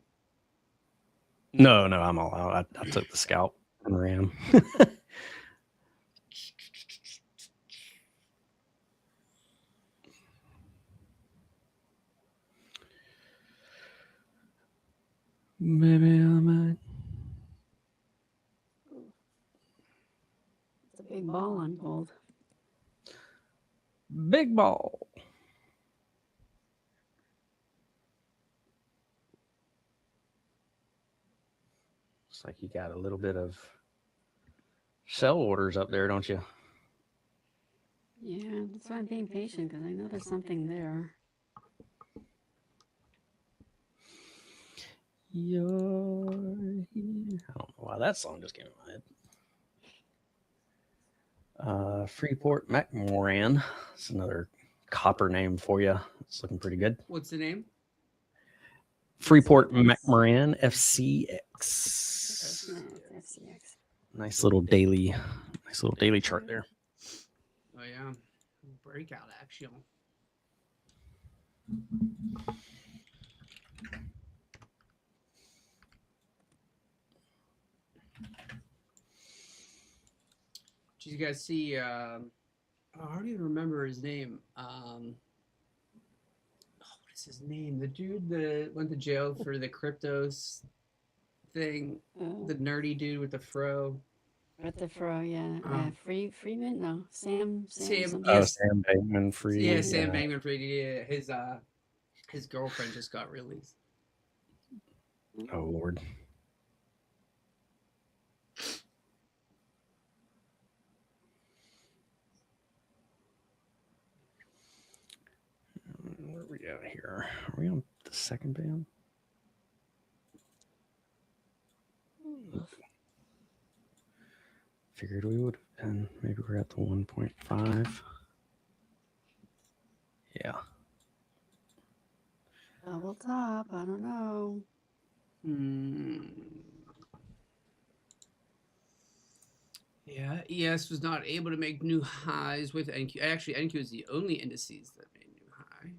No, I'm all out. I took the scalp and ran. Maybe I might. It's a big ball on gold. Big ball. Looks like you got a little bit of sell orders up there, don't you? Yeah, that's why I'm being patient because I know there's something there. You're here. I don't know why that song just came in my head. Freeport McMoran. That's another copper name for you. It's looking pretty good. What's the name? Freeport McMoran FCX. FCX. Nice little daily chart there. Oh yeah, breakout action. Did you guys see? I don't even remember his name. What is his name? The dude that went to jail for the cryptos thing. The nerdy dude with the fro. With the fro, yeah. Freeman? No. Sam. Sam. Oh, Yes. Sam Bankman-Fried. Yeah, Sam Bankman-Fried. Yeah, his girlfriend just got released. Oh Lord. Where are we at here? Are we on the second band? Figured we would have been. Maybe we're at the 1.5. Yeah. Double top. I don't know. Yeah, ES was not able to make new highs with NQ. Actually, NQ is the only indices that made new high.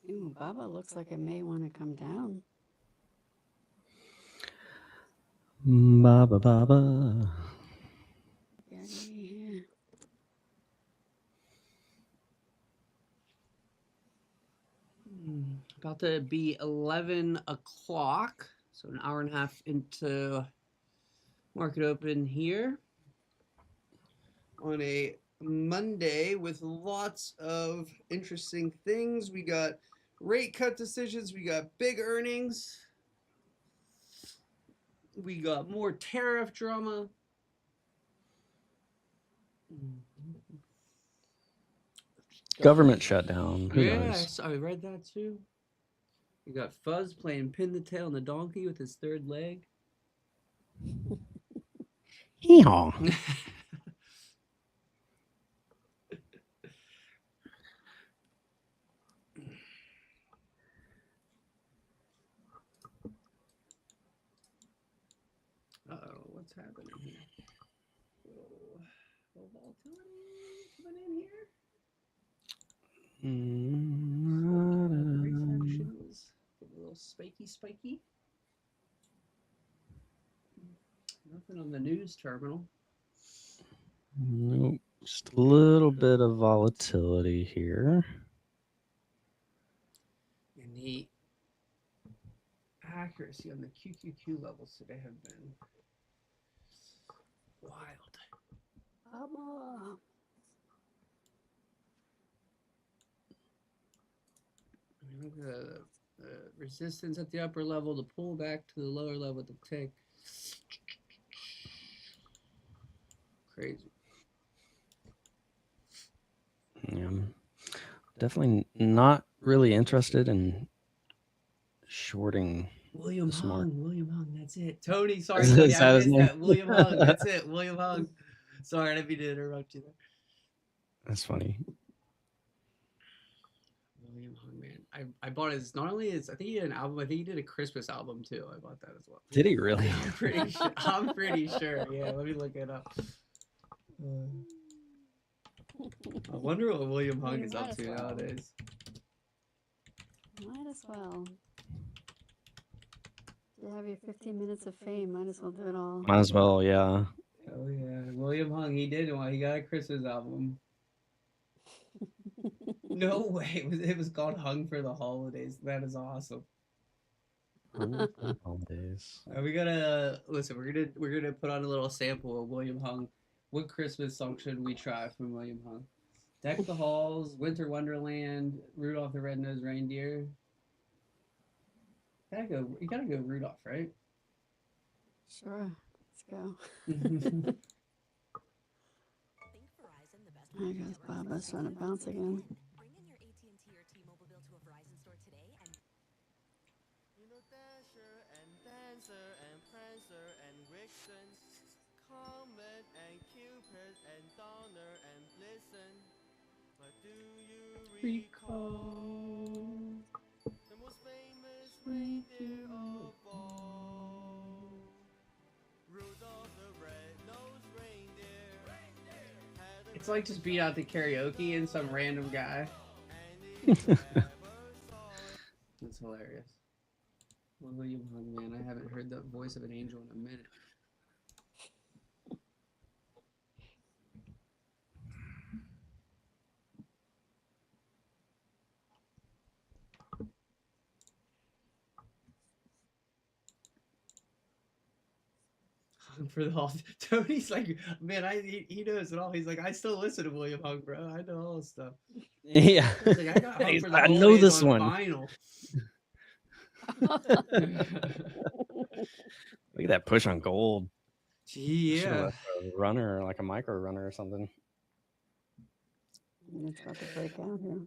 Ooh, Baba looks like it may want to come down. Baba. Yeah. About to be 11 o'clock, so an hour and a half into market open here on a Monday with lots of interesting things. We got rate cut decisions. We got big earnings. We got more tariff drama. Government shutdown. Who knows? I read that too. We got Fuzz playing pin the tail on the donkey with his third leg. Yeehaw. Uh-oh, what's happening here? Little volatility coming in here. Refractions. Get a little spiky. Nothing on the news terminal. Nope. Just a little bit of volatility here. And the accuracy on the QQQ levels today have been wild. Look at the resistance at the upper level, the pull back to the lower level, the tick. Crazy. Yeah. Definitely not really interested in shorting. William Smart. Hung, that's it. Tony, sorry, Is Tony, that I his missed name? that. William Hung, that's it. William Hung. Sorry, I didn't mean to interrupt you there. That's funny. William Hung, man. I bought his, not only his, I think he did an album, I think he did a Christmas album too. I bought that as well. Did he really? I'm pretty sure. Yeah, let me look it up. I wonder what William Hung is up to nowadays. Might as well. You have your 15 minutes of fame. Might as well do it all. Might as well, yeah. Oh yeah, William Hung. He did one. He got a Christmas album. No way. It was called Hung for the Holidays. That is awesome. Holidays. We gotta listen. We're gonna put on a little sample of William Hung. What Christmas song should we try from William Hung? Deck the Halls, Winter Wonderland, Rudolph the Red-Nosed Reindeer. You gotta go Rudolph, right? Sure. Let's go. There goes Baba's trying to bounce again. Bring in your AT&T or T-Mobile bill to a Verizon store today and Dasher and Dancer and Prancer and Vixen, Comet and Cupid and Donner and Blitzen. But do you recall the most famous reindeer of all? Rudolph the red-nosed reindeer. It's like just beat out the karaoke and some random guy. That's hilarious. William Hung, man, I haven't heard the voice of an angel in a minute. Hung for the whole. Tony's like, man, he knows it all. He's like, I still listen to William Hung, bro. I know all this stuff. Yeah. He's like, I got Hung for the I know Holidays this on one. vinyl. Look at that push on gold. Yeah. A runner, like a micro runner or something. It's about to break out here.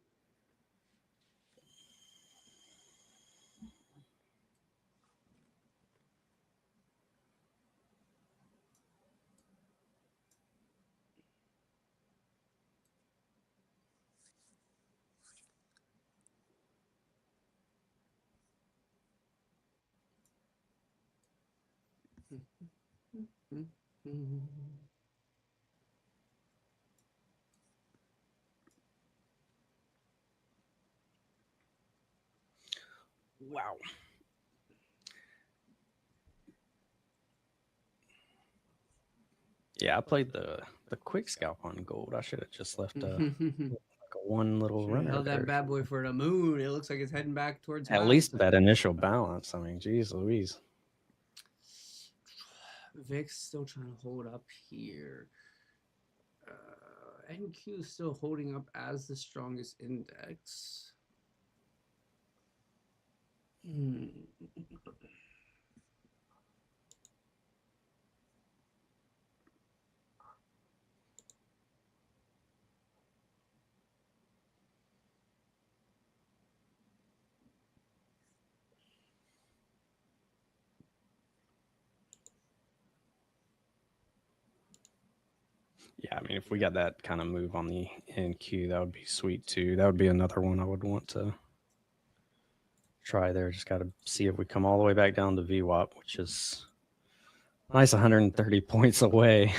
Wow. Yeah, I played the quick scalp on gold. I should have just left like a one little runner. Held there. that bad boy for the moon. It looks like it's heading back towards At high. least that initial balance. I mean, geez Louise. VIX still trying to hold up here. NQ is still holding up as the strongest index. Hmm. Yeah, I mean, if we got that kind of move on the NQ, that would be sweet too. That would be another one I would want to try there. Just got to see if we come all the way back down to VWAP, which is nice 130 points away.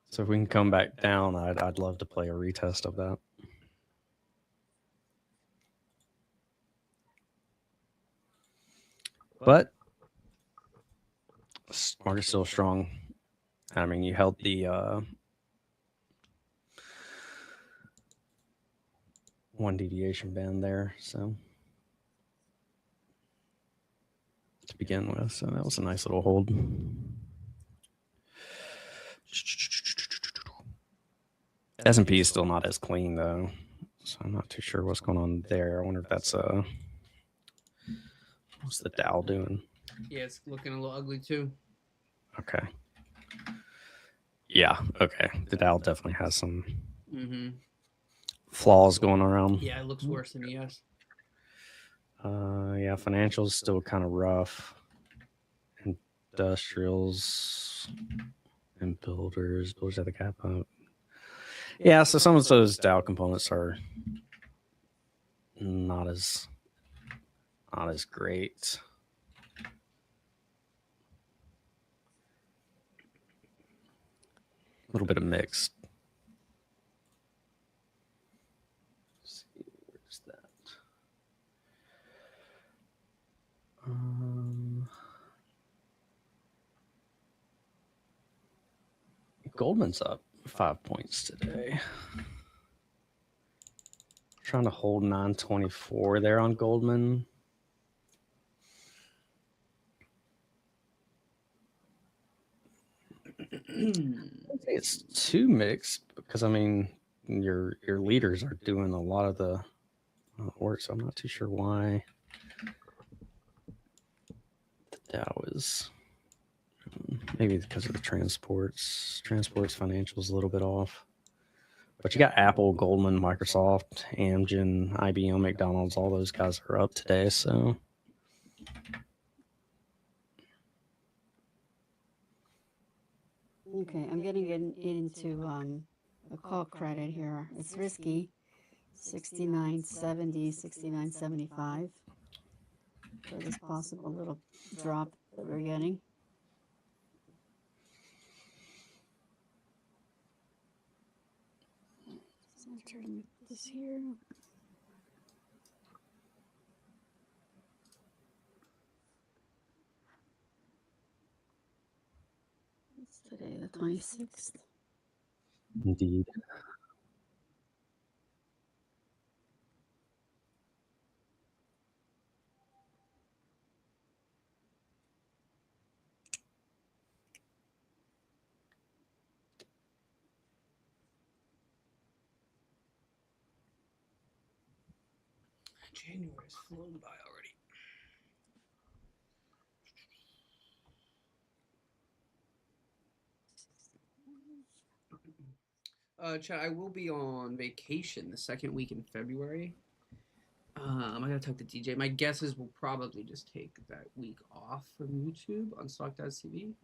So if we can come back down, I'd love to play a retest of that. But market's still strong. I mean, you held the one deviation band there, so to begin with, so that was a nice little hold. S&P is still not as clean though, so I'm not too sure what's going on there. I wonder if that's what's the Dow doing? Yeah, it's looking a little ugly too. Okay. Yeah. Okay. The Dow definitely has some flaws going around. Yeah, it looks worse than ES. Yeah, financials still kind of rough. Industrials and builders at the cap up. Yeah, so some of those Dow components are not as great. A little bit of mixed. Let's see, where's that? Goldman's up 5 points today. Trying to hold 924 there on Goldman. It's too mixed because I mean your leaders are doing a lot of the work, so I'm not too sure why the Dow is. Maybe because of the transports. Transports financials a little bit off. But you got Apple, Goldman, Microsoft, Amgen, IBM, McDonald's, all those guys are up today, so. Okay, I'm getting into a call credit here. It's risky. 69.70, 69.75 for this possible little drop that we're getting. So I'll try to move this here. It's today the 26th. Indeed. January's flown by already. Chad, I will be on vacation the second week in February. I gotta talk to DJ. My guess is we'll probably just take that week off from YouTube on Stock.tv.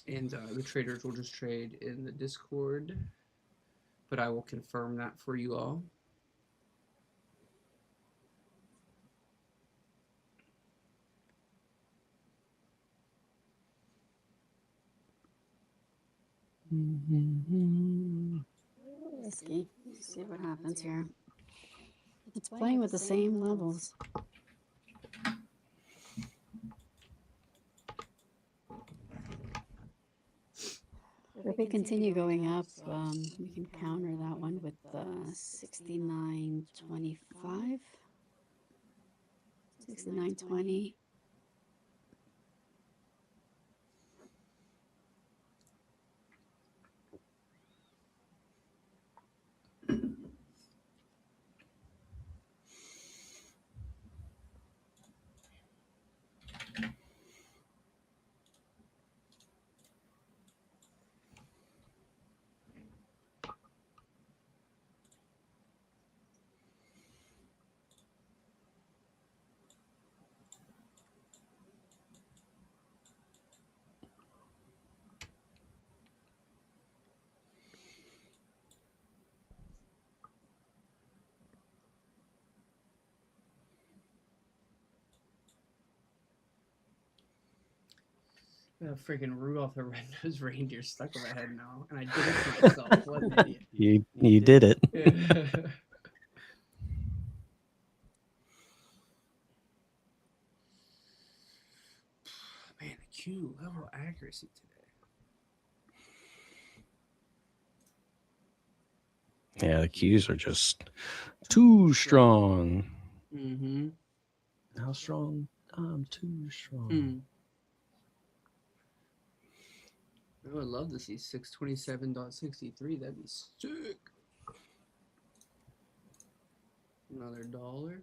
And the traders will just trade in the Discord. But I will confirm that for you all. Risky. Let's see what happens here. It's playing with the same levels. If we continue going up, we can counter that one with 69.25, 69.20. Freaking Rudolph the Red-Nosed Reindeer stuck in my head now, and I did it to myself. What an idiot. You did it. Yeah. Man, the Q level accuracy today. Yeah, the Qs are just too strong. Mm-hmm. How strong? I'm too strong. I would love to see 627.63. That'd be sick. Another dollar.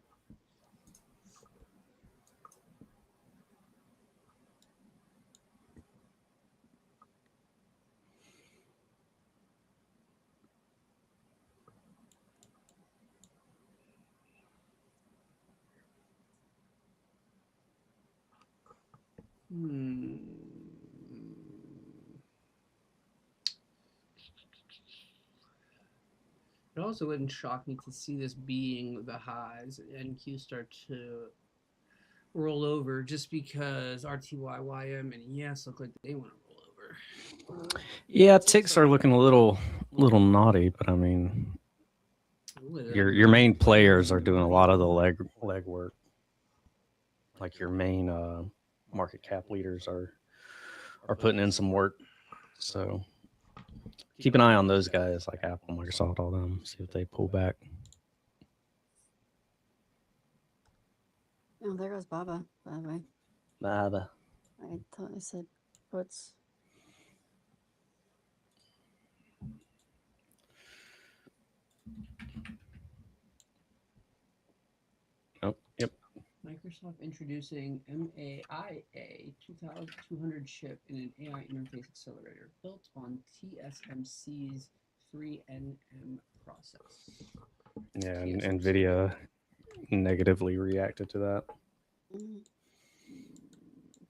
It also wouldn't shock me to see this being the highs and Q start to roll over just because RTYYM and ES look like they want to roll over. Yeah, ticks are looking a little naughty, but I mean, your main players are doing a lot of the leg work. Like your main market cap leaders are putting in some work. So keep an eye on those guys like Apple, Microsoft, all them. See if they pull back. Oh, there goes Baba, by the way. Baba. I thought I said puts. Oh, yep. Microsoft introducing MAIA 2200 chip in an AI interface accelerator built on TSMC's 3nm process. Yeah, and NVIDIA negatively reacted to that.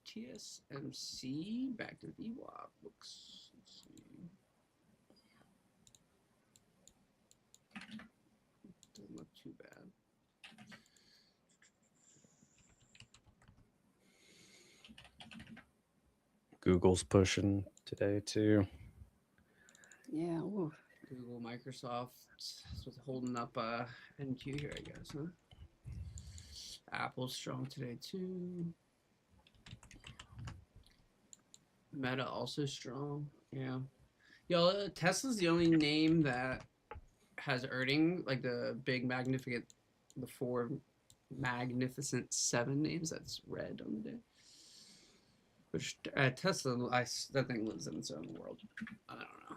TSMC back to VWAP looks. Let's see. Doesn't look too bad. Google's pushing today too. Yeah. Ooh. Google, Microsoft was holding up NQ here, I guess, huh? Apple's strong today too. Meta also strong. Yeah. Yo, Tesla's the only name that has earning like the big magnificent, the four magnificent seven names that's red on the day. Which Tesla, that thing lives in its own world. I don't know.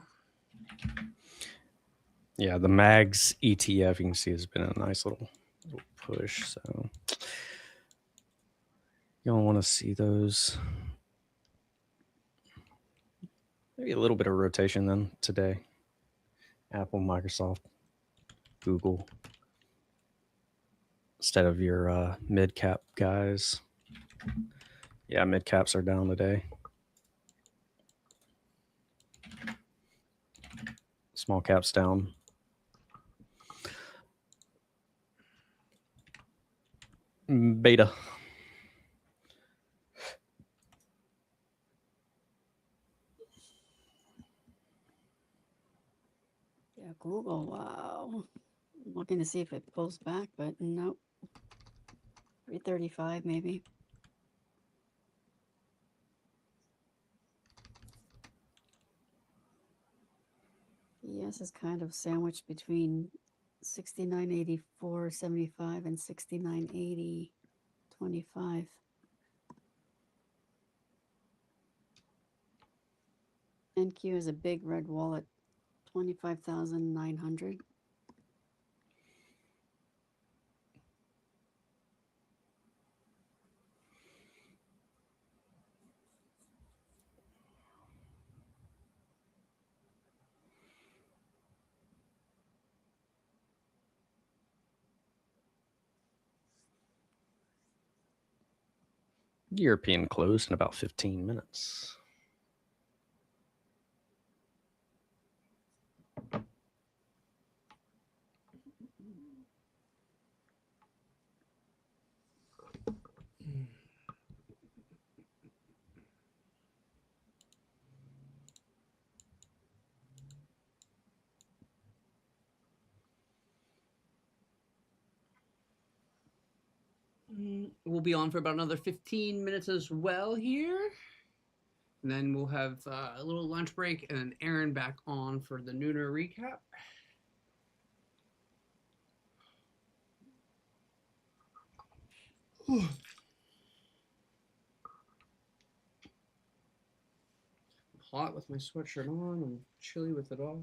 Yeah, the MAGS ETF you can see has been a nice little push. So you don't want to see those. Maybe a little bit of rotation then today. Apple, Microsoft, Google, instead of your mid cap guys. Yeah, mid caps are down today. Small caps down. Beta. Yeah, Google. Wow. I'm looking to see if it pulls back, but nope. 335 maybe. Yes, is kind of sandwiched between 69.84.75 and 69.80.25. NQ is a big red wallet, 25,900. European closed in about 15 minutes. We'll be on for about another 15 minutes as well here. And then we'll have a little lunch break and then Aaron back on for the nooner recap. Hot with my sweatshirt on. I'm chilly with it off.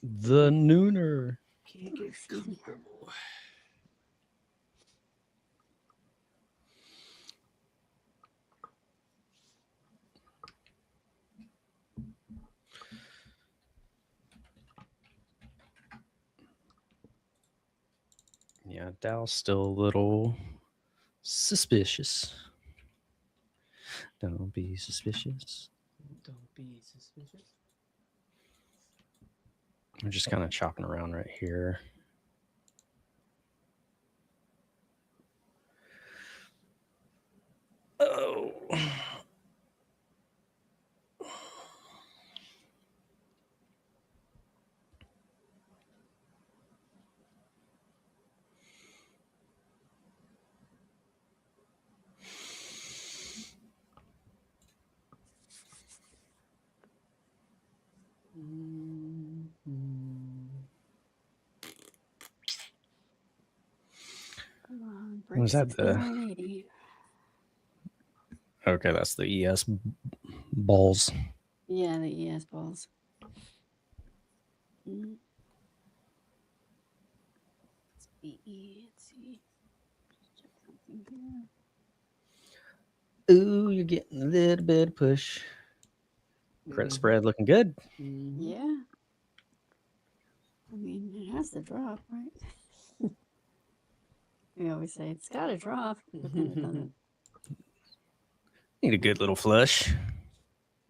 The nooner. Can't get comfortable. Yeah, Dow's still a little suspicious. Don't be suspicious. Don't be suspicious. I'm just kind of chopping around right here. Oh. Come on, Was that the? 6980. Okay, that's the ES balls. Yeah, the ES balls. Mm. Let's see. Check something here. Ooh, you're getting a little bit of push. Credit spread looking good. Yeah. I mean, it has to drop, right? We always say it's got to drop, but then it doesn't. Need a good little flush.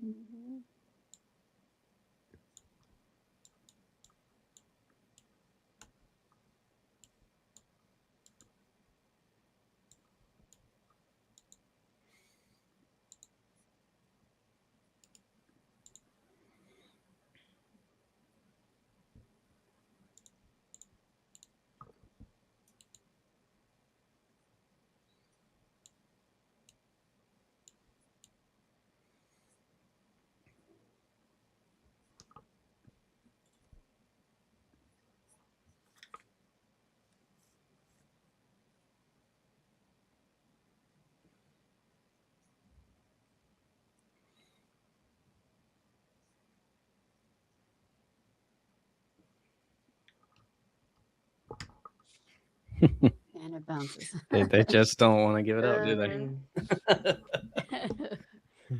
Mm-hmm. And it bounces. They just don't want to give it up, do they? Oh,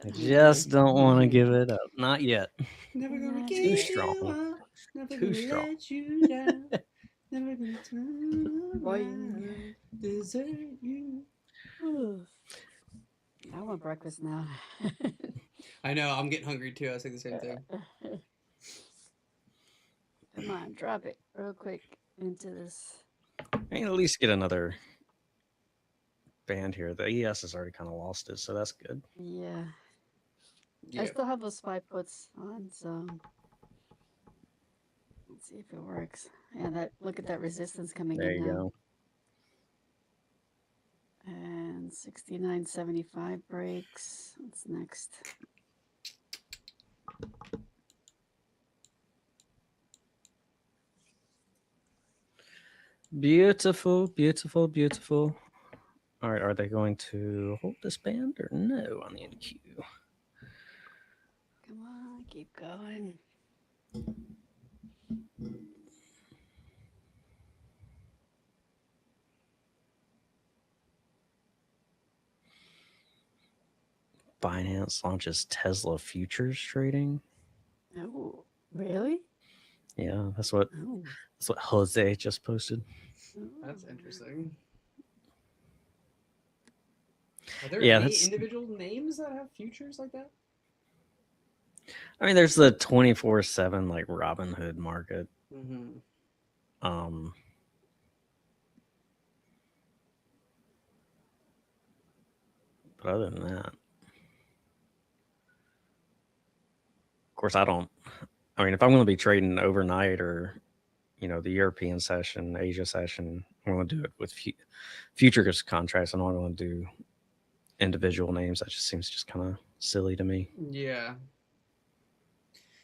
They man. just don't want to give it up. Not yet. Never gonna Not give Too you strong. up, never Too gonna strong. let you down, never gonna turn Boy. around, desert you. I want breakfast now. I know, I'm getting hungry too. I was thinking the same thing. Come on, drop it real quick into this. I mean, at least get another band here. The ES has already kind of lost it, so that's good. Yeah. I Yep. still have those 5 puts on, so let's see if it works. Yeah, that look at that resistance coming There in you now. go. And 69.75 breaks. What's next? Beautiful, beautiful, beautiful. All right, are they going to hold this band or no on the NQ? Come on, keep going. Binance launches Tesla futures trading. Oh, really? Yeah, that's what Oh. Jose just posted. That's Oh. interesting. Are there Yeah, any that's. individual names that have futures like that? I mean, there's the 24/7 like Robinhood market. Mm-hmm. But other than that, of course, I don't. I mean, if I'm going to be trading overnight or, the European session, Asia session, I'm going to do it with futures contracts. I'm not going to do individual names. That just seems just kind of silly to me. Yeah.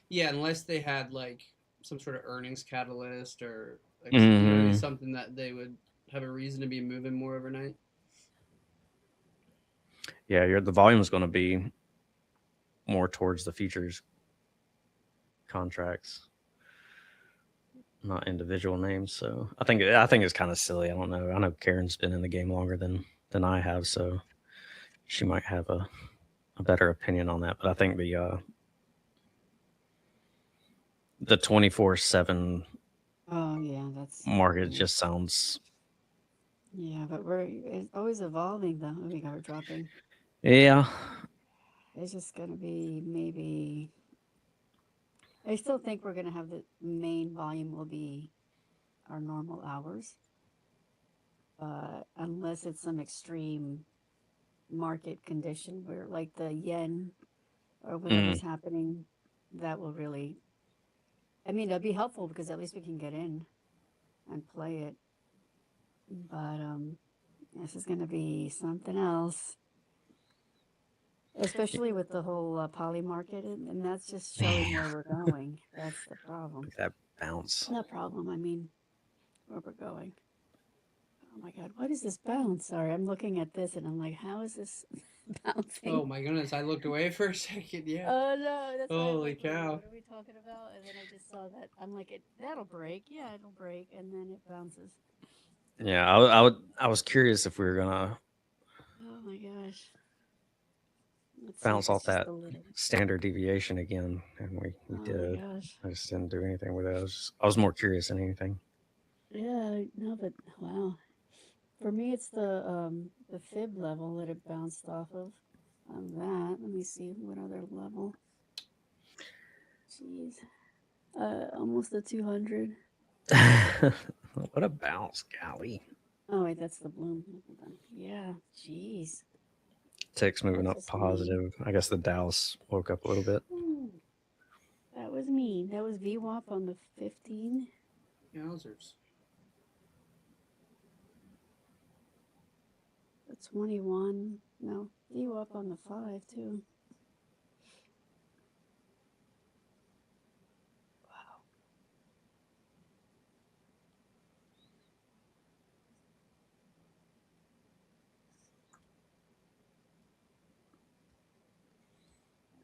Yeah, unless they had like some sort of earnings catalyst or like really something that they would have a reason to be moving more overnight. Yeah, the volume is going to be more towards the futures contracts, not individual names. So I think it's kind of silly. I don't know. I know Karen's been in the game longer than I have, so she might have a better opinion on that. But I think the 24/7 Oh yeah, that's market just sounds. yeah, but it's always evolving though. Oh, we are dropping. Yeah. It's just gonna be maybe. I still think we're gonna have the main volume will be our normal hours, but unless it's some extreme market condition where like the yen or whatever's happening, that will really. I mean, it'll be helpful because at least we can get in and play it. But this is gonna be something else. Especially with the whole poly market, and that's just showing where we're going. That's the problem. That bounce. Not problem. I mean, where we're going. Oh my God, what is this bounce? Sorry, I'm looking at this and I'm like, how is this bouncing? Oh my goodness, I looked away for a second. Yeah. Oh no, that's why I'm Holy like, wait, cow. what are we talking about? And then I just saw that. I'm like, that'll break. Yeah, it'll break, and then it bounces. Yeah, I was curious if we were gonna Oh my gosh. Let's bounce see if off it's just that a little. standard deviation again, and we Oh did. my gosh. I just didn't do anything with it. I was more curious than anything. Yeah, no, but wow. For me, it's the fib level that it bounced off of. On that, let me see what other level. Jeez, almost the 200. What a bounce, golly! Oh wait, that's the bloom. Yeah, jeez. Ticks moving That's up just mean. positive. I guess the Dow's woke up a little bit. Ooh, that was mean. That was VWAP on the 15. Yowzers. The 21. No, VWAP on the 5 too.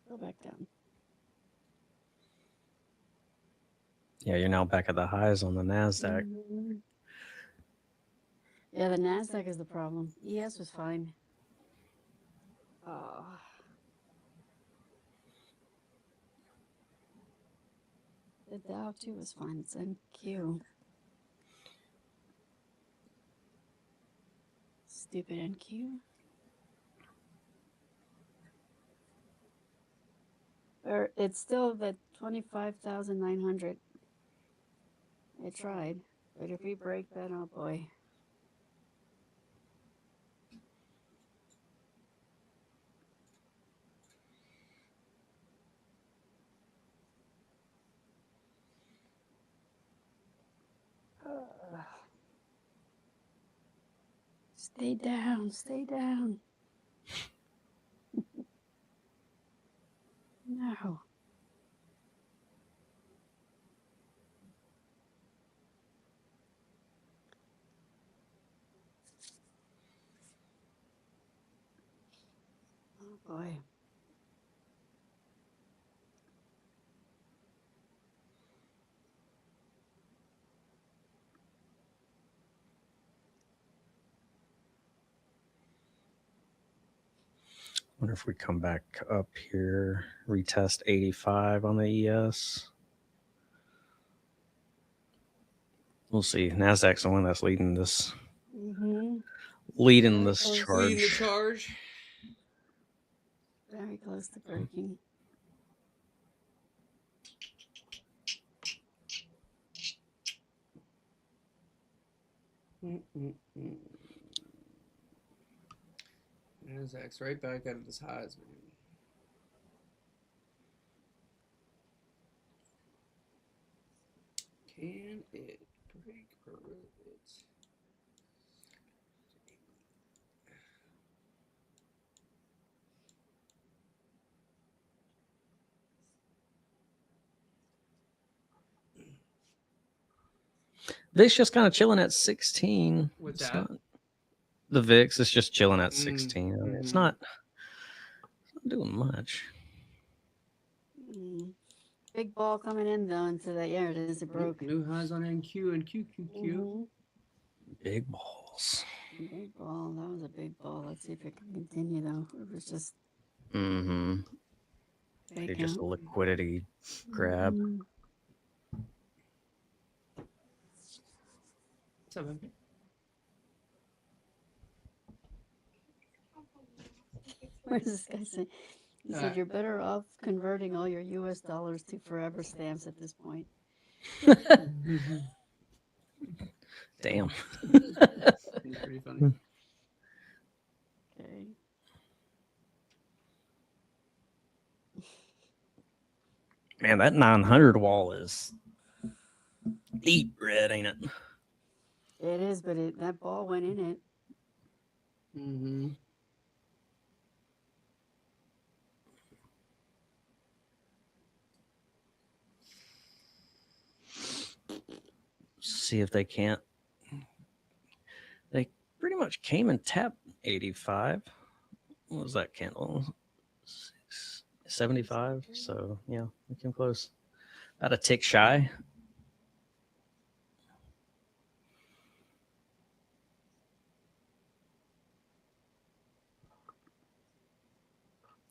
Go back down. Yeah, you're now back at the highs on the Nasdaq. Mhm. Yeah, the Nasdaq is the problem. ES was fine. Oh. The Dow too was fine. It's NQ. Stupid NQ. Or it's still the 25,900. I tried, but if we break that, oh boy. Stay down, stay down. No. Oh boy. Wonder if we come back up here, retest 85 on the ES. We'll see. Nasdaq's the one that's leading this. Leading this close. charge. Leading the charge. Very close to breaking. Nasdaq's right back at its highs, man. Can it break or will it? VIX just kind of chilling at 16. What's It's that? not- the VIX is just chilling at 16. I mean, it's mhm. not doing much. Big ball coming in though into that. Yeah, it is. It broke. New highs on NQ and QQQ. Mhm. Big balls. Big ball. That was a big ball. Let's see if it can continue though. It was just Mm-hmm. fake Maybe just out. a liquidity grab. Mhm. What's up, man? What does this guy say? He said you're better off converting all your US dollars to forever stamps at this point. Damn. It's pretty funny. Okay. Man, that 900 wall is deep red, ain't it? It is, but that ball went in it. Mm-hmm. See if they can't. They pretty much came and tapped 85. What was that candle? 75. So yeah, we came close. About a tick shy.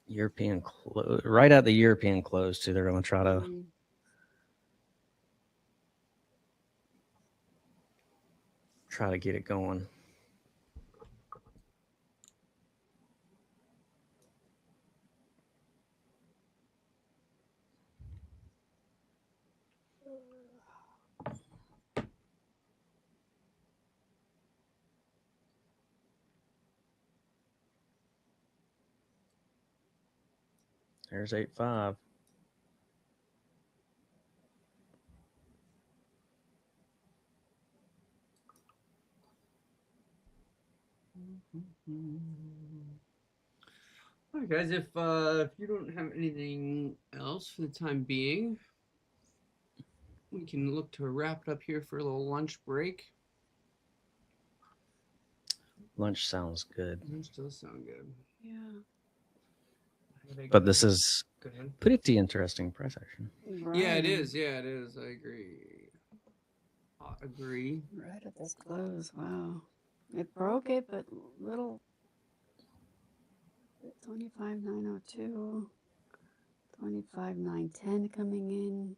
European close, right at the European close too. They're going to try to get it going. There's 8.5. All right, guys. If you don't have anything else for the time being, we can look to wrap it up here for a little lunch break. Lunch sounds good. Lunch does sound good. Yeah. But this is Go ahead. pretty interesting price action. Right. Yeah, it is. Yeah, it is. I agree. I agree. Right at this close. Wow. It broke it, but little 25,902, 25,910 coming in.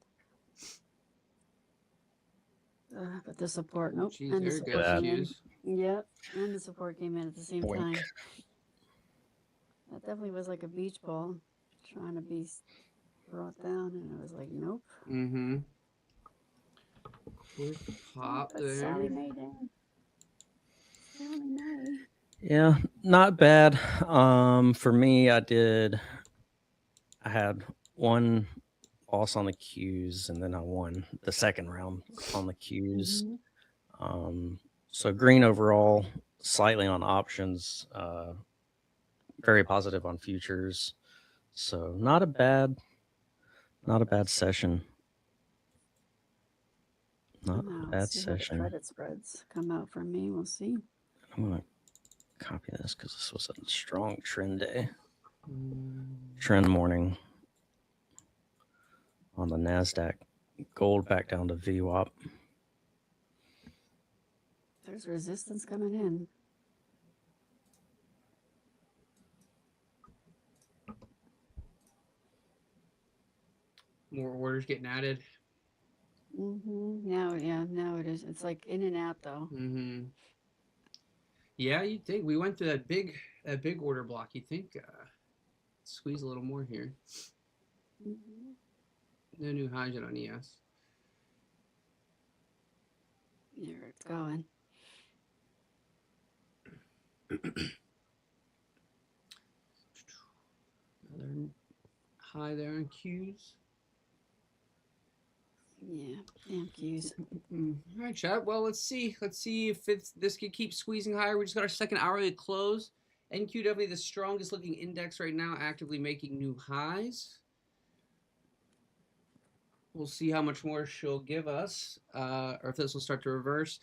But the support, nope. Jeez, and the very support good came in. cues. Yep. And the support came in at the same Boink. time. That definitely was like a beach ball trying to be brought down, and it was like, nope. Mm-hmm. Quick pop But there. Sally Mae down. Sally Mae. Yeah, not bad. For me, I had one loss on the Qs, and then I won the second round on the Qs. So green overall, slightly on options, very positive on futures. So not a bad session. Not Now, a bad see how the session. credit spreads come out for me. We'll see. I'm gonna copy this because this was a strong trend day. Trend morning on the NASDAQ. Gold back down to VWAP. There's resistance coming in. More orders getting added. Now it is. It's like in and out though. Mm-hmm. Yeah, you'd think we went through that big order block. You think squeeze a little more here. No new highs yet on ES. There it's going. Another high there on Qs. Yeah, damn cues. All right, chat. Well, let's see. Let's see if this can keep squeezing higher. We just got our second hourly close. NQ definitely the strongest looking index right now, actively making new highs. We'll see how much more she'll give us, or if this will start to reverse.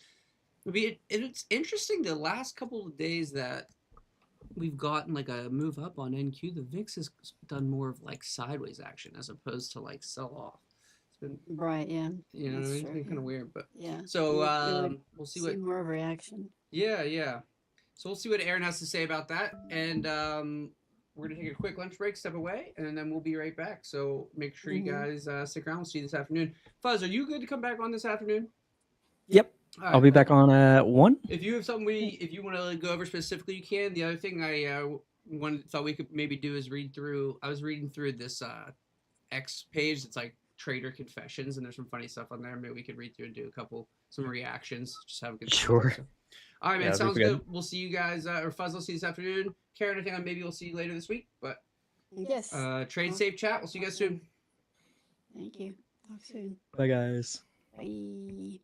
It's interesting the last couple of days that we've gotten like a move up on NQ. The VIX has done more of like sideways action as opposed to like sell off. It's been Right, yeah. you know, That's it's true, been kind of yeah. weird, but Yeah. so we would we'll see see what. more of a reaction. Yeah. So we'll see what Aaron has to say about that, and we're gonna take a quick lunch break, step away, and then we'll be right back. So make sure you guys stick around. We'll see you this afternoon. Fuzz, are you good to come back on this afternoon? Yep. All I'll be back on at 1. If you have something if you want to go over specifically, you can. The other thing I thought we could maybe do is read through. I was reading through this X page. It's like Trader Confessions, and there's some funny stuff on there. Maybe we could read through and do some reactions. Just have a good time. Sure. So. All right, man. Yeah, that'd Sounds be good. good. We'll see you guys, or Fuzz, I'll see you this afternoon. Karen, I think maybe we'll see you later this week. But Yes. trade safe, chat. We'll see you guys soon. Thank you. Talk soon. Bye, guys. Bye.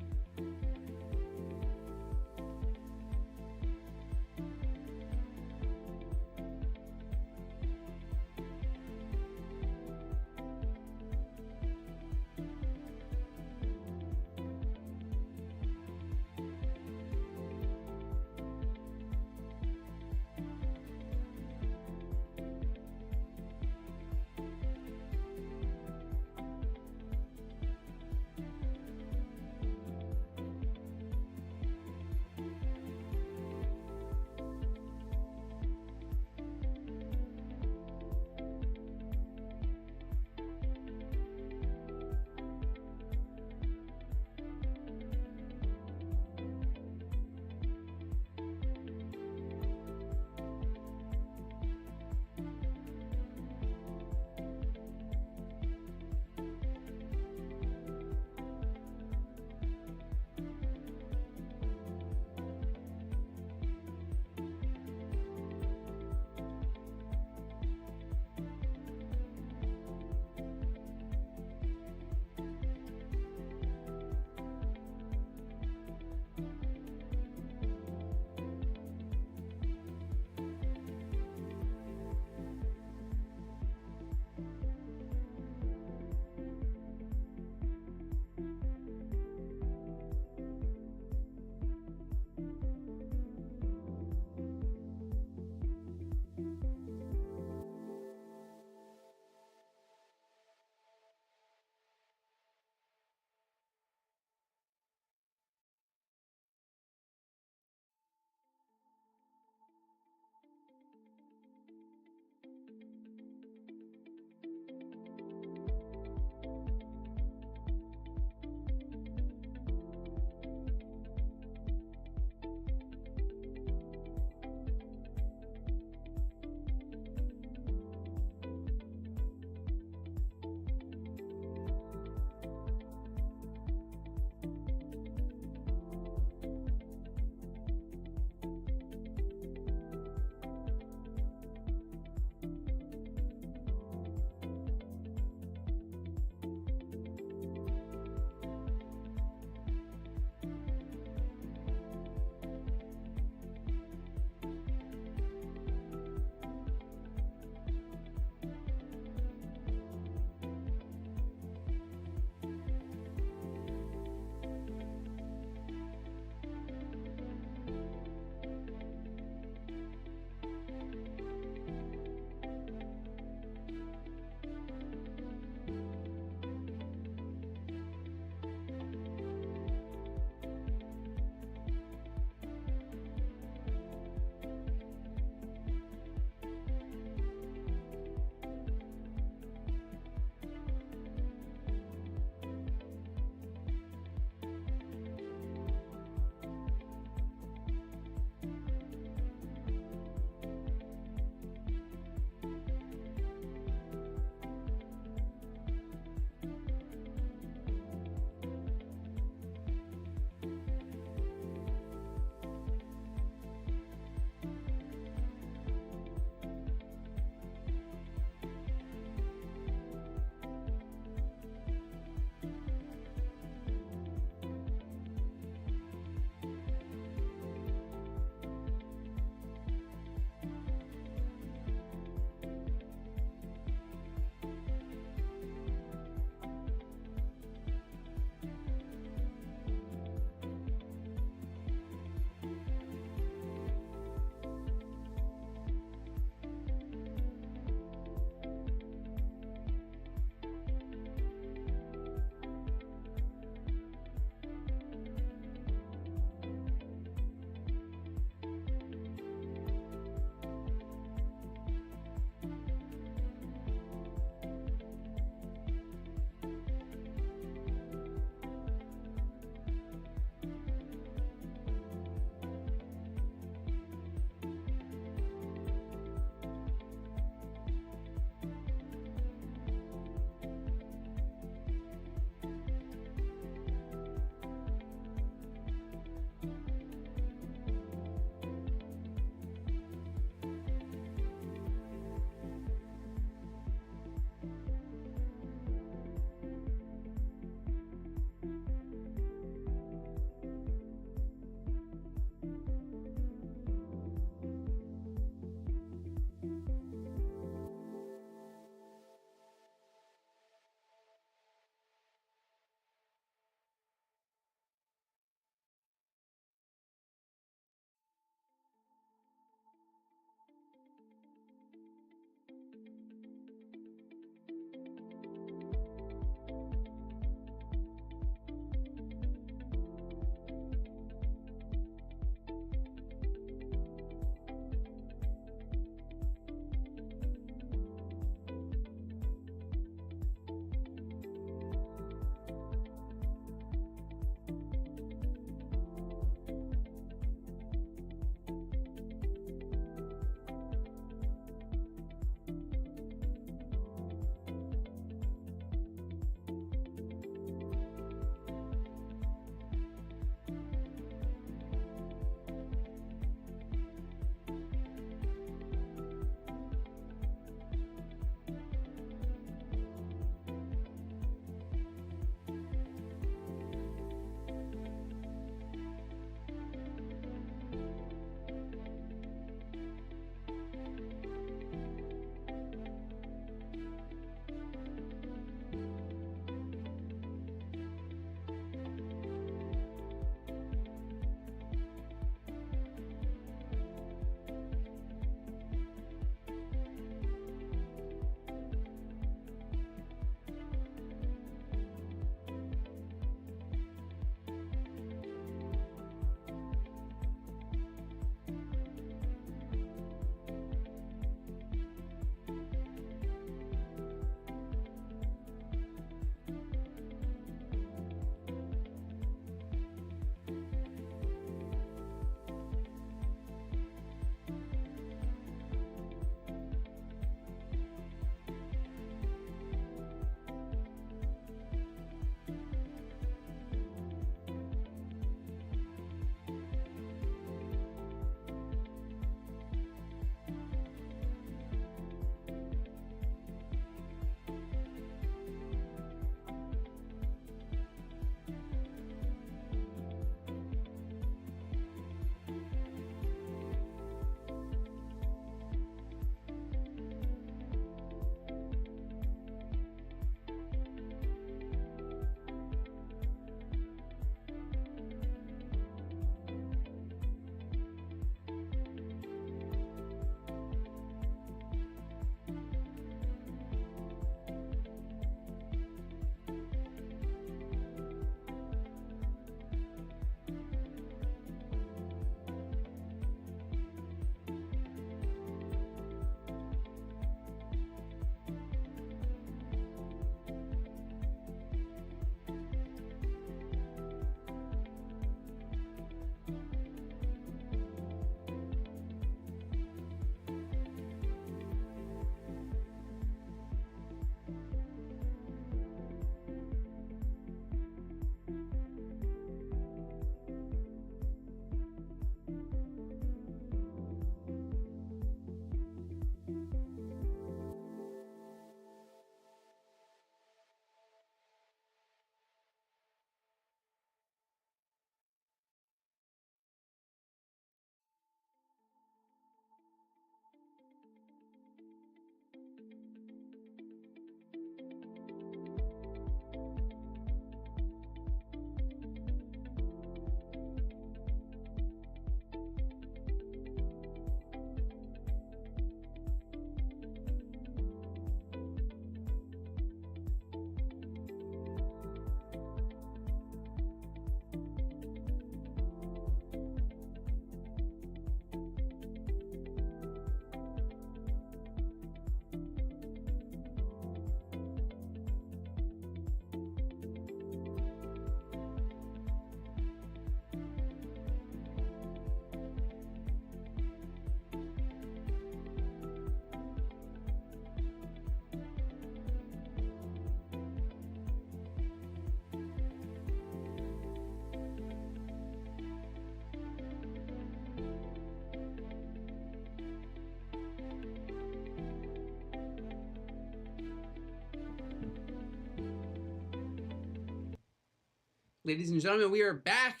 Ladies and gentlemen, we are back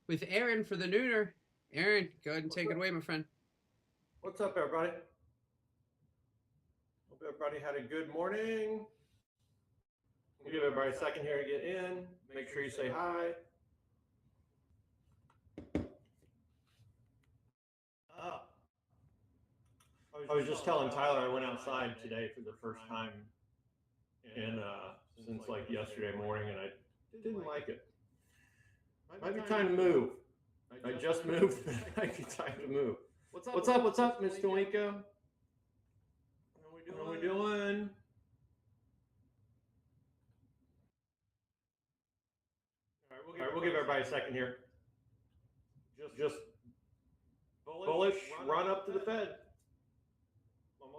with Aaron for the nooner. Aaron, go ahead and take it away, my friend. What's up, everybody? Hope everybody had a good morning. We'll give everybody a second here to get in. Make sure you say hi. I was just telling Tyler I went outside today for the first time in since like yesterday morning, and I didn't like it. Might be time to move. I just moved, but it might be time to move. What's up? What's up, Miss Toinka? How we doing? All right, we'll give everybody a second here. Just bullish run up to the Fed.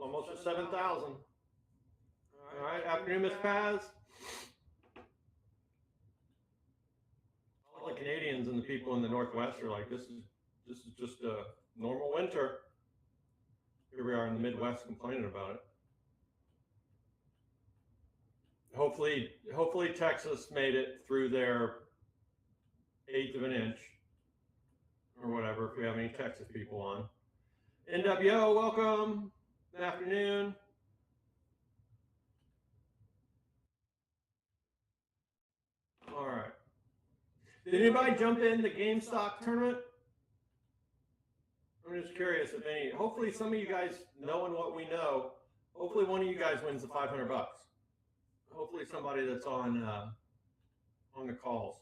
Almost at 7,000. All right, afternoon, Miss Paz. All the Canadians and the people in the Northwest are like, this is just a normal winter. Here we are in the Midwest complaining about it. Hopefully Texas made it through their 1/8 of an inch or whatever, if we have any Texas people on. NWO, welcome. Good afternoon. All right. Did anybody jump in the GameStop tournament? I'm just curious if any. Hopefully, some of you guys, knowing what we know, hopefully one of you guys wins the $500. Hopefully, somebody that's on the calls.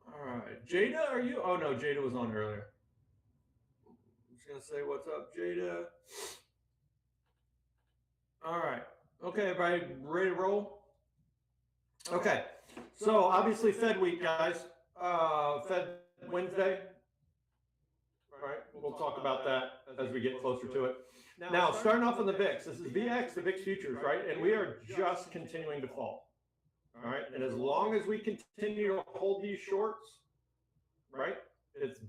All right, Jada, are you? Oh no, Jada was on earlier. I'm just gonna say what's up, Jada. All right. Okay, everybody, ready to roll? Okay. So obviously, Fed week, guys. Fed Wednesday. All right. We'll talk about that as we get closer to it. Now, starting off on the VIX. This is VX, the VIX futures, right? And we are just continuing to fall. All right. And as long as we continue to hold these shorts, right, its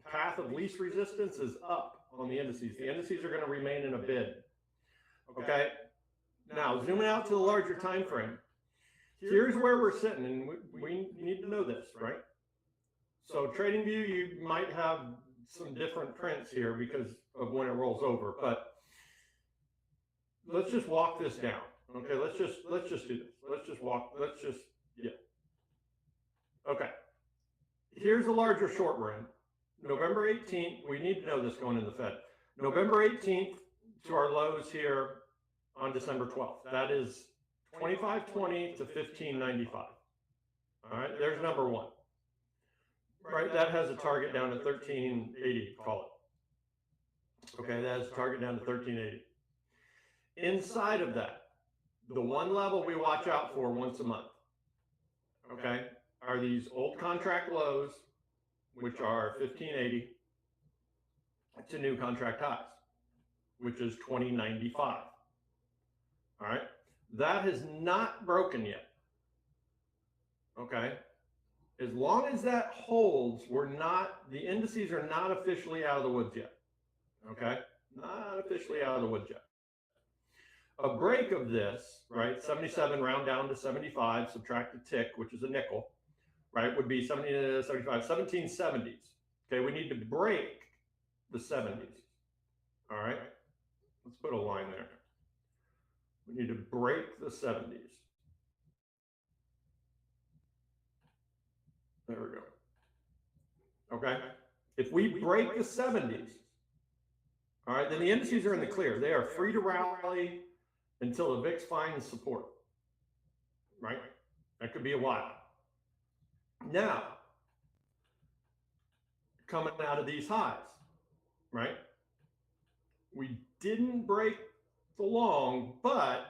path of least resistance is up on the indices. The indices are going to remain in a bid. Okay. Now, zooming out to the larger time frame. Here's where we're sitting, and we need to know this, right? So TradingView, you might have some different prints here because of when it rolls over, but let's just walk this down. Okay, let's just do this. Yeah. Okay. Here's a larger short we're in. November 18th, we need to know this going in the Fed. November 18th to our lows here on December 12th. That is 25.20 to 15.95. All right, there's number one. Right, that has a target down to 13.80, call it. Okay, that has a target down to 13.80. Inside of that, the one level we watch out for once a month, okay, are these old contract lows, which are 15.80, to new contract highs, which is 20.95. All right, that has not broken yet. Okay. As long as that holds, the indices are not officially out of the woods yet. Okay? Not officially out of the woods yet. A break of this, right, 77 round down to 75, subtract a tick, which is a nickel, right, would be 70 to 75, 1770s. Okay, we need to break the 70s. All right? Let's put a line there. We need to break the 70s. There we go. Okay. If we break the 70s, all right, then the indices are in the clear. They are free to rally until the VIX finds support. Right? That could be a while. Now, coming out of these highs, right? We didn't break the long, but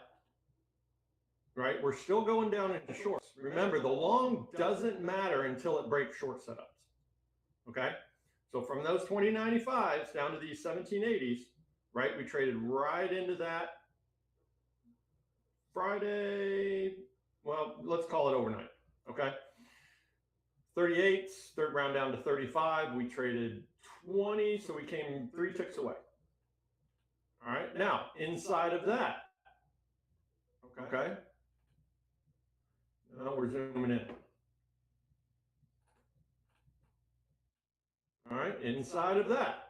right, we're still going down into shorts. Remember, the long doesn't matter until it breaks short setups. Okay, so from those 20.95s down to these 17.80s, right, we traded right into that Friday. Well, let's call it overnight. Okay, 38s, third round down to 35. We traded 20, so we came 3 ticks away. All right, now inside of that, okay. Now we're zooming in. All right, inside of that.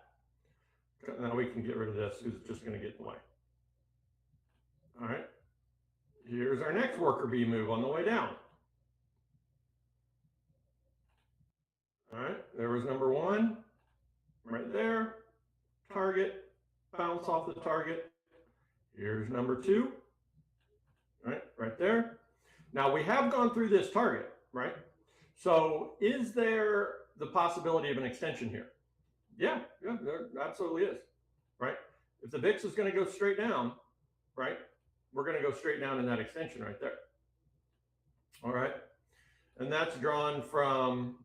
Now we can get rid of this because it's just going to get in the way. All right. Here's our next worker bee move on the way down. All right, there was number one, right there. Target, bounce off the target. Here's number two, right there. Now we have gone through this target, right? So is there the possibility of an extension here? Yeah, there absolutely is, right? If the VIX is going to go straight down, right, we're going to go straight down in that extension right there. All right, and that's drawn from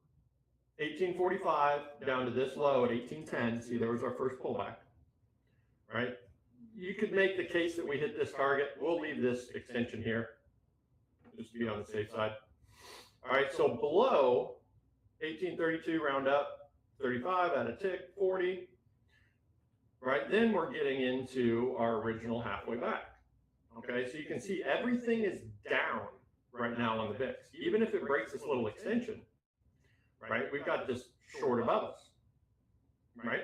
1845 down to this low at 1810. See, there was our first pullback, right? You could make the case that we hit this target. We'll leave this extension here, just to be on the safe side. All right, so below 1832, round up, 35, add a tick, 40. Right, then we're getting into our original halfway back. Okay, so you can see everything is down right now on the VIX. Even if it breaks this little extension, right, we've got this short above us, right?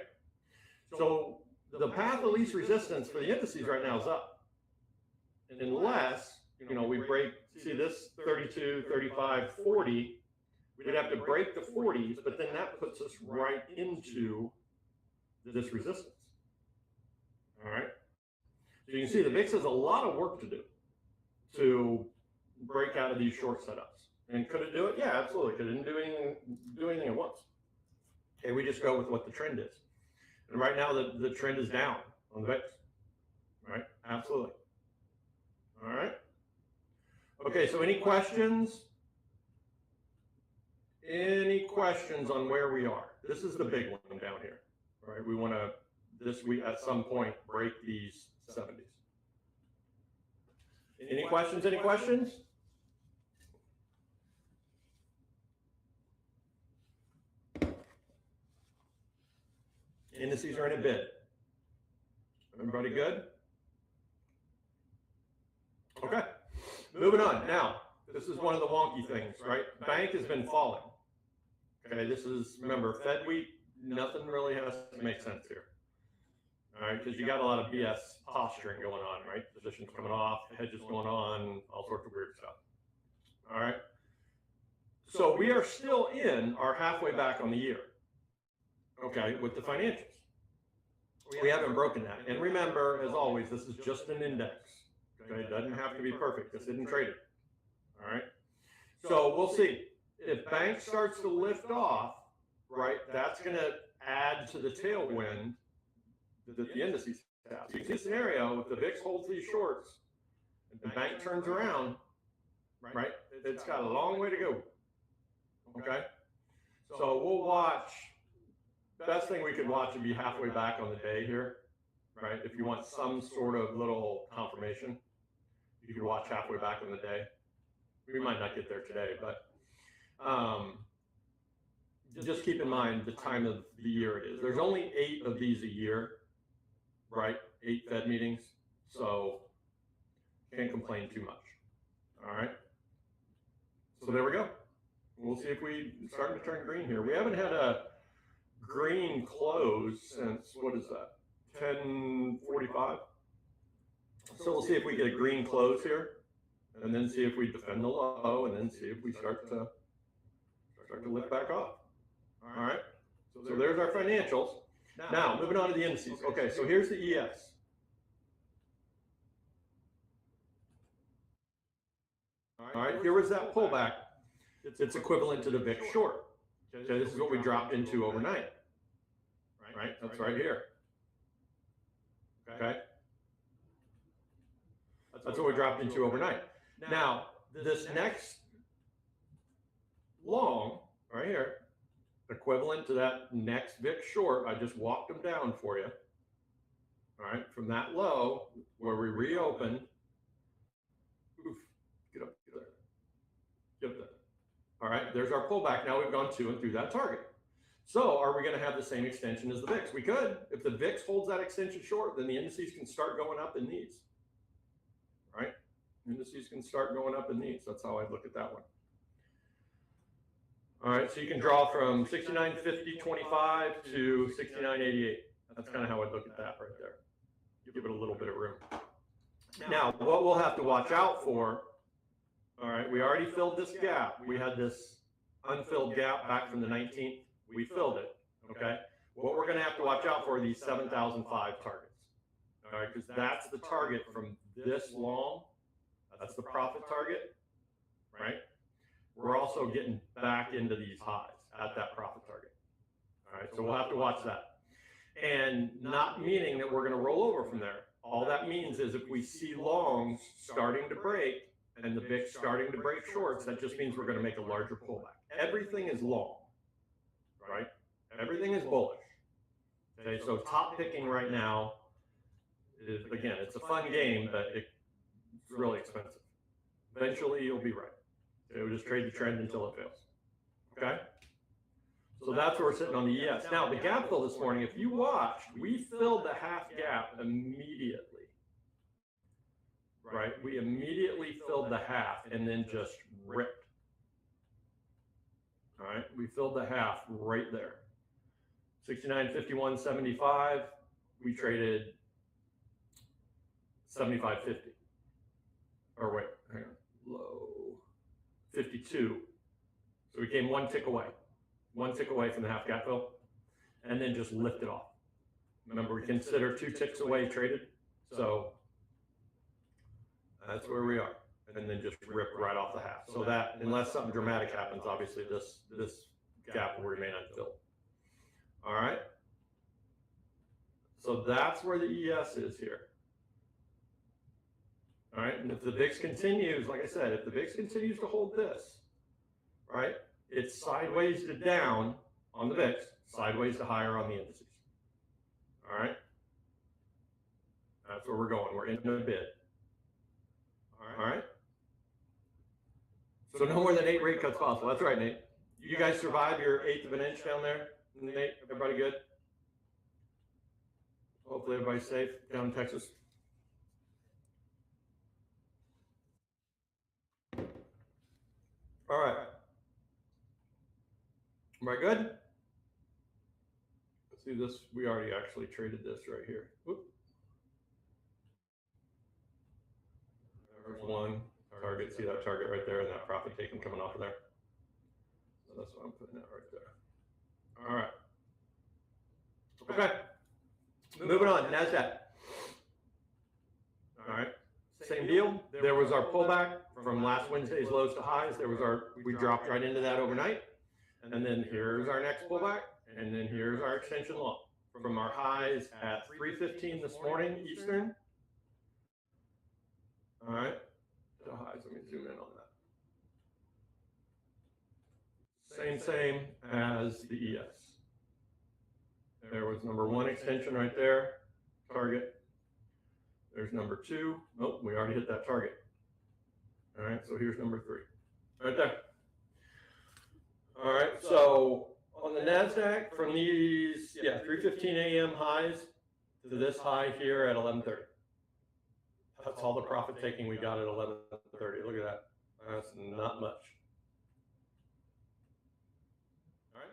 So the path of least resistance for the indices right now is up. Unless, you know, we break, see this 32, 35, 40, we'd have to break the 40s, but then that puts us right into this resistance. All right. So you can see the VIX has a lot of work to do to break out of these short setups. And could it do it? Yeah, absolutely. Could it do anything at once? Okay, we just go with what the trend is. And right now the trend is down on the VIX. Right? Absolutely. All right. Okay, so any questions? Any questions on where we are? This is the big one down here. All right, we want to we at some point break these 70s. Any questions? Any questions? Indices are in a bid. Everybody good? Okay. Moving on. Now, this is one of the wonky things, right? Bank has been falling. Okay, this is, remember, Fed week, nothing really has to make sense here. All right, because you got a lot of BS posturing going on, right? Positions coming off, hedges going on, all sorts of weird stuff. All right. So we are still in our halfway back on the year. Okay, with the financials. We haven't broken that. And remember, as always, this is just an index. Okay, it doesn't have to be perfect. This isn't traded. All right. So we'll see. If bank starts to lift off, right, that's going to add to the tailwind that the indices have. So you see a scenario, if the VIX holds these shorts, and the bank turns around, right, it's got a long way to go. Okay. So we'll watch. Best thing we could watch would be halfway back on the day here, right? If you want some sort of little confirmation, you could watch halfway back on the day. We might not get there today, but just keep in mind the time of the year it is. There's only 8 of these a year, right? 8 Fed meetings, so can't complain too much. All right. So there we go. We'll see if we start to turn green here. We haven't had a green close since, what is that, 10:45? So we'll see if we get a green close here, and then see if we defend the low, and then see if we start to lift back off. All right. So there's our financials. Now moving on to the indices. Okay, so here's the ES. All right, here was that pullback. It's equivalent to the VIX short. Okay, this is what we dropped into overnight. Right? That's right here. Okay? That's what we dropped into overnight. Now, this next long, right here, equivalent to that next VIX short, I just walked them down for you. All right, from that low where we reopened, oof, get up there. Get up there. All right, there's our pullback. Now we've gone to and through that target. So are we going to have the same extension as the VIX? We could. If the VIX holds that extension short, then the indices can start going up in these. Right? Indices can start going up in these. That's how I'd look at that one. All right, so you can draw from 69.50.25 to 69.88. That's kind of how I'd look at that right there. Give it a little bit of room. Now, what we'll have to watch out for, all right, we already filled this gap. We had this unfilled gap back from the 19th. We filled it, okay? What we're gonna have to watch out for are these 7,005 targets, all right? Because that's the target from this long. That's the profit target, right? We're also getting back into these highs at that profit target, all right? So we'll have to watch that. And not meaning that we're gonna roll over from there. All that means is if we see longs starting to break and the VIX starting to break shorts, that just means we're gonna make a larger pullback. Everything is long, right? Everything is bullish. Okay, so top picking right now is, again, it's a fun game, but it's really expensive. Eventually you'll be right. Okay, we'll just trade the trend until it fails, okay? So that's where we're sitting on the ES. Now, the gap fill this morning, if you watched, we filled the half gap immediately, right? We immediately filled the half and then just ripped. All right, we filled the half right there. 69.51.75, we traded 75.50. Or wait, hang on, low 52. So we came one tick away from the half gap fill, and then just lift it off. Remember, we consider 2 ticks away traded, so that's where we are. And then just rip right off the half. So that, unless something dramatic happens, obviously this gap will remain unfilled. All right. So that's where the ES is here. All right, and if the VIX continues, like I said, if the VIX continues to hold this, right, it's sideways to down on the VIX, sideways to higher on the indices. All right, that's where we're going. We're in a bid. All right. So no more than 8 rate cuts possible. That's right, Nate. You guys survive your 1/8 of an inch down there, Nate? Everybody good? Hopefully everybody's safe down in Texas. All right. Am I good? Let's see this. We already actually traded this right here. Whoop. There's one target. See that target right there and that profit taken coming off of there? So that's what I'm putting that right there. All right. Okay. Moving on. NASDAQ. All right. Same deal. There was our pullback from last Wednesday's lows to highs. We dropped right into that overnight. And then here's our next pullback. And then here's our extension long from our highs at 3:15 this morning Eastern. All right. The highs, let me zoom in on that. Same as the ES. There was number 1 extension right there, target. There's number 2. Nope, we already hit that target. All right, so here's number 3, right there. All right, so on the NASDAQ, from these, 3:15 a.m. highs to this high here at 11:30. That's all the profit taking we got at 11:30. Look at that. That's not much.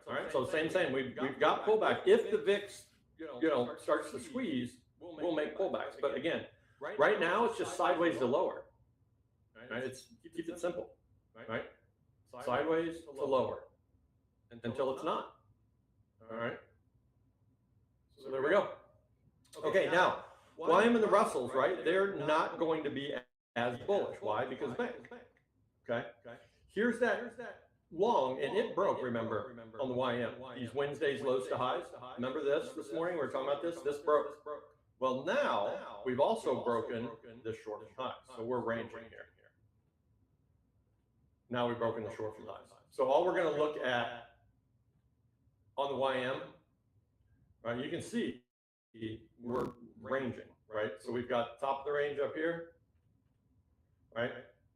All right, so same. We've got pullback. If the VIX, starts to squeeze, we'll make pullbacks. But again, right now it's just sideways to lower. Right? It's keep it simple. Right? Sideways to lower until it's not. All right. So there we go. Okay, now YM and the Russells, right? They're not going to be as bullish. Why? Because bank. Okay. Here's that long, and it broke. Remember on the YM. These Wednesdays lows to highs. Remember this morning? We were talking about this. This broke. Well, now we've also broken this short from highs. So we're ranging here. Now we've broken the short from highs. So all we're going to look at on the YM, right? You can see we're ranging, right? So we've got top of the range up here, right?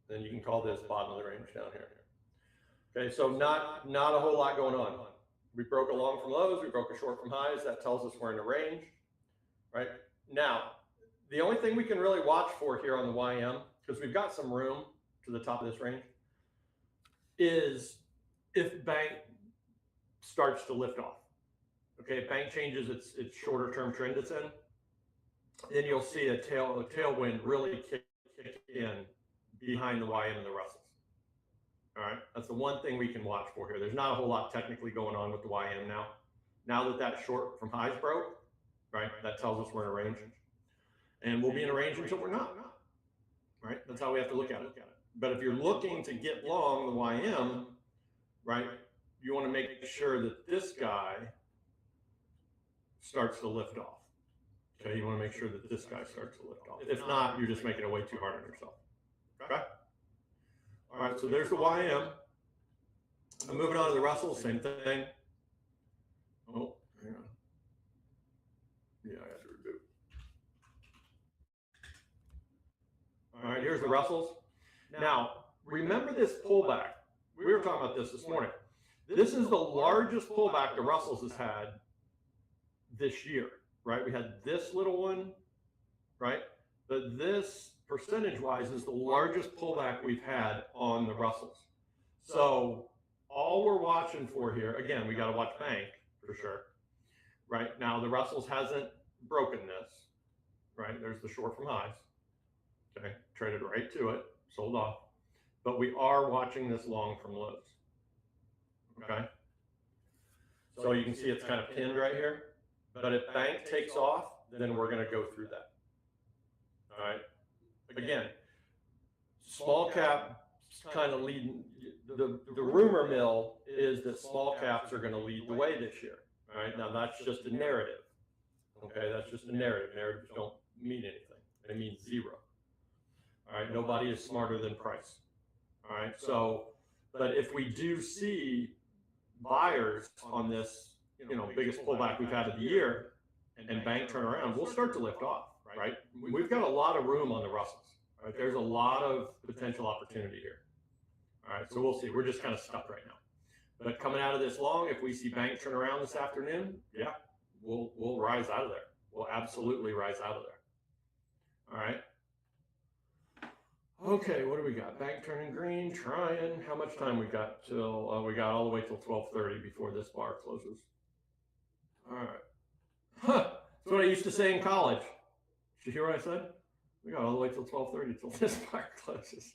Then you can call this bottom of the range down here. Okay, so not a whole lot going on. We broke a long from lows, we broke a short from highs. That tells us we're in a range, right? Now, the only thing we can really watch for here on the YM because we've got some room to the top of this range, is if bank starts to lift off. Okay, if bank changes its shorter term trend it's in, then you'll see a tailwind really kick in behind the YM and the Russells. All right, that's the one thing we can watch for here. There's not a whole lot technically going on with the YM now. Now that that short from highs broke, right, that tells us we're in a range. And we'll be in a range until we're not, right? That's how we have to look at it. But if you're looking to get long the YM, right, you want to make sure that this guy starts to lift off. Okay, you want to make sure that this guy starts to lift off. If not, you're just making it way too hard on yourself. Okay? All right, so there's the YM. I'm moving on to the Russell, same thing. Oh, hang on. Yeah, I have to reboot. All right, here's the Russells. Now, remember this pullback. We were talking about this morning. This is the largest pullback the Russells has had this year, right? We had this little one, right? But this percentage-wise is the largest pullback we've had on the Russells. So all we're watching for here, again, we got to watch bank for sure, right? Now the Russells hasn't broken this, right? There's the short from highs, okay? Traded right to it, sold off. But we are watching this long from lows, okay? So you can see it's kind of pinned right here. But if bank takes off, then we're going to go through that. All right. Again, small cap kind of leading. The rumor mill is that small caps are going to lead the way this year. All right. Now that's just a narrative. Okay, that's just a narrative. Narratives don't mean anything. They mean zero. All right. Nobody is smarter than price. All right. So, but if we do see buyers on this, biggest pullback we've had of the year, and bank turn around, we'll start to lift off, right? We've got a lot of room on the Russells, right? There's a lot of potential opportunity here. All right, so we'll see. We're just kind of stuck right now. But coming out of this long, if we see bank turn around this afternoon, yeah, we'll rise out of there. We'll absolutely rise out of there. All right. Okay, what do we got? Bank turning green, trying. How much time we got till? We got all the way till 12:30 before this bar closes. All right. Huh. That's what I used to say in college. Did you hear what I said? We got all the way till 12:30 till this bar closes.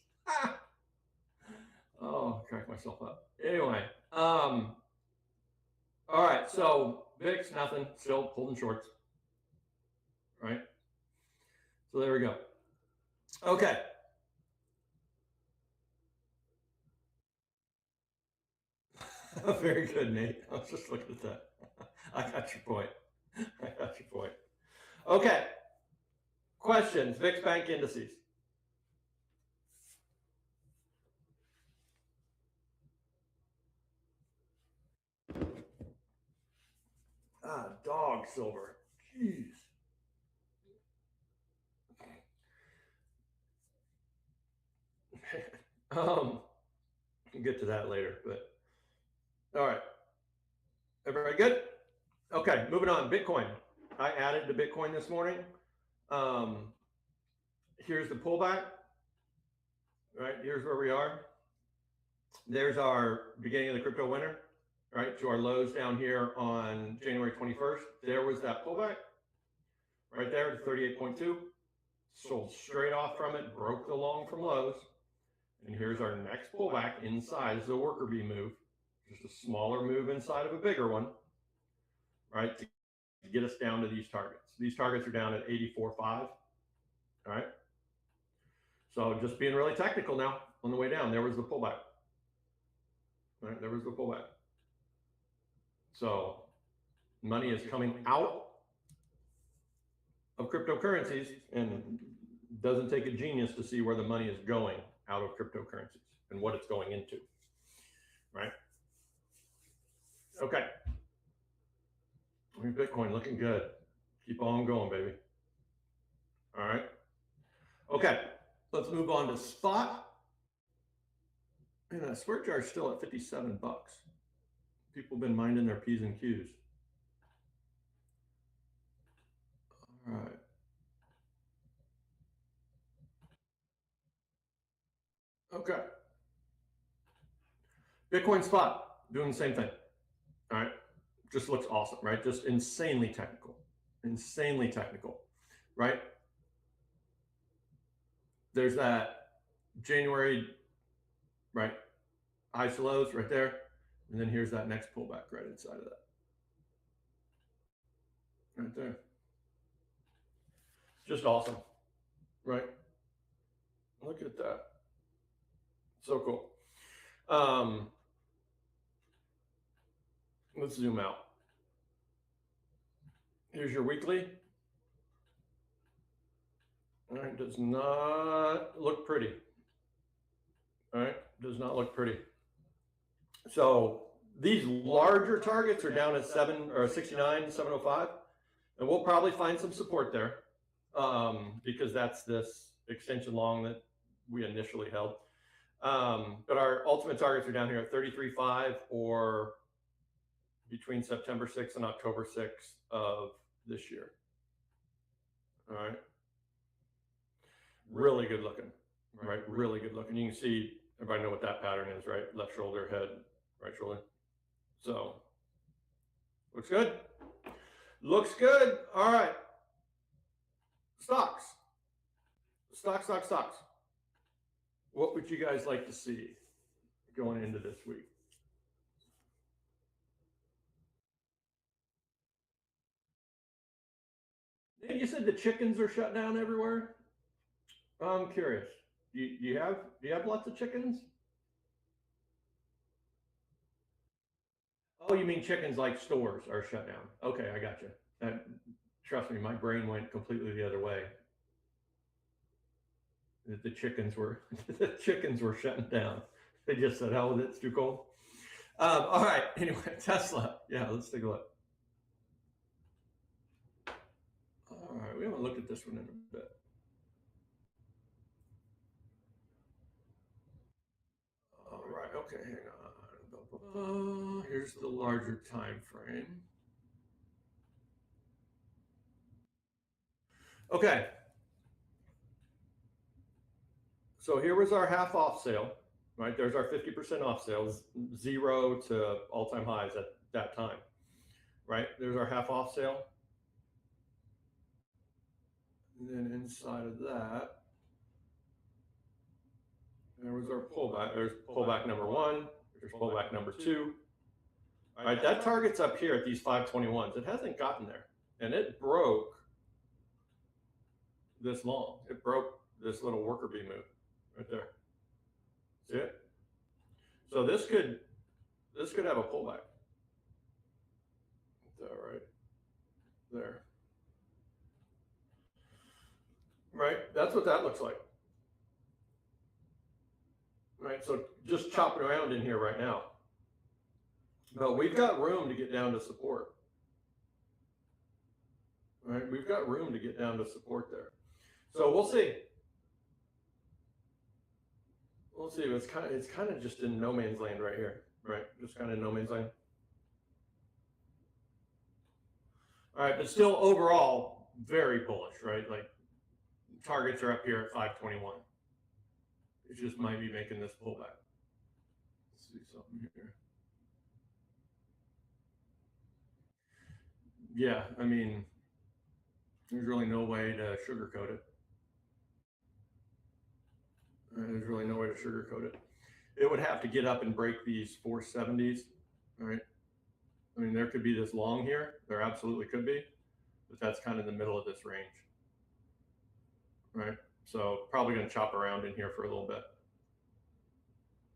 Oh, crack myself up. Anyway, all right. So VIX, nothing. Still holding shorts. Right. So there we go. Okay. Very good, Nate. I was just looking at that. I got your point. I got your point. Okay. Questions, VIX bank indices. Ah, dog silver. Jeez. We'll get to that later, but all right. Everybody good? Okay, moving on. Bitcoin. I added to Bitcoin this morning. Here's the pullback. Right, here's where we are. There's our beginning of the crypto winter, right, to our lows down here on January 21st. There was that pullback right there to 38.2. Sold straight off from it, broke the long from lows. And here's our next pullback inside the worker bee move. Just a smaller move inside of a bigger one, right, to get us down to these targets. These targets are down at 84.5, all right? So just being really technical now on the way down, there was the pullback, right? There was the pullback. So money is coming out of cryptocurrencies, and it doesn't take a genius to see where the money is going out of cryptocurrencies and what it's going into, right? Okay. Bitcoin looking good. Keep on going, baby. All right. Okay. Let's move on to spot. And a square jar is still at 57 bucks. People have been minding their P's and Q's. All right. Okay. Bitcoin spot doing the same thing. All right. Just looks awesome, right? Just insanely technical. Insanely technical, right? There's that January, right? Highs to lows right there. And then here's that next pullback right inside of that. Right there. Just awesome, right? Look at that. So cool. Let's zoom out. Here's your weekly. All right, does not look pretty. All right, does not look pretty. So these larger targets are down at 69, 705, and we'll probably find some support there because that's this extension long that we initially held. But our ultimate targets are down here at 33.5 or between September 6th and October 6th of this year. All right. Really good looking, right? Really good looking. You can see, everybody know what that pattern is, right? Left shoulder, head, right shoulder. So, looks good. Looks good. All right. Stocks. Stocks. What would you guys like to see going into this week? You said the chickens are shut down everywhere? I'm curious. Do you have lots of chickens? Oh, you mean chickens like stores are shut down? Okay, I got you. Trust me, my brain went completely the other way. The chickens were shutting down. They just said, "Hell with it, it's too cold." All right. Anyway, Tesla. Yeah, let's take a look. All right, we haven't looked at this one in a bit. All right. Okay, hang on. Here's the larger time frame. Okay. So here was our half off sale, right? There's our 50% off sales, 0 to all-time highs at that time, right? There's our half off sale. And then inside of that, there was our pullback. There's pullback number 1. There's pullback number 2. All right, that target's up here at these 521s. It hasn't gotten there. And it broke this long. It broke this little worker bee move right there. See it? So this could have a pullback. Right there. Right? That's what that looks like. Right? So just chopping around in here right now. But we've got room to get down to support. Right? We've got room to get down to support there. So we'll see. We'll see. It's kind of just in no man's land right here. Right? Just kind of no man's land. All right, but still overall very bullish, right? Like targets are up here at 521. It just might be making this pullback. Let's see something here. Yeah, I mean, there's really no way to sugarcoat it. There's really no way to sugarcoat it. It would have to get up and break these 470s, all right? I mean, there could be this long here. There absolutely could be, but that's kind of in the middle of this range, right? So probably going to chop around in here for a little bit.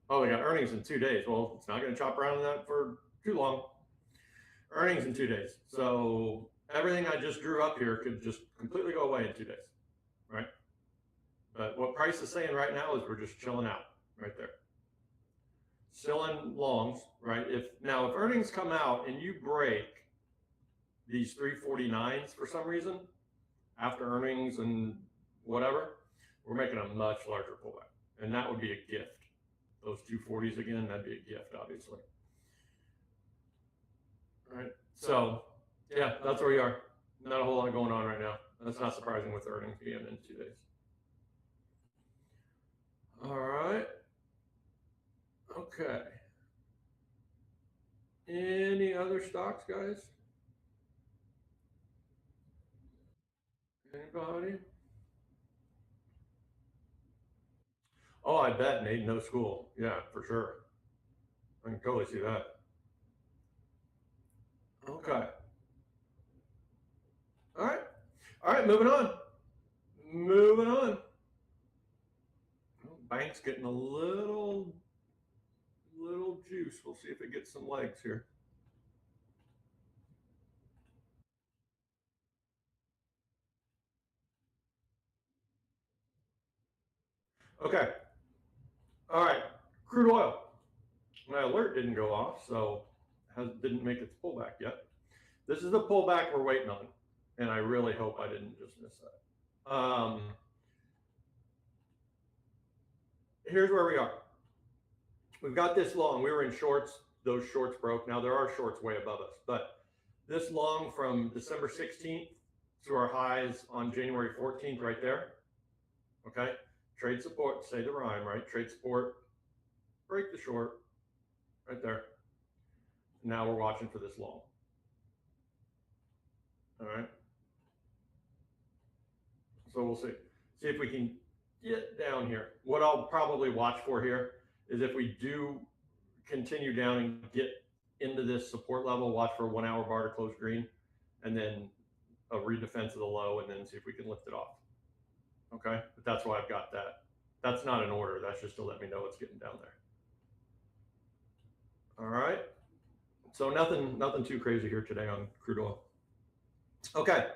Oh, we got earnings in 2 days. Well, it's not going to chop around in that for too long. Earnings in 2 days. So everything I just drew up here could just completely go away in 2 days, right? But what price is saying right now is we're just chilling out right there. Still in longs, right? If earnings come out and you break these 349s for some reason after earnings and whatever, we're making a much larger pullback, and that would be a gift. Those 240s again, that'd be a gift, obviously. All right. So yeah, that's where we are. Not a whole lot going on right now. That's not surprising with earnings being in 2 days. All right. Okay. Any other stocks, guys? Anybody? Oh, I bet Nate, no school. Yeah, for sure. I can totally see that. Okay. All right. All right, moving on. Moving on. Bank's getting a little juice. We'll see if it gets some legs here. Okay. All right. Crude oil. My alert didn't go off, so didn't make its pullback yet. This is the pullback we're waiting on, and I really hope I didn't just miss that. Here's where we are. We've got this long. We were in shorts. Those shorts broke. Now there are shorts way above us, but this long from December 16th to our highs on January 14th, right there. Okay. Trade support, say the rhyme, right? Trade support, break the short, right there. Now we're watching for this long. All right. So we'll see. See if we can get down here. What I'll probably watch for here is if we do continue down and get into this support level, watch for a 1 hour bar to close green, and then a redefense of the low, and then see if we can lift it off. Okay, but that's why I've got that. That's not an order. That's just to let me know it's getting down there. All right. So nothing too crazy here today on crude oil. Okay,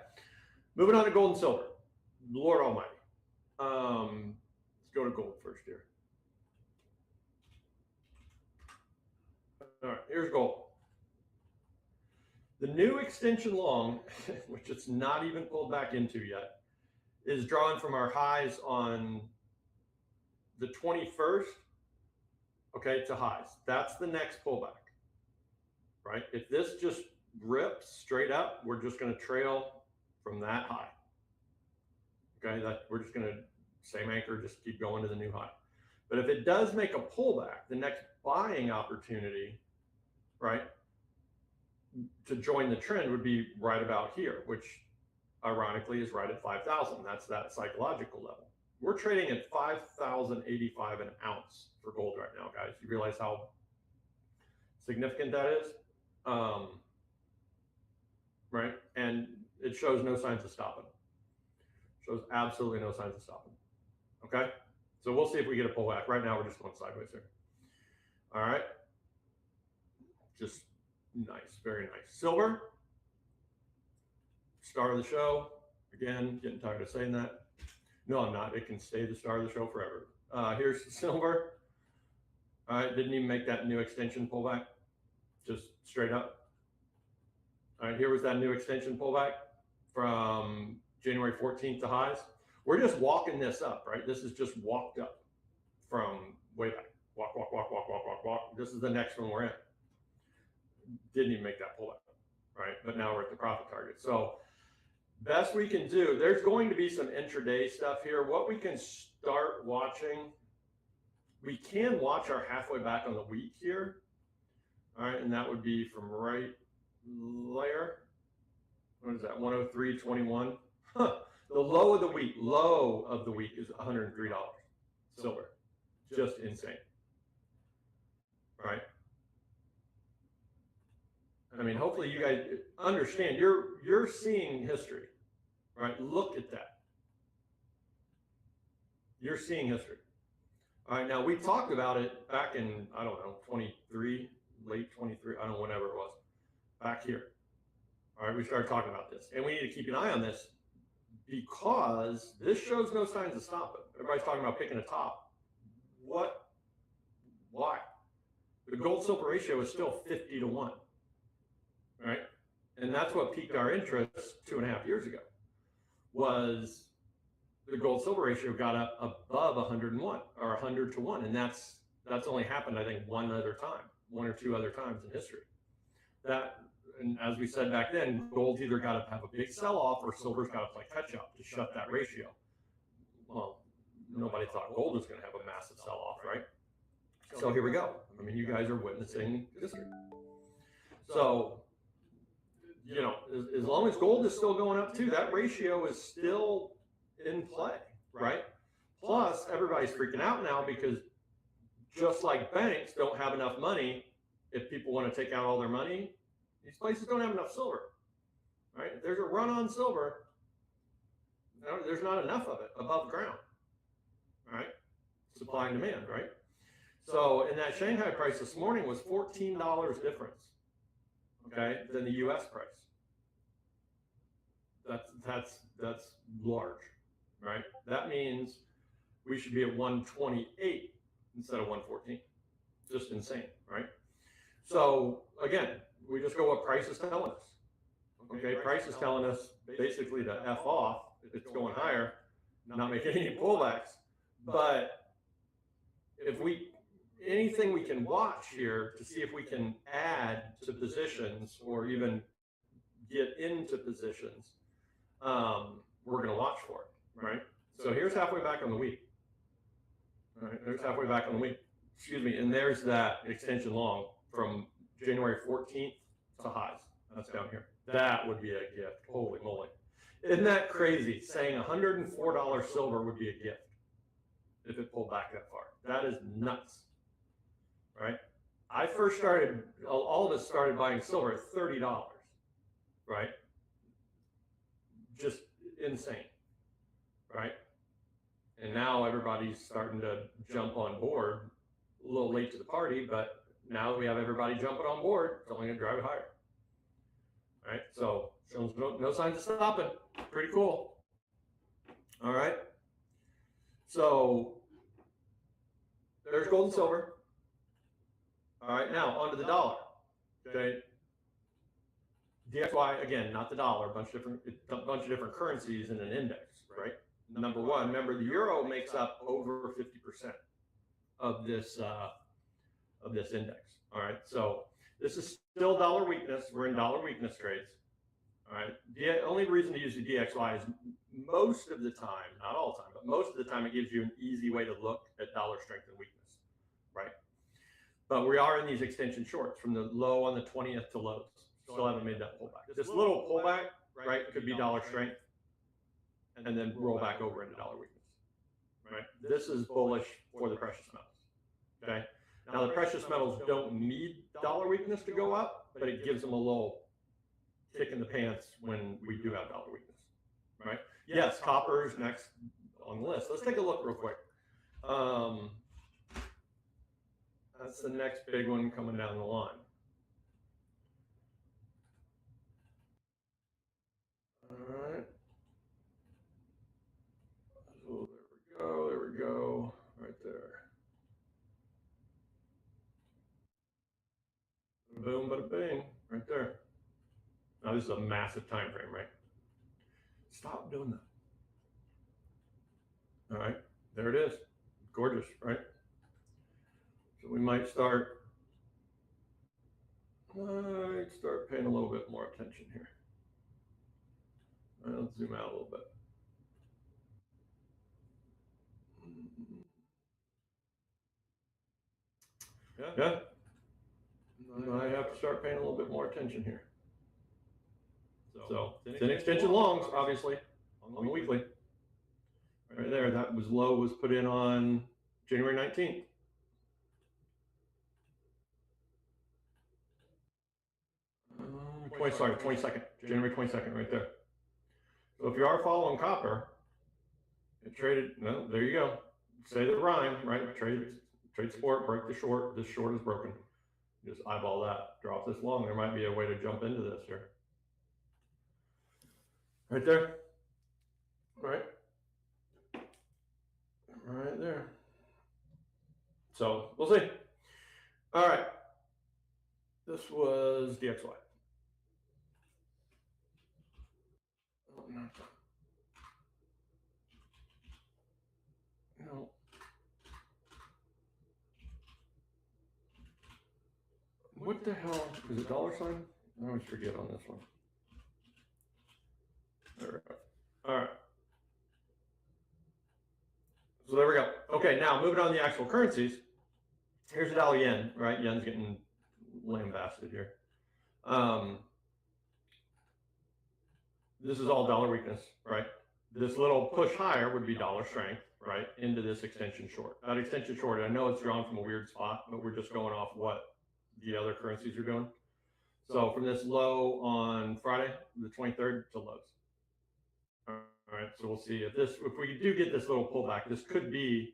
moving on to gold and silver. Lord Almighty. Let's go to gold first here. All right, here's gold. The new extension long, which it's not even pulled back into yet, is drawn from our highs on the 21st, okay, to highs. That's the next pullback, right? If this just rips straight up, we're just going to trail from that high. Okay, that we're just going to, same anchor, just keep going to the new high. But if it does make a pullback, the next buying opportunity, right, to join the trend would be right about here, which ironically is right at 5,000. That's that psychological level. We're trading at 5,085 an ounce for gold right now, guys. You realize how significant that is? Right? And it shows no signs of stopping. Shows absolutely no signs of stopping. Okay? So we'll see if we get a pullback. Right now, we're just going sideways here. All right? Just nice. Very nice. Silver. Star of the show. Again, getting tired of saying that. No, I'm not. It can stay the star of the show forever. Here's silver. All right, didn't even make that new extension pullback. Just straight up. All right, here was that new extension pullback from January 14th to highs. We're just walking this up, right? This is just walked up from way back. Walk, walk, walk, walk, walk, walk, walk. This is the next one we're in. Didn't even make that pullback, right? But now we're at the profit target. So best we can do, there's going to be some intraday stuff here. What we can start watching, we can watch our halfway back on the week here. All right, and that would be from right there. What is that, 103.21? Huh. The low of the week is $103 silver. Just insane. Right? I mean, hopefully you guys understand. You're seeing history, right? Look at that. You're seeing history. All right, now we talked about it back in, I don't know, 23, late 23, I don't know, whenever it was, back here. All right, we started talking about this, and we need to keep an eye on this because this shows no signs of stopping. Everybody's talking about picking a top. What? Why? The gold silver ratio is still 50 to 1. Right? And that's what piqued our interest 2.5 years ago, was the gold silver ratio got up above 101 or 100 to 1. And that's only happened, I think, one or two other times in history. That, and as we said back then, gold's either got to have a big sell-off or silver's got to play catch-up to shut that ratio. Well, nobody thought gold was going to have a massive sell-off, right? So here we go. I mean, you guys are witnessing history. So, you know, as long as gold is still going up too, that ratio is still in play, right? Plus, everybody's freaking out now because just like banks don't have enough money, if people want to take out all their money, these places don't have enough silver, right? If there's a run on silver, there's not enough of it above ground, right? Supply and demand, right? So, and that Shanghai price this morning was $14 difference, okay, than the U.S. price. That's large, right? That means we should be at 128 instead of 114. Just insane, right? So again, we just go what price is telling us. Okay, price is telling us basically to F off if it's going higher, not making any pullbacks. But if anything we can watch here to see if we can add to positions or even get into positions, we're going to watch for it, right? So here's halfway back on the week. All right, there's halfway back on the week. Excuse me, and there's that extension long from January 14th to highs. That's down here. That would be a gift. Holy moly. Isn't that crazy? Saying $104 silver would be a gift if it pulled back that far. That is nuts, right? I first started, all of us started buying silver at $30, right? Just insane, right? And now everybody's starting to jump on board. A little late to the party, but now that we have everybody jumping on board, it's only going to drive it higher. All right, so shows no signs of stopping. Pretty cool. All right. So there's gold and silver. All right, now onto the dollar. Okay. DXY again, not the dollar, a bunch of different currencies in an index, right? Number one, remember the euro makes up over 50% of this index. All right, so this is still dollar weakness. We're in dollar weakness trades. All right, the only reason to use the DXY is most of the time, not all the time, but most of the time it gives you an easy way to look at dollar strength and weakness, right? But we are in these extension shorts from the low on the 20th to lows. Still haven't made that pullback. This little pullback, right, could be dollar strength and then roll back over into dollar weakness, right? This is bullish for the precious metals, okay? Now the precious metals don't need dollar weakness to go up, but it gives them a little kick in the pants when we do have dollar weakness, right? Yes, copper is next on the list. Let's take a look real quick. That's the next big one coming down the line. All right. So there we go, right there. Boom, bada bing, right there. Now this is a massive time frame, right? Stop doing that. All right, there it is. Gorgeous, right? So we might start paying a little bit more attention here. All right, let's zoom out a little bit. Yeah. I have to start paying a little bit more attention here. So it's an extension longs, obviously, on the weekly. Right there, that was low was put in on January 19th. Sorry, 22nd, January 22nd, right there. So if you are following copper, it traded, no, there you go. Say the rhyme, right? Trade support, break the short. This short is broken. Just eyeball that, drop this long. There might be a way to jump into this here. Right there. Right. Right there. So we'll see. All right. This was DXY. Oh, no. What the hell is it? Dollar sign? I always forget on this one. All right. So there we go. Okay, now moving on to the actual currencies. Here's the dollar yen, right? Yen's getting lambasted here. This is all dollar weakness, right? This little push higher would be dollar strength, right? Into this extension short. That extension short, I know it's drawn from a weird spot, but we're just going off what the other currencies are doing. So from this low on Friday, the 23rd, to lows. All right, so we'll see if we do get this little pullback, this could be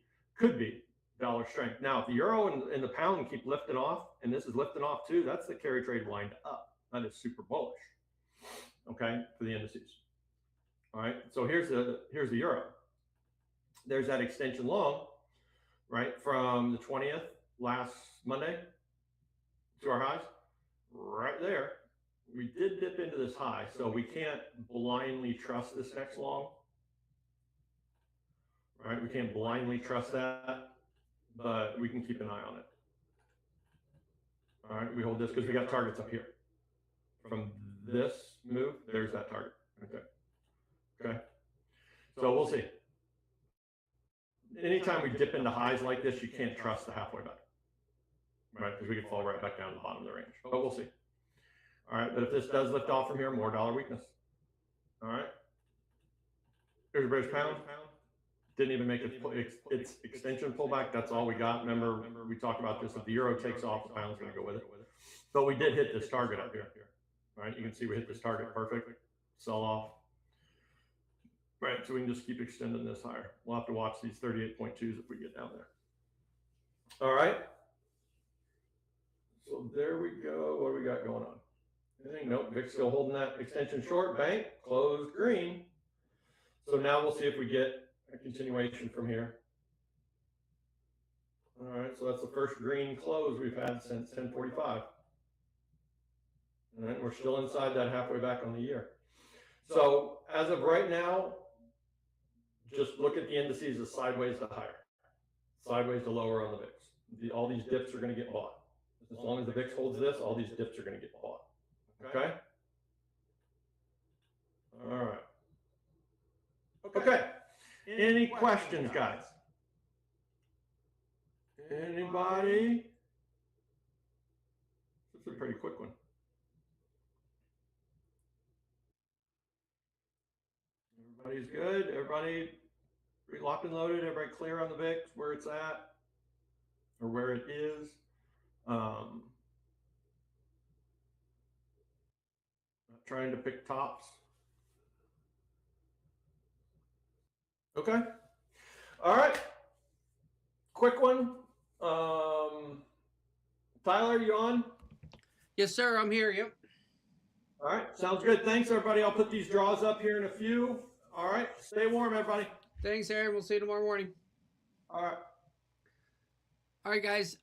dollar strength. Now, if the euro and the pound keep lifting off, and this is lifting off too, that's the carry trade wind up. That is super bullish, okay, for the indices. All right, so here's the euro. There's that extension long, right, from the 20th last Monday to our highs, right there. We did dip into this high, so we can't blindly trust this next long, right? We can't blindly trust that, but we can keep an eye on it. All right, we hold this because we got targets up here. From this move, there's that target. Okay. So we'll see. Anytime we dip into highs like this, you can't trust the halfway back, right? Because we could fall right back down to the bottom of the range. But we'll see. All right, but if this does lift off from here, more dollar weakness. All right. Here's a British pound. Didn't even make its extension pullback. That's all we got. Remember, we talked about this. If the euro takes off, the pound's going to go with it. But we did hit this target up here. All right, you can see we hit this target perfect. Sell off. Right, so we can just keep extending this higher. We'll have to watch these 38.2s if we get down there. All right. So there we go. What do we got going on? Anything? Nope. VIX still holding that extension short. Bank closed green. So now we'll see if we get a continuation from here. All right. So that's the first green close we've had since 10:45. All right. We're still inside that halfway back on the year. So as of right now, just look at the indices as sideways to higher, sideways to lower on the VIX. All these dips are going to get bought. As long as the VIX holds this, all these dips are going to get bought. Okay? All right. Okay. Any questions, guys? Anybody? This is a pretty quick one. Everybody's good? Everybody locked and loaded? Everybody clear on the VIX, where it's at? Or where it is? Not trying to pick tops. Okay. All right. Quick one. Tyler, you on? Yes, sir. I'm here. Yep. All right. Sounds good. Thanks, everybody. I'll put these draws up here in a few. All right. Stay warm, everybody. Thanks, Aaron. We'll see you tomorrow morning. All right. All right, guys.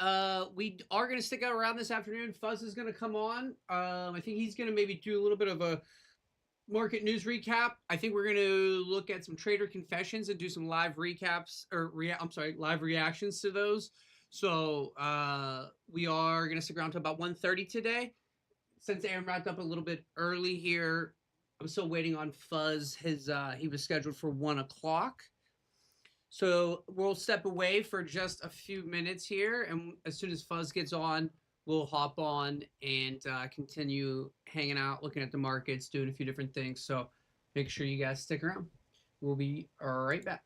We are going to stick out around this afternoon. Fuzz is going to come on. I think he's going to maybe do a little bit of a market news recap. I think we're going to look at some trader confessions and do some live recaps or live reactions to those. So we are going to stick around to about 1:30 today. Since Aaron wrapped up a little bit early here, I'm still waiting on Fuzz. He was scheduled for 1 o'clock. So we'll step away for just a few minutes here, and as soon as Fuzz gets on, we'll hop on and continue hanging out, looking at the markets, doing a few different things. So make sure you guys stick around. We'll be right back.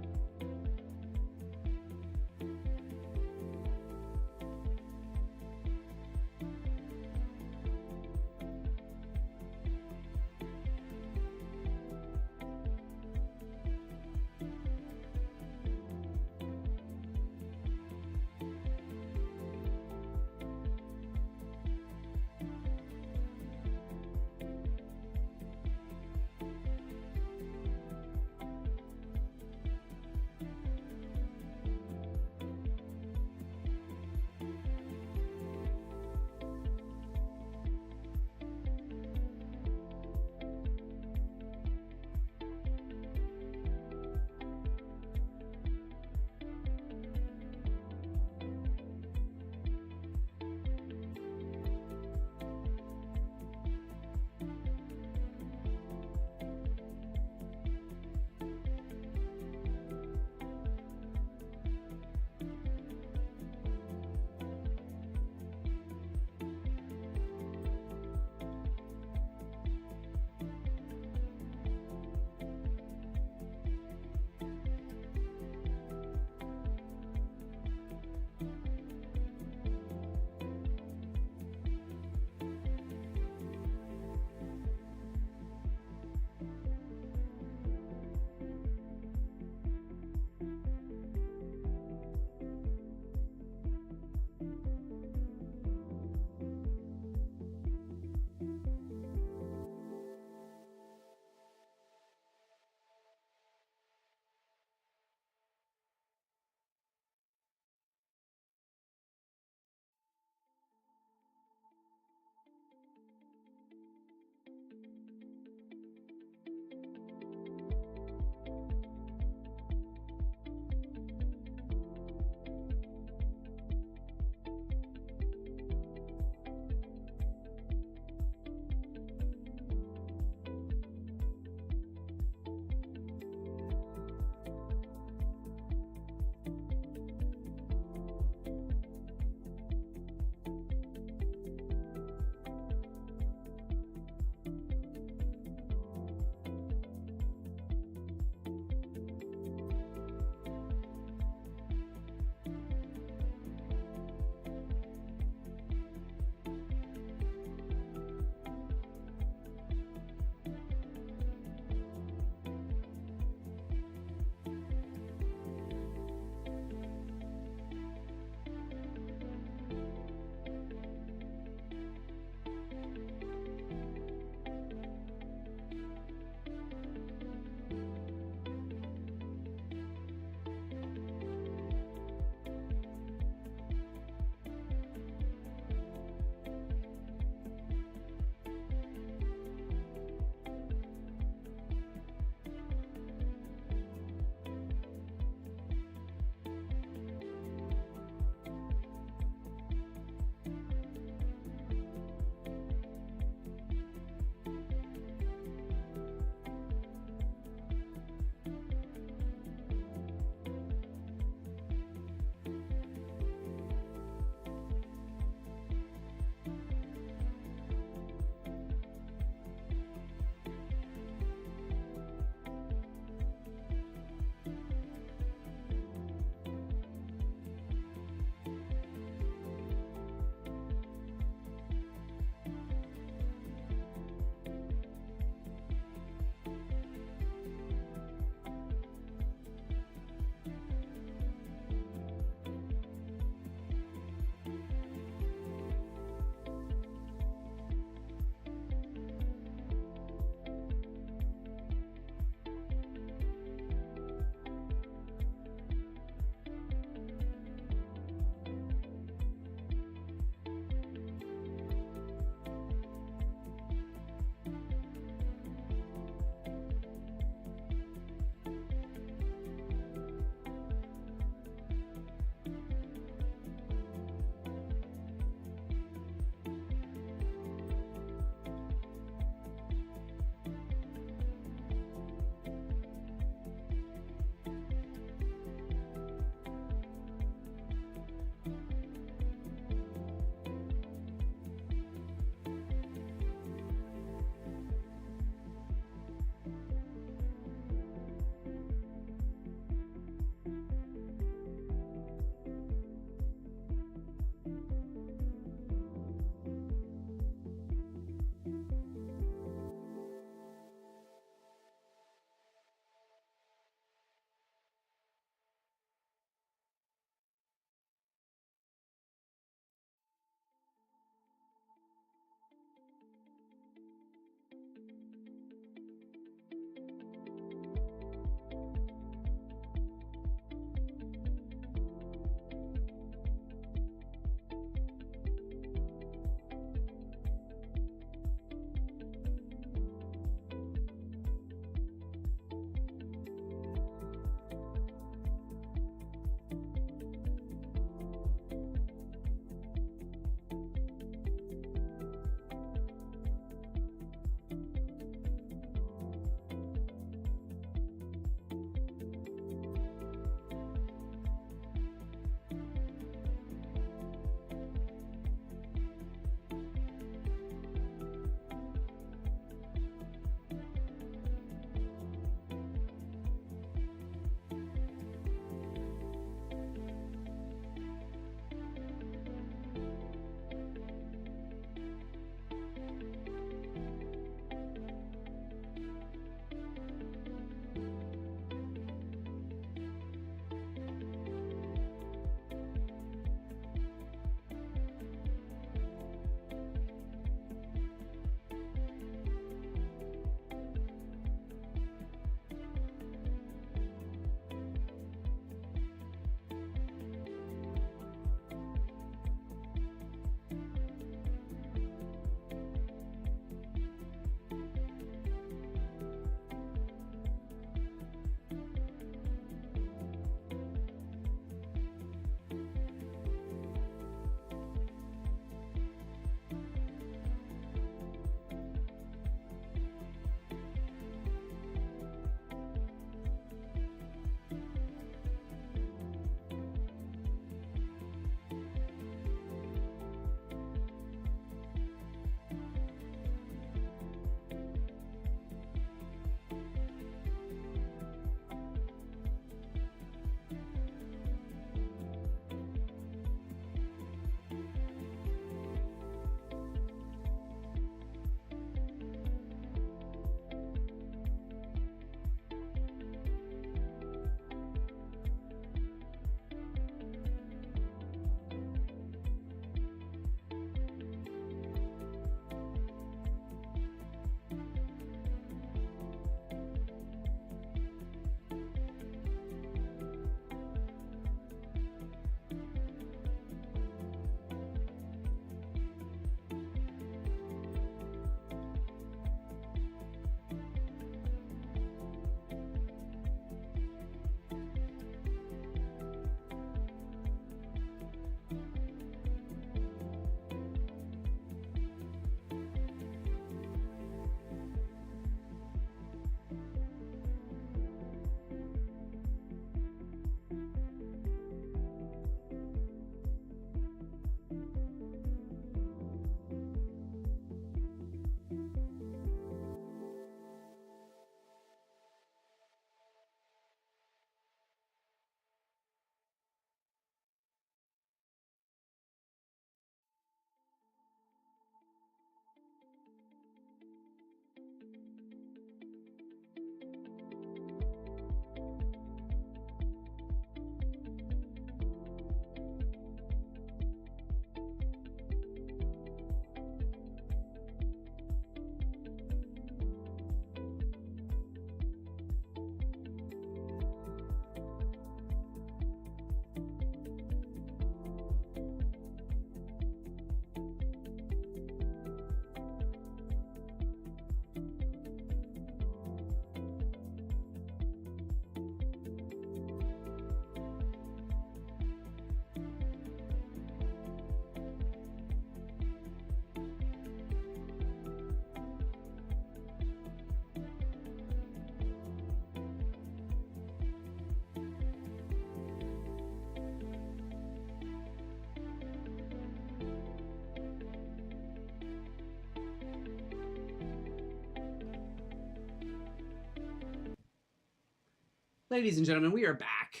Ladies and gentlemen, we are back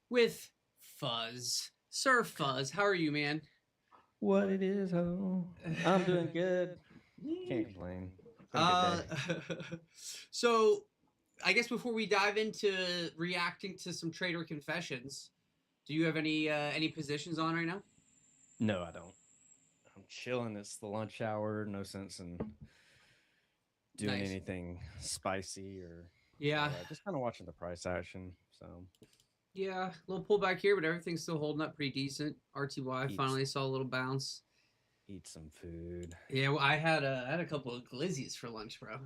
with Fuzz. Sir Fuzz, how are you, man? What it is, oh, I'm doing good. Can't complain. Been a good day. So I guess before we dive into reacting to some trader confessions, do you have any positions on right now? No, I don't. I'm chilling. It's the lunch hour. No sense in doing Nice. anything spicy or Yeah, just kind of watching the price action. So yeah, a little pullback here, but everything's still holding up pretty decent. RTY Eats. finally saw a little bounce. eat some food, Yeah, well, I had a couple of glizzies for lunch, bro.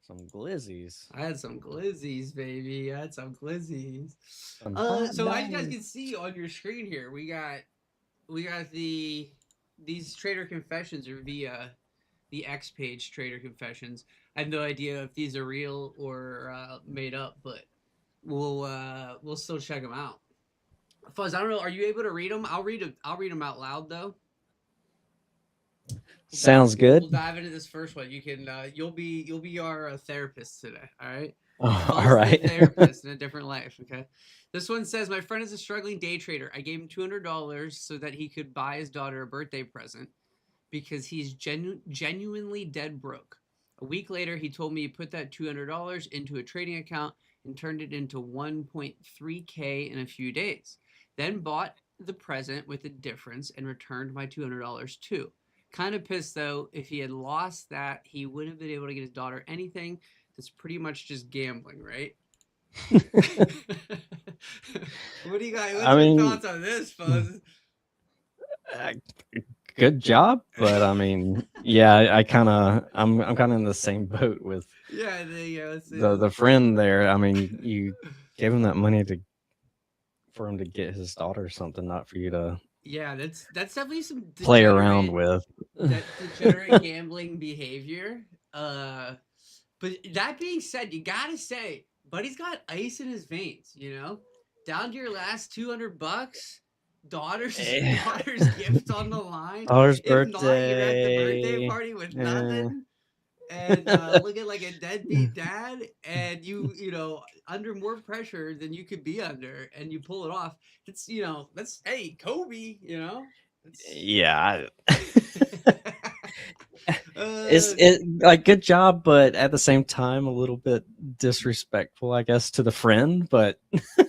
some glizzies. I had some glizzies, baby. I had some glizzies. Some So hot as you guys dogs. can see on your screen here, we got these trader confessions are via the X page trader confessions. I have no idea if these are real or made up, but we'll still check them out. Fuzz, I don't know. Are you able to read them? I'll read them out loud though. Sounds good. We'll dive into this first one. You can you'll be our therapist today. All right. Oh, Fuzz all the right. therapist in a different life. Okay. This one says, my friend is a struggling day trader. I gave him $200 so that he could buy his daughter a birthday present because he's genuinely dead broke. A week later, he told me he put that $200 into a trading account and turned it into 1.3K in a few days. Then bought the present with the difference and returned my $200 too. Kind of pissed though. If he had lost that, he wouldn't have been able to get his daughter anything. That's pretty much just gambling, right? What do you got? What's I your mean- thoughts on this, Fuzz? Good job, but I mean, yeah, I'm kind of in the same boat with Yeah, there you go. Let's see. the friend there. I mean, you gave him that money for him to get his daughter something, not for you to Yeah, that's definitely some play around degenerate- with. that degenerate gambling behavior. But that being said, you gotta say, buddy's got ice in his veins. You know, down to your last $200. Daughter's gift on the line. Daughter's If not, you're at the birthday birthday. party with Yeah. nothing. And looking like a deadbeat dad, and you know, under more pressure than you could be under, and you pull it off. It's, you know, that's, hey, Kobe, you know. Yeah, Uh, it's like good job, but at the same time, a little bit disrespectful, I guess, to the friend. But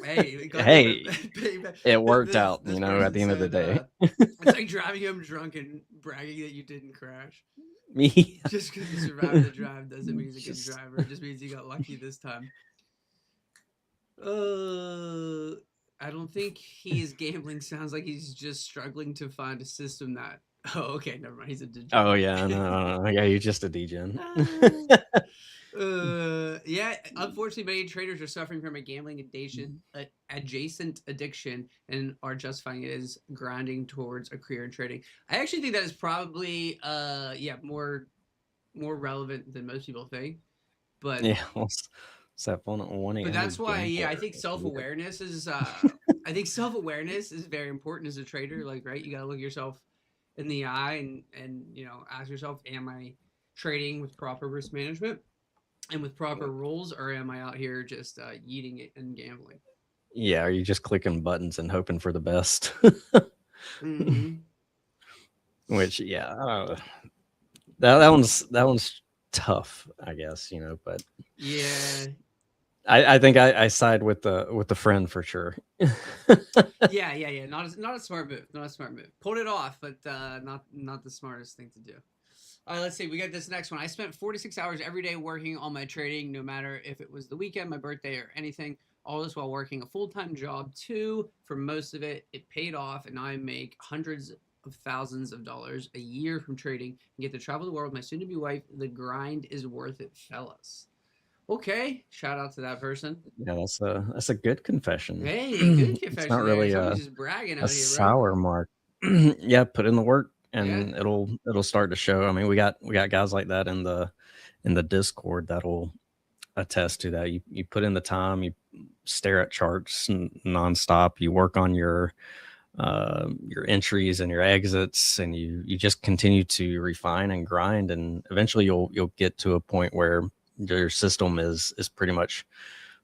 hey, Hey, baby, it worked this- out, this you know. At the end of the day, person said, it's like driving him drunk and bragging that you didn't crash. me. Just because you survived the drive doesn't mean he's a good Just- driver. It just means he got lucky this time. I don't think he's gambling. Sounds like he's just struggling to find a system that. Oh, okay, never mind. He's a degenerate. Oh yeah, no, yeah, you're just a degen. Yeah. Unfortunately, many traders are suffering from a gambling adjacent addiction and are justifying it as grinding towards a career in trading. I actually think that is probably, more relevant than most people think. But Yeah, what's that phone at 1 but that's why, yeah, I think self-awareness is very important as a trader. Like, right, you gotta look yourself in the eye and you know, ask yourself, am I trading with proper risk management and with proper rules, or am I out here just eating it and gambling? Yeah, are you just clicking buttons and hoping for the best? Mm-hmm. Which, yeah, that one's tough, I guess, you know. But Yeah. I think I side with the friend for sure. Yeah. Not a smart move. Not a smart move. Pulled it off, but not the smartest thing to do. All right, let's see. We got this next one. I spent 46 hours every day working on my trading, no matter if it was the weekend, my birthday, or anything. All this while working a full-time job too. For most of it, it paid off, and now I make hundreds of thousands of dollars a year from trading and get to travel the world with my soon-to-be wife. The grind is worth it, fellas. Okay, shout out to that person. Yeah, that's a good confession. Hey, good confession. It's not there. really Somebody's just bragging a out here, bro. sour mark. Yeah, put in the work and it'll start to show. I mean, we got guys like that in the Discord that'll attest to that. You put in the time, you stare at charts nonstop, you work on your entries and your exits, and you just continue to refine and grind, and eventually you'll get to a point where your system is pretty much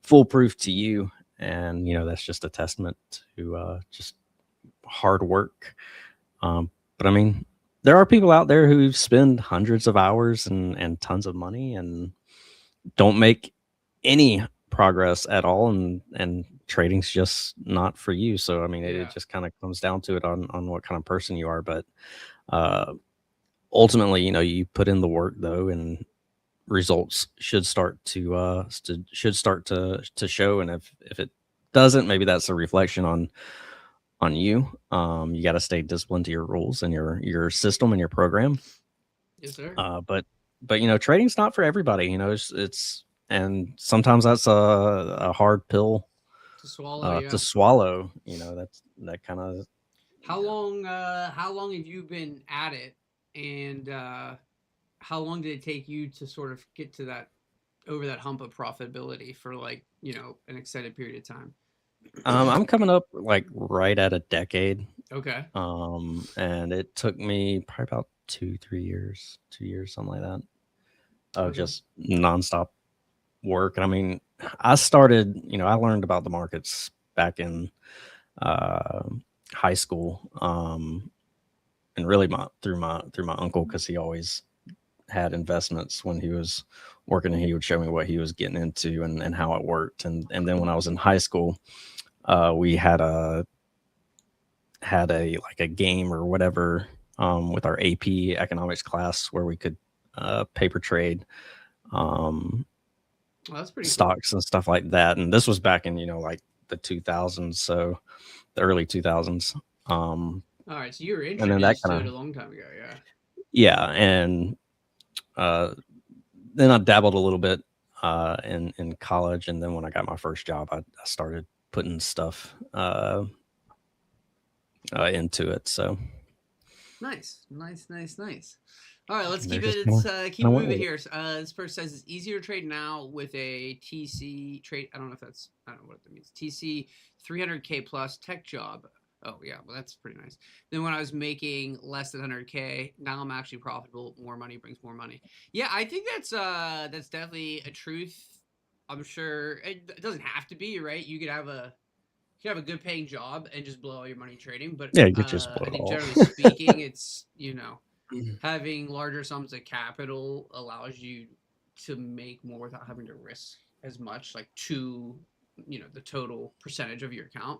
foolproof to you, and that's just a testament to just hard work. But I mean, there are people out there who spend hundreds of hours and tons of money and don't make any progress at all, and trading's just not for you. So I mean, it Yeah. just kind of comes down to it on what kind of person you are. But uh ultimately, you put in the work though, and results should start to show. And if it doesn't, maybe that's a reflection on you. You got to stay disciplined to your rules and your system and your program. Yes, sir. But trading's not for everybody. It's and sometimes that's a hard pill To swallow, yeah. to swallow. That kind of. How long have you been at it, and how long did it take you to sort of get to that over that hump of profitability for like an extended period of time? I'm coming up like right at a decade. Okay. And it took me probably about 2 years, something like that, of Okay. just nonstop work. And I mean, I started, I learned about the markets back in uh, high school, and really through my uncle, because he always had investments when he was working, and he would show me what he was getting into and how it worked. And then when I was in high school, we had a like a game or whatever, with our AP economics class, where we could paper trade Well, that's pretty cool. stocks and stuff like that. And this was back in like the 2000s, so the early 2000s. All right, so you were And then that introduced to kind it a of, long time ago, yeah. yeah. And then I dabbled a little bit in college, and then when I got my first job, I started putting stuff into it. So Nice, nice, nice, nice. All right, let's and keep they're it. just Let's keep it kinda went moving with it. here. This person says it's easier to trade now with a TC trade. I don't know if that's. I don't know what that means. TC 300K plus tech job. Oh yeah, well that's pretty nice. Then when I was making less than 100K, now I'm actually profitable. More money brings more money. Yeah, I think that's definitely a truth. I'm sure it doesn't have to be right. You could have a good paying job and just blow all your money trading. But Yeah, you could just blow I it think all. generally speaking, it's having larger sums of capital allows you to make more without having to risk as much, like to the total percentage of your account.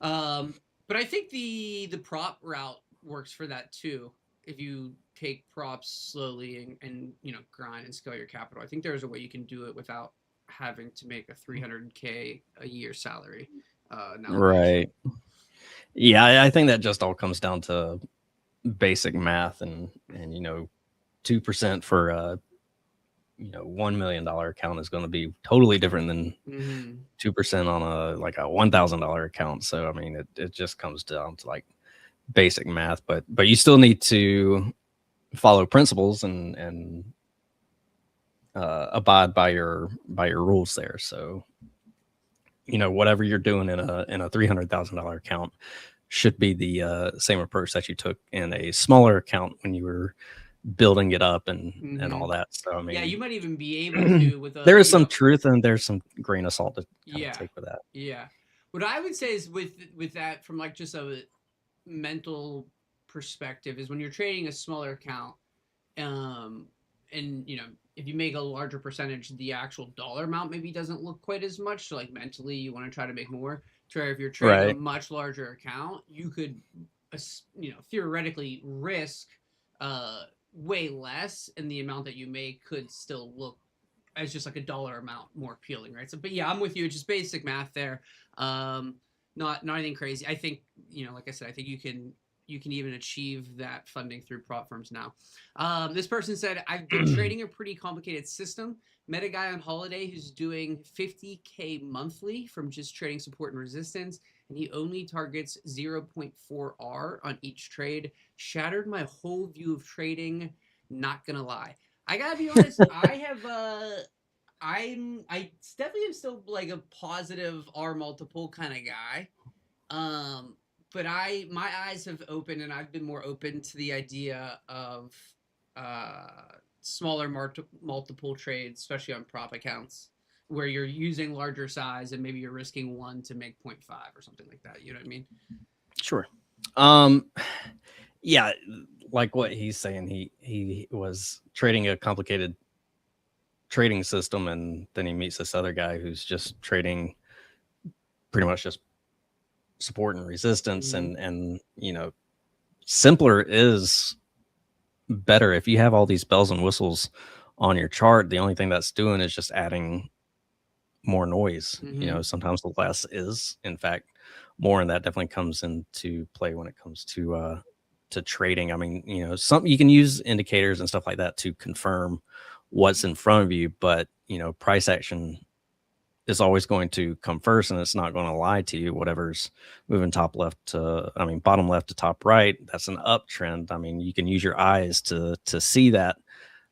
But I think the prop route works for that too. If you take props slowly and grind and scale your capital, I think there's a way you can do it without having to make a 300K a year salary. Nowadays. Right. Yeah, I think that just all comes down to basic math, and 2% for a $1 million account is going to be totally different than Mm-hmm. 2% on a like a $1,000 account. So I mean, it just comes down to like basic math, but you still need to follow principles and abide by your rules there. So whatever you're doing in a $300,000 account should be the same approach that you took in a smaller account when you were building it up and all that. So I Yeah, you mean, might even be able to with a there is some truth and there's some grain of salt to kind yeah, of take with that. yeah. What I would say is with that from like just a mental perspective is when you're trading a smaller account, and if you make a larger percentage, the actual dollar amount maybe doesn't look quite as much. So like mentally, you want to try to make more. To where if you're trading a Right. much larger account, you could, theoretically risk way less, and the amount that you make could still look as just like a dollar amount more appealing, right? So, but yeah, I'm with you. It's just basic math there. Um, not anything crazy. I think like I said, I think you can even achieve that funding through prop firms now. This person said, I've been trading a pretty complicated system. Met a guy on holiday who's doing 50K monthly from just trading support and resistance, and he only targets 0.4R on each trade. Shattered my whole view of trading. Not gonna lie. I gotta be honest. I have I definitely am still like a positive R multiple kind of guy. But my eyes have opened, and I've been more open to the idea of uh smaller multiple trades, especially on prop accounts. where you're using larger size and maybe you're risking 1 to make 0.5 or something like that. You know what I mean? Sure. Yeah, like what he's saying, he was trading a complicated trading system, and then he meets this other guy who's just trading pretty much just support and resistance, and simpler is better. If you have all these bells and whistles on your chart, the only thing that's doing is just adding more noise. Sometimes the less is in fact more, and that definitely comes into play when it comes to trading. I mean, you can use indicators and stuff like that to confirm what's in front of you, but price action is always going to come first, and it's not going to lie to you. Whatever's moving bottom left to top right, that's an uptrend. I mean, you can use your eyes to see that,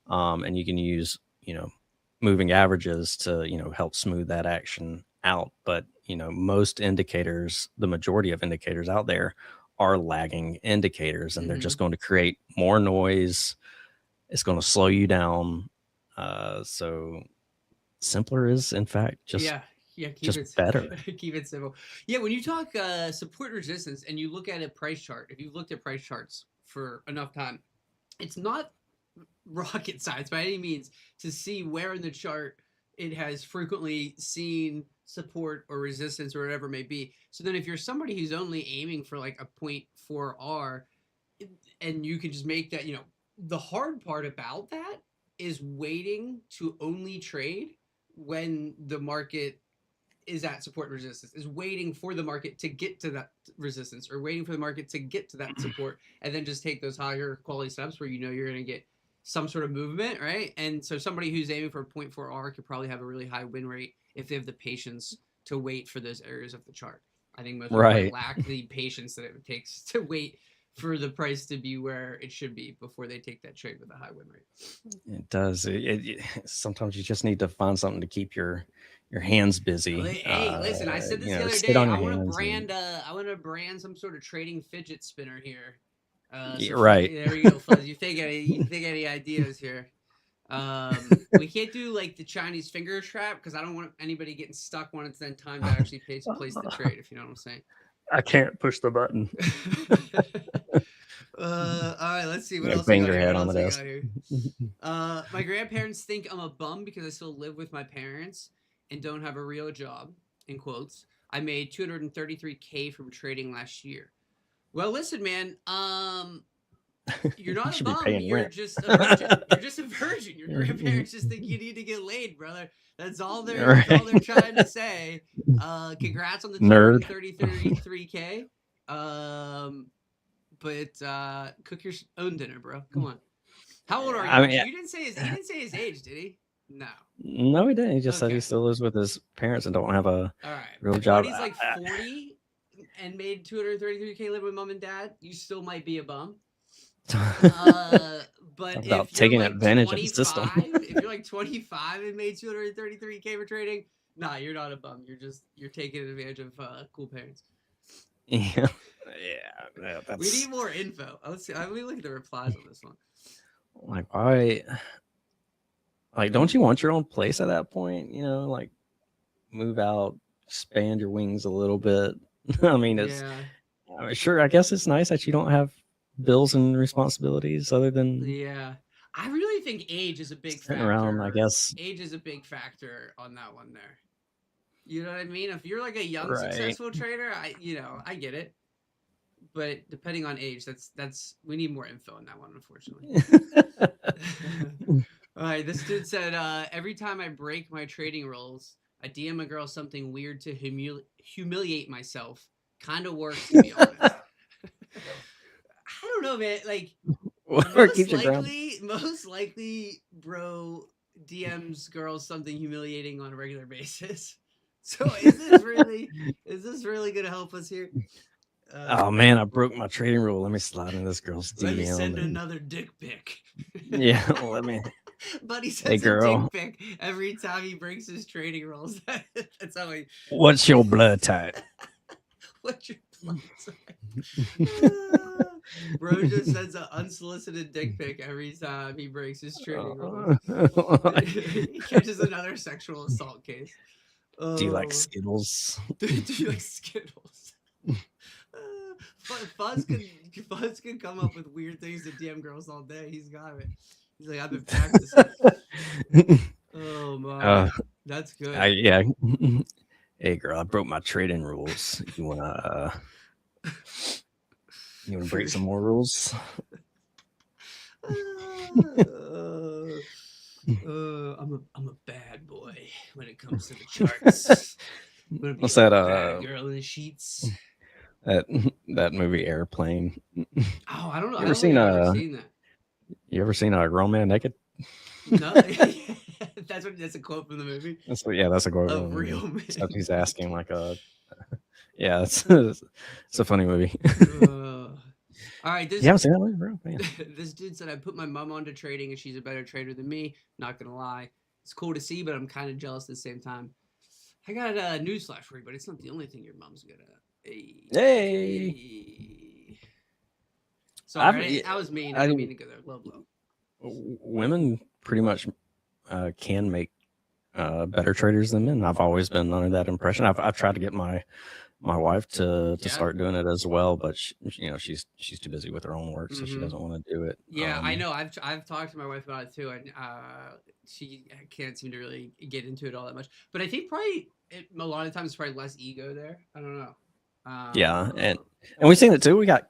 and you can use moving averages to help smooth that action out. But most indicators, the majority of indicators out there, are lagging indicators, and they're just going to create more noise. It's going to slow you down. So simpler is in fact just better. Keep it simple. Yeah, when you talk support resistance and you look at a price chart, if you've looked at price charts for enough time, it's not rocket science by any means to see where in the chart it has frequently seen support or resistance or whatever it may be. So then if you're somebody who's only aiming for like a 0.4R, and you can just make that, the hard part about that is waiting to only trade when the market is at support and resistance, is waiting for the market to get to that resistance or waiting for the market to get to that support, and then just take those higher quality steps where you're going to get some sort of movement, right? And so somebody who's aiming for a 0.4R could probably have a really high win rate if they have the patience to wait for those areas of the chart. I think most people lack the patience that it takes to wait for the price to be where it should be before they take that trade with a high win rate. It does. Sometimes you just need to find something to keep your hands busy. Hey, listen, I said this the other day. I want to brand some sort of trading fidget spinner here. Right. There we go, Fuzz. You think any ideas here? We can't do like the Chinese finger trap because I don't want anybody getting stuck when it's then time to actually place the trade, if you know what I'm saying. I can't push the button. All right, let's see what else bang we got your here. head on the desk. My grandparents think I'm a bum because I still live with my parents and don't have a real job, in quotes. I made $233K from trading last year. Well, listen, man, you're not a bum. You're just a virgin. You're just a virgin. Your grandparents just think you need to get laid, brother. That's all they're trying to say. Congrats on the $233K. But cook your own dinner, bro. Come on. How old are you? I mean, he didn't say his age, did he? No, he didn't. He just said he still lives with his parents and don't have a real job. He's like 40 and made $233K living with mom and dad. You still might be a bum. But if taking you're like advantage of the system. If you're like 25 and made $233K for trading, nah, you're not a bum. You're taking advantage of cool parents. Yeah. We need more info. Let's see. Let me look at the replies on this one. Like, why? Like, don't you want your own place at that point? Like, move out, expand your wings a little bit. I mean, sure. I guess it's nice that you don't have bills and responsibilities other than. Yeah, I really think age is a big factor. Around, I guess age is a big factor on that one there. You know what I mean? If you're like a young successful trader, I get it. But depending on age, that's we need more info on that one, unfortunately. All right, this dude said, every time I break my trading rules, I DM a girl something weird to humiliate myself. Kind of works, to be honest. I don't know, man. Like, most likely, bro DMs girls something humiliating on a regular basis. So is this really gonna help us here? Oh man, I broke my trading rule. Let me slide in this girl's DM. Let me send another dick pic. Yeah, let me. Buddy sends a dick pic every time he breaks his trading rules. That's how he. What's your blood type? What's your blood type? Bro just sends an unsolicited dick pic every time he breaks his trading rules. He catches another sexual assault case. Do you like Oh. Skittles? Do you like Skittles? Fuzz can come up with weird things to DM girls all day. He's got it. He's like, I've been practicing. Oh my, that's good. Yeah. Hey girl, I broke my trading rules. You wanna break some more rules? I'm a bad boy when it comes to the charts. I'm gonna be What's a that? bad girl in the sheets. That movie Airplane. Oh, I don't know. You I ever don't think I've ever seen that. You ever seen a grown man naked? No, that's a quote from the movie. That's a quote. A real man. Except he's asking like a. Yeah, it's a funny movie. All right, You haven't seen that movie, bro? Man. This dude said I put my mom onto trading and she's a better trader than me. Not gonna lie, it's cool to see, but I'm kind of jealous at the same time. I got a newsflash for you, but it's not the only thing your mom's good at. Hey. Sorry, I was mean. I didn't mean to go there. Low blow. Women pretty much can make better traders than men. I've always been under that impression. I've tried to get my wife to start doing it as well, but she's too busy with her own work, so she doesn't want to do it. Yeah, I know. I've talked to my wife about it too, and she can't seem to really get into it all that much. But I think probably a lot of times it's probably less ego there. I don't know. Yeah, and we've seen it too. We got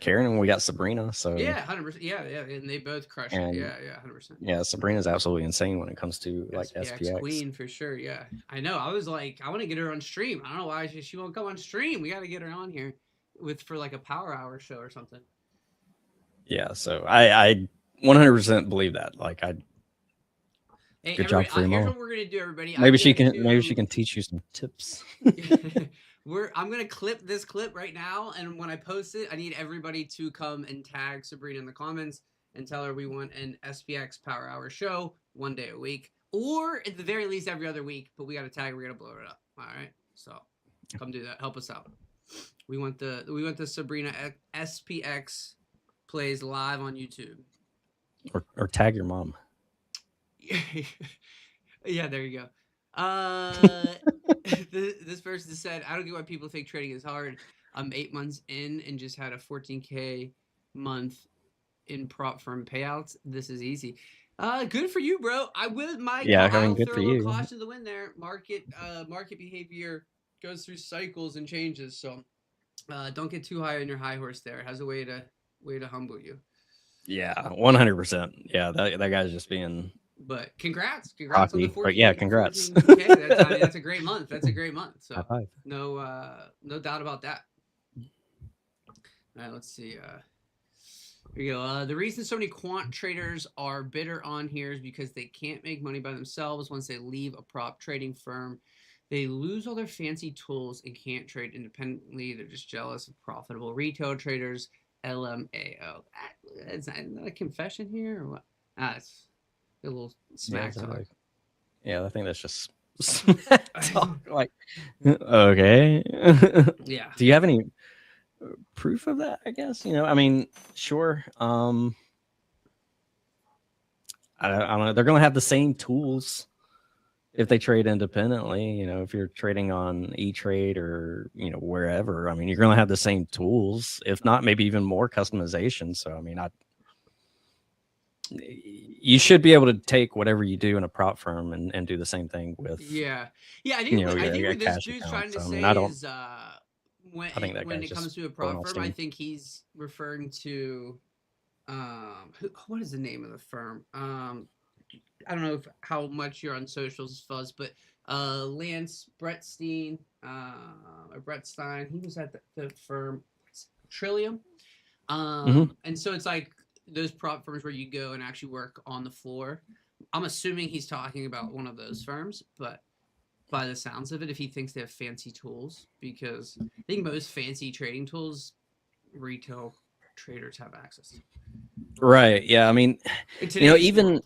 Karen and we got Sabrina. So yeah, 100%. Yeah, and they both crush it. Yeah, 100%. Yeah, Sabrina's absolutely insane when it comes to like SPX. Queen for sure. Yeah, I know. I was like, I want to get her on stream. I don't know why she won't come on stream. We got to get her on here for like a power hour show or something. Yeah, so I 100% believe that. Like Hey, good job for your here's mom. what we're gonna do, everybody. Maybe she can teach you some tips. I'm gonna clip this clip right now, and when I post it, I need everybody to come and tag Sabrina in the comments and tell her we want an SPX Power Hour show 1 day a week, or at the very least every other week. But we got to tag. We're gonna blow it up. All right, so come do that. Help us out. We want the Sabrina SPX plays live on YouTube. Or tag your mom. Yeah, there you go. This person said, I don't get why people think trading is hard. I'm 8 months in and just had a 14K month in prop firm payouts. This is easy. Good for you, bro. I'll good throw for a little you. caution to the wind there. Market behavior goes through cycles and changes, so don't get too high on your high horse there. It has a way to humble you. Yeah, 100%. Yeah, that guy's just being. But congrats Rocky. on the 14. But yeah, congrats. 14K. That's a great month. That's a great month. So no doubt about that. All right, let's see. Here we go. The reason so many quant traders are bitter on here is because they can't make money by themselves. Once they leave a prop trading firm, they lose all their fancy tools and can't trade independently. They're just jealous of profitable retail traders. LMAO. Is that a confession here or what? It's a little smack talk. Yeah, I think that's just smack talk. Like, okay. Yeah. Do you have any proof of that? I guess I mean, sure. I don't know. They're gonna have the same tools if they trade independently. If you're trading on E-Trade or wherever. I mean, you're gonna have the same tools, if not maybe even more customization. So I mean, you should be able to take whatever you do in a prop firm and do the same thing with. Yeah. I think what this dude's trying to say is when it comes to a prop firm, I think he's referring to what is the name of the firm? I don't know how much you're on socials, Fuzz, but Lance Brettstein or Brettstein, he was at the firm Trillium. And so it's like those prop firms where you go and actually work on the floor. I'm assuming he's talking about one of those firms, but by the sounds of it, if he thinks they have fancy tools, because I think most fancy trading tools retail traders have access to. Right. Yeah. I mean, even world.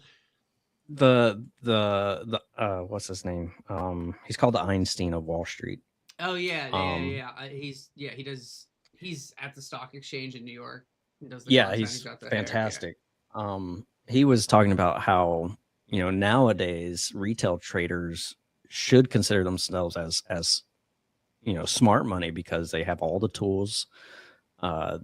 the what's his name? He's called the Einstein of Wall Street. Oh yeah. He does. He's at the stock exchange in New York. He does the Yeah, content, he's got the hair, yeah. fantastic. He was talking about how, you know, nowadays retail traders should consider themselves as you know, smart money because they have all the tools.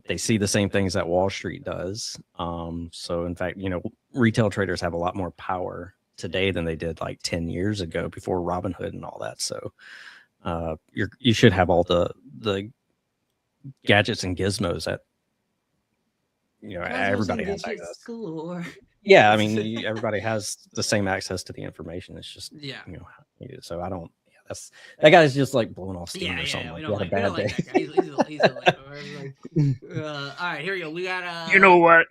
They see the same things that Wall Street does. So in fact, you know, retail traders have a lot more power today than they did like 10 years ago before Robinhood and all that. So you should have all the gadgets and gizmos that, you know, everybody has access. Galore. Yeah, I mean, everybody has the same access to the information. It's just, Yeah. you know, so I don't. Yeah, that guy's just like blowing off steam Yeah, or something. yeah, we Like, don't he had a like bad that guy. day. He's a like, all right, here we go. We got You know what?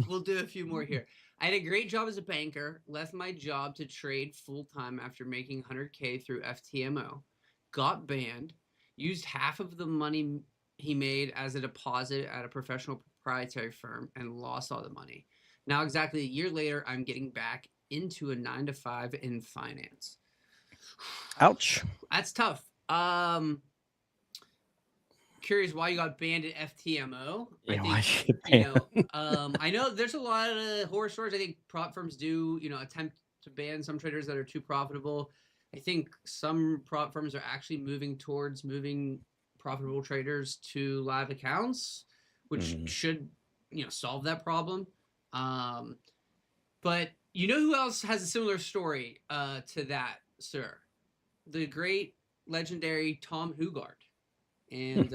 we'll do a few more here. I had a great job as a banker. Left my job to trade full time after making 100K through FTMO. Got banned. Used half of the money he made as a deposit at a professional proprietary firm and lost all the money. Now, exactly a year later, I'm getting back into a 9-to-5 in finance. Ouch. That's tough. Curious why you got banned at FTMO. Yeah, I why think, you get you know, banned? I know there's a lot of horror stories. I think prop firms do, you know, attempt to ban some traders that are too profitable. I think some prop firms are actually moving towards moving profitable traders to live accounts, which should, you know, solve that problem. But you know who else has a similar story to that, sir? The great legendary Tom Hugard. And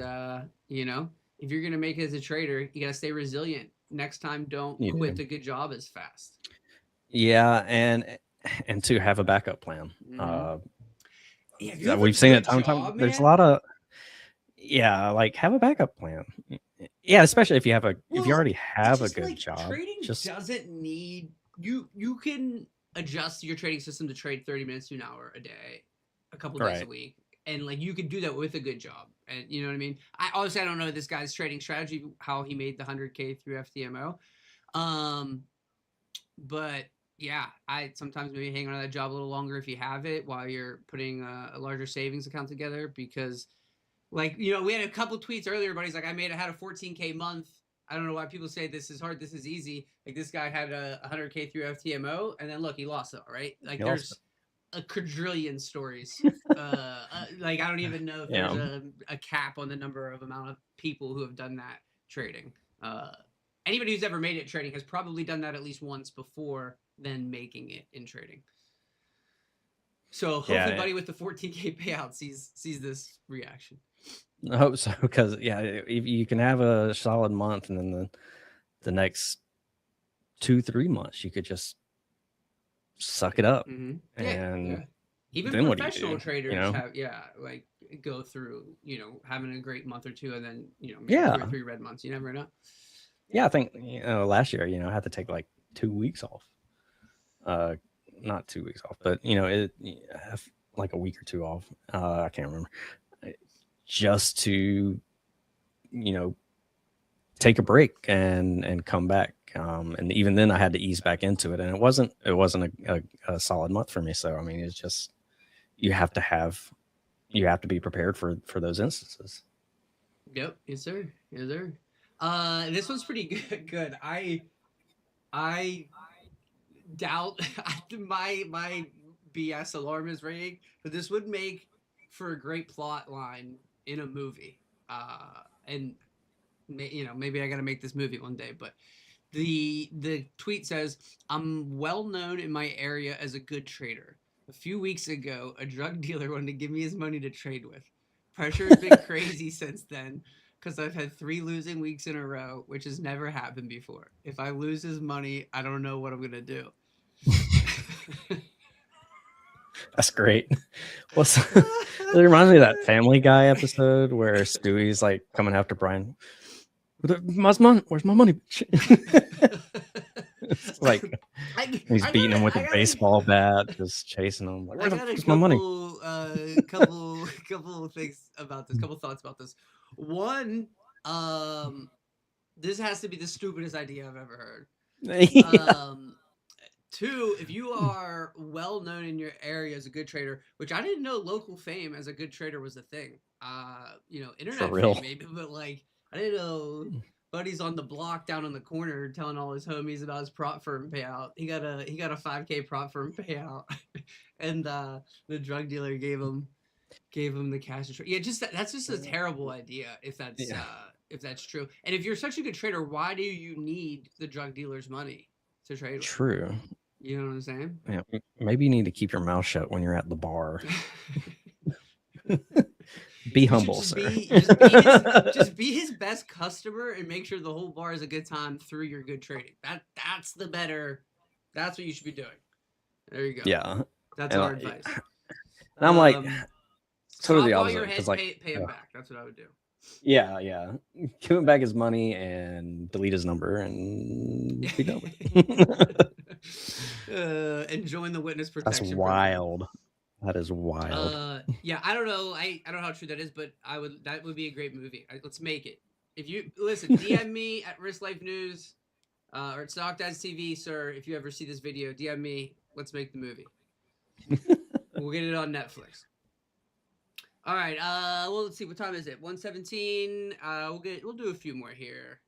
you know, if you're gonna make it as a trader, you gotta stay resilient. Next time, don't quit a good job as fast. Yeah, and to have a backup plan. Yeah, We've seen it time and time. There's a lot of like have a backup plan. Yeah, especially if you have if you already have a good like, job. Trading doesn't need you can adjust your trading system to trade 30 minutes to an hour a day, a couple days a week. And like you could do that with a good job, and you know what I mean. I obviously I don't know this guy's trading strategy, how he made the 100K through FTMO, but yeah, I sometimes maybe hang on to that job a little longer if you have it while you're putting a larger savings account together. Because, like, you know, we had a couple tweets earlier, but he's like, I had a 14K month. I don't know why people say this is hard. This is easy. Like this guy had a 100K through FTMO, and then look, he lost it. Right? Like there's a quadrillion stories. Like I don't even know if there's a cap on the number of amount of people who have done that trading. Anybody who's ever made it trading has probably done that at least once before then making it in trading. So hopefully buddy with the 14K payout sees this reaction. I hope so, because if you can have a solid month and then the next 2-3 months you could just suck it up. And even then professional traders have like go through, you know, having a great month or two and then, you know, maybe 2 or 3 red months. You never know. Yeah, I think, you know, last year, you know, I had to take like 2 weeks off. Not 2 weeks off, but you know, like a week or 2 off. I can't remember. Just to, you know, take a break and come back. And even then I had to ease back into it, and it wasn't a solid month for me. So I mean, it's just you have to be prepared for those instances. Yep. Yes, sir. Yes, sir. This one's pretty good. I doubt my BS alarm is ringing, but this would make for a great plot line in a movie. And you know, maybe I got to make this movie one day, but the tweet says, I'm well known in my area as a good trader. A few weeks ago, a drug dealer wanted to give me his money to trade with. Pressure has been crazy since then because I've had 3 losing weeks in a row, which has never happened before. If I lose his money, I don't know what I'm going to do. That's great. It reminds me of that Family Guy episode where Stewie's like coming after Brian. Where's my money? It's like he's beating him with a baseball bat, just chasing him. Like, where's my money? Couple things about this. Couple thoughts about this. One, this has to be the stupidest idea I've ever heard. 2, if you are well known in your area as a good trader, which I didn't know local fame as a good trader was a thing. You know, internet fame maybe, but like I didn't know buddy's on the block down in the corner telling all his homies about his prop firm payout. He got a 5K prop firm payout, and the drug dealer gave him the cash. Yeah, that's just a terrible idea if that's true. And if you're such a good trader, why do you need the drug dealer's money to trade with? True. You know what I'm saying? Yeah, maybe you need to keep your mouth shut when you're at the bar. Be humble, sir. Just be his best customer and make sure the whole bar is a good time through your good trading. That's what you should be doing. There you go. Yeah. That's our advice. And I'm like, sort of the all your opposite. head, 'Cause, like, pay him back. That's what I would do. yeah. Give him back his money and delete his number and be done with it. And join the witness That's protection. wild. That is wild. Yeah, I don't know. I don't know how true that is, but that would be a great movie. Let's make it. If you listen, DM me at Risk Life News or at SDtv, sir. If you ever see this video, DM me. Let's make the movie. We'll get it on Netflix. All right. Well, let's see. What time is it? 1:17. We'll do a few more here.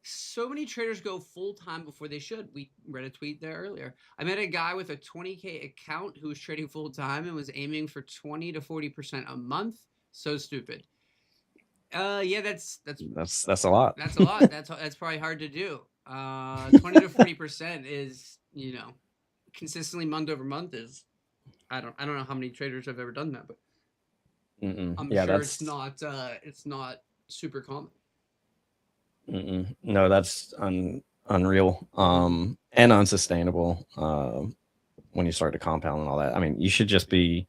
So many traders go full time before they should. We read a tweet there earlier. I met a guy with a 20K account who was trading full time and was aiming for 20 to 40% a month. So stupid. Yeah, that's That's a lot. That's a lot. That's probably hard to do. 20 to 40% is, consistently month over month is. I don't know how many traders have ever done that, but I'm sure it's not super common. No, that's unreal and unsustainable when you start to compound and all that. I mean, you should just be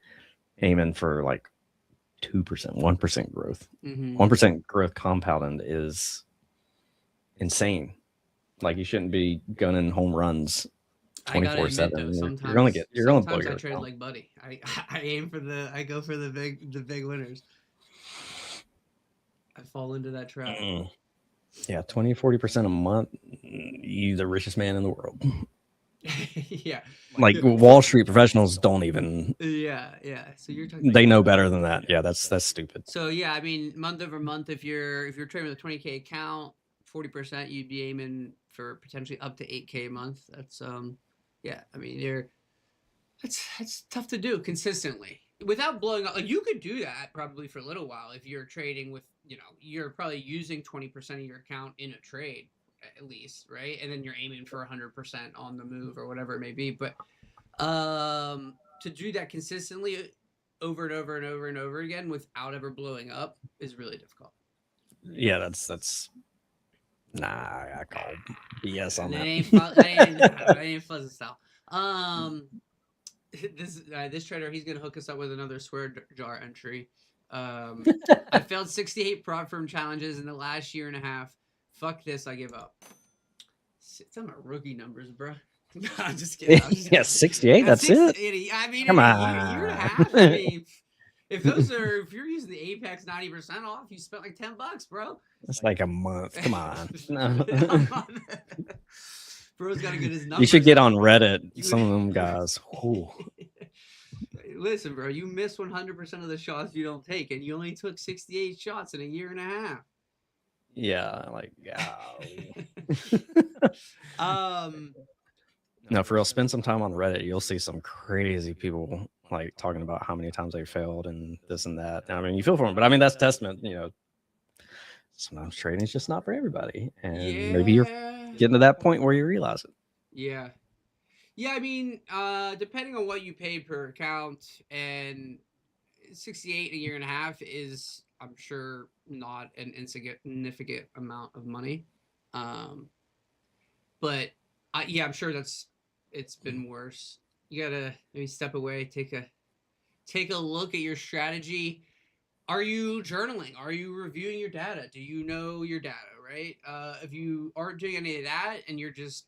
aiming for like 2%, 1% growth. 1% growth compounding is insane. Like, you shouldn't be gunning home runs 24/7. You're gonna blow your I trade like Buddy. I go for the big winners. I fall into that trap. Yeah, 20-40% a month. You the richest man in the world. Yeah. Like, Wall Street professionals don't even. Yeah. So you're talking. They know better than that. Yeah, that's stupid. So yeah, I mean, month over month, if you're trading with a 20K account, 40%, you'd be aiming for potentially up to 8K a month. That's yeah. I mean, that's tough to do consistently without blowing up. Like, you could do that probably for a little while if you're trading with, you're probably using 20% of your account in a trade at least, right? And then you're aiming for 100% on the move or whatever it may be. But to do that consistently over and over and over and over again without ever blowing up is really difficult. Yeah, that's. Nah, I call BS on that. That ain't Fuzz style. This trader, he's gonna hook us up with another swear jar entry. I failed 68 prop firm challenges in the last year and a half. Fuck this, I give up. Some are rookie numbers, bro. No, I'm just kidding. Yeah, 68. That's it. I mean, Come on. A year and a half. I mean, if you're using the Apex 90% off, you spent like $10, bro. That's like a month. Come on. No. Bro's got to get his numbers. You should get on Reddit. Some of them guys. Ooh. Listen, bro, you miss 100% of the shots you don't take, and you only took 68 shots in a year and a half. Yeah, like, no, for real, spend some time on Reddit. You'll see some crazy people like talking about how many times they failed and this and that. I mean, you feel for them, but I mean, that's testament. Sometimes trading is just not for everybody, and maybe you're getting to that point where you realize it. Yeah. I mean, depending on what you paid per account, and 68 a year and a half is, I'm sure, not an insignificant amount of money. But I'm sure it's been worse. You gotta maybe step away, take a look at your strategy. Are you journaling? Are you reviewing your data? Do you know your data, right? If you aren't doing any of that and you're just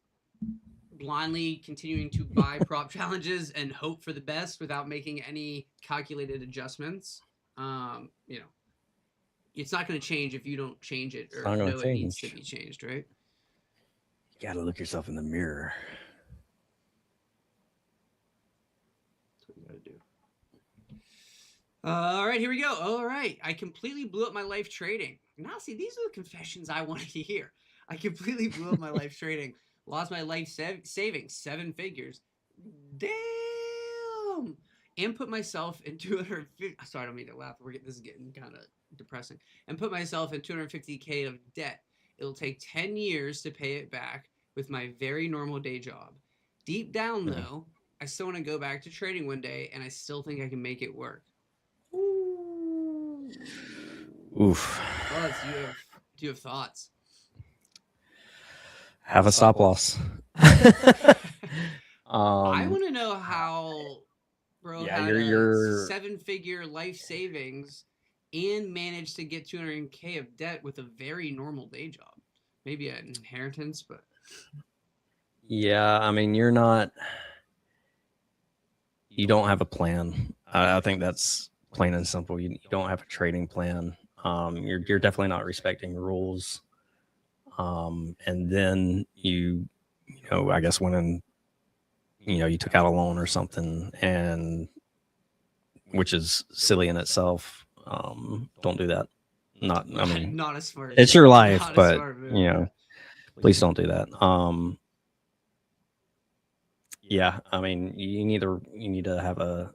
blindly continuing to buy prop challenges and hope for the best without making any calculated adjustments, it's not going to change if you don't change it or know it needs to be changed, right? You got to look yourself in the mirror. That's what you got to do. All right, here we go. All right, I completely blew up my life trading. Now, see, these are the confessions I wanted to hear. I completely blew up my life trading. Lost my life savings, 7 figures. Damn. And put myself in 250. Sorry, I don't mean to laugh. This is getting kind of depressing. And put myself in 250K of debt. It'll take 10 years to pay it back with my very normal day job. Deep down, though, I still want to go back to trading one day, and I still think I can make it work. Ooh. Oof. Fuzz, do you have thoughts? Have a stop loss. I want to know how, bro, Yeah, had you're 7-figure life savings and managed to get 200K of debt with a very normal day job. Maybe an inheritance, but yeah. I mean, you don't have a plan. I think that's plain and simple. You don't have a trading plan. You're definitely not respecting rules. And then you know, I guess went in, you took out a loan or something, and which is silly in itself. Don't do that. I mean, not a smart. it's your life, not a but smart move. please don't do that. Yeah, I mean, you need to have a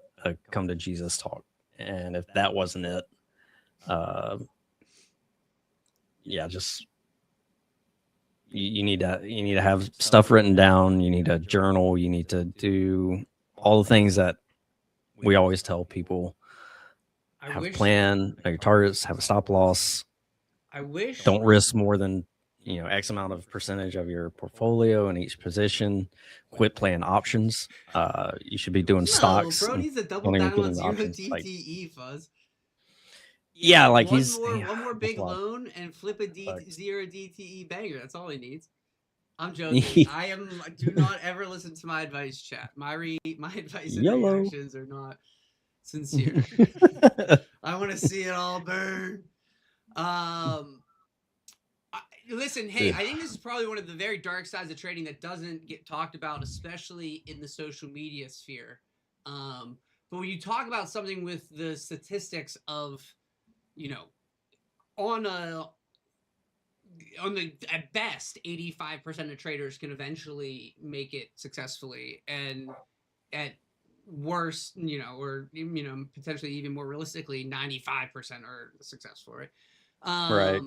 come to Jesus talk, and if that wasn't it, yeah, just you need to have stuff written down. You need to journal. You need to do all the things that we always tell people. Have a plan, know your targets, have a stop loss. I wish. Don't risk more than X amount of percentage of your portfolio in each position. Quit playing options. You should be doing stocks. Bro needs to double don't even down get on into zero options, DTE, Fuzz. Yeah, like one he's more big that's why. loan and flip a Sucks. zero DTE banger. That's all he needs. I'm joking. Do not ever listen to my advice, chat. My advice and Yellow. reactions are not sincere. I want to see it all burn. Listen, hey, I think this is probably one of the very dark sides of trading that doesn't get talked about, especially in the social media sphere. But when you talk about something with the statistics of, on the at best 85% of traders can eventually make it successfully, and at worst, or potentially even more realistically, 95% are successful, right? Right.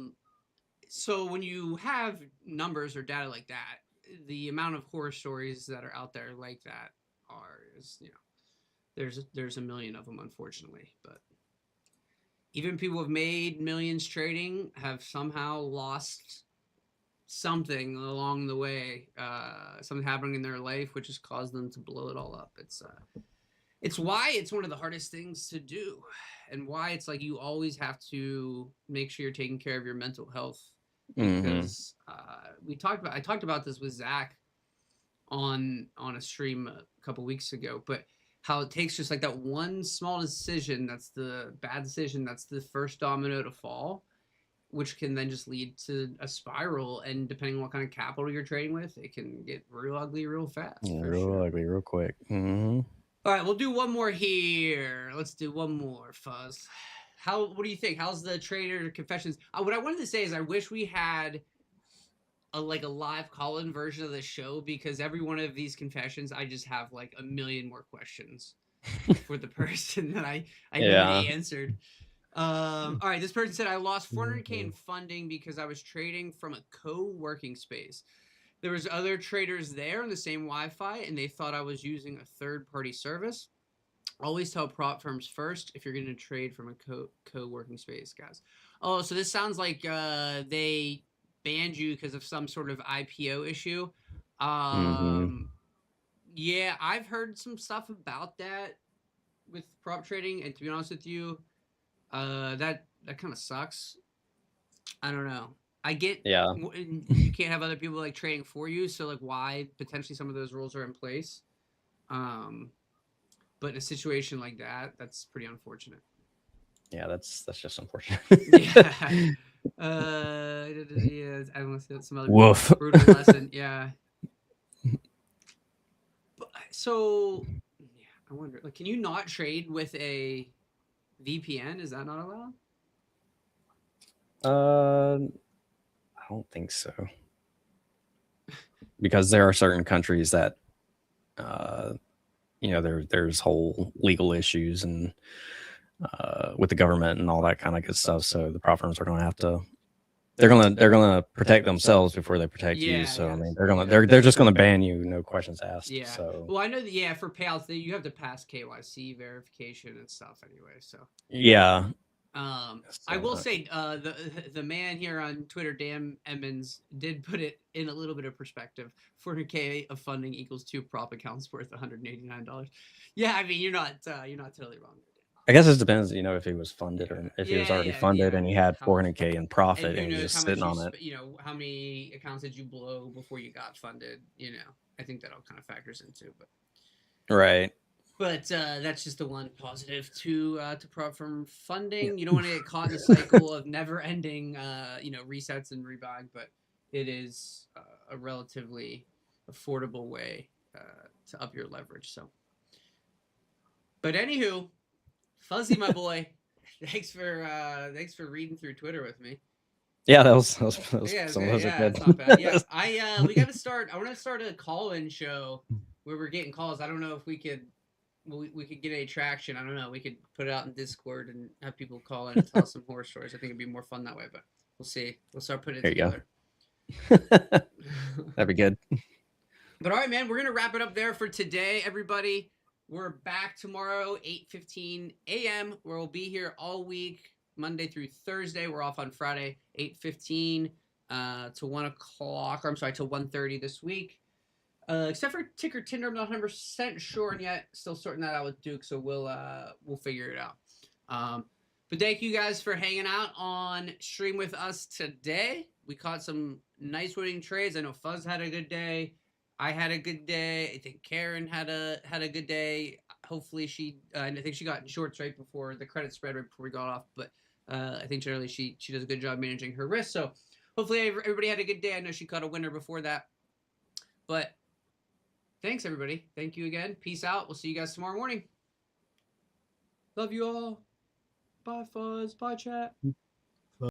So when you have numbers or data like that, the amount of horror stories that are out there like that there's a million of them, unfortunately. But even people who have made millions trading have somehow lost something along the way, something happening in their life which has caused them to blow it all up. It's why it's one of the hardest things to do, and why it's like you always have to make sure you're taking care of your mental health. Because I talked about this with Zach on a stream a couple weeks ago, but how it takes just like that one small decision, that's the bad decision, that's the first domino to fall, which can then just lead to a spiral. And depending on what kind of capital you're trading with, it can get real ugly real fast. Ugly real quick. All right, we'll do one more here. Let's do one more, Fuzz. What do you think? How's the trader confessions? What I wanted to say is I wish we had a live call-in version of the show, because every one of these confessions, I just have like a million more questions for the person that I answered. All right, this person said, I lost 400K in funding because I was trading from a co-working space. There was other traders there on the same Wi-Fi, and they thought I was using a third-party service. Always tell prop firms first if you're going to trade from a co-working space, guys. Oh, so this sounds like they banned you because of some sort of IPO issue. Yeah, I've heard some stuff about that with prop trading, and to be honest with you, that kind of sucks. I don't know. I get you can't have other people like trading for you, so like why potentially some of those rules are in place. But in a situation like that, that's pretty unfortunate. Yeah, that's just unfortunate. Yeah. I want to say some other brutal lesson. Yeah. But, so, yeah, I wonder, like, can you not trade with a VPN, is that not allowed? I don't think so. Because there are certain countries that, there's whole legal issues and with the government and all that kind of good stuff. So the prop firms are going to have to. They're gonna protect themselves before they protect you. So I mean, they're just gonna ban you, no questions asked. Yeah. So Well, I know that for payouts you have to pass KYC verification and stuff anyway. So yeah. I will say the man here on Twitter, Dan Emmons, did put it in a little bit of perspective. 400K of funding equals 2 prop accounts worth $189. Yeah, I mean you're not totally wrong. I guess it depends, if he was funded or if he was already funded and he had 400K in profit and he was just sitting on it. How many accounts did you blow before you got funded? I think that all kind of factors into, but right. But that's just the one positive to prop firm funding. You don't want to get caught in the cycle of never-ending, resets and rebuying, but it is a relatively affordable way to up your leverage. So, but anywho, Fuzzy, my boy, thanks for reading through Twitter with me. Yeah, that was some of those are good. It's not bad. Yeah, we got to start. I want to start a call-in show where we're getting calls. I don't know if we could. We could get any traction. I don't know. We could put it out in Discord and have people call in and tell some horror stories. I think it'd be more fun that way, but we'll see. We'll start putting it together. That'd be good. But all right, man, we're going to wrap it up there for today, everybody. We're back tomorrow, 8:15 a.m., where we'll be here all week, Monday through Thursday. We're off on Friday, 8:15 to 1 o'clock, or I'm sorry, till 1:30 this week. Except for Ticker Tinder, I'm not 100% sure yet. Still sorting that out with Duke, so we'll figure it out. But thank you guys for hanging out on stream with us today. We caught some nice winning trades. I know Fuzz had a good day. I had a good day. I think Karen had a good day. Hopefully I think she got in shorts right before the credit spread, right before we got off. But I think generally she does a good job managing her risk. So hopefully everybody had a good day. I know she caught a winner before that. But thanks, everybody. Thank you again. Peace out. We'll see you guys tomorrow morning. Love you all. Bye, Fuzz. Bye, chat.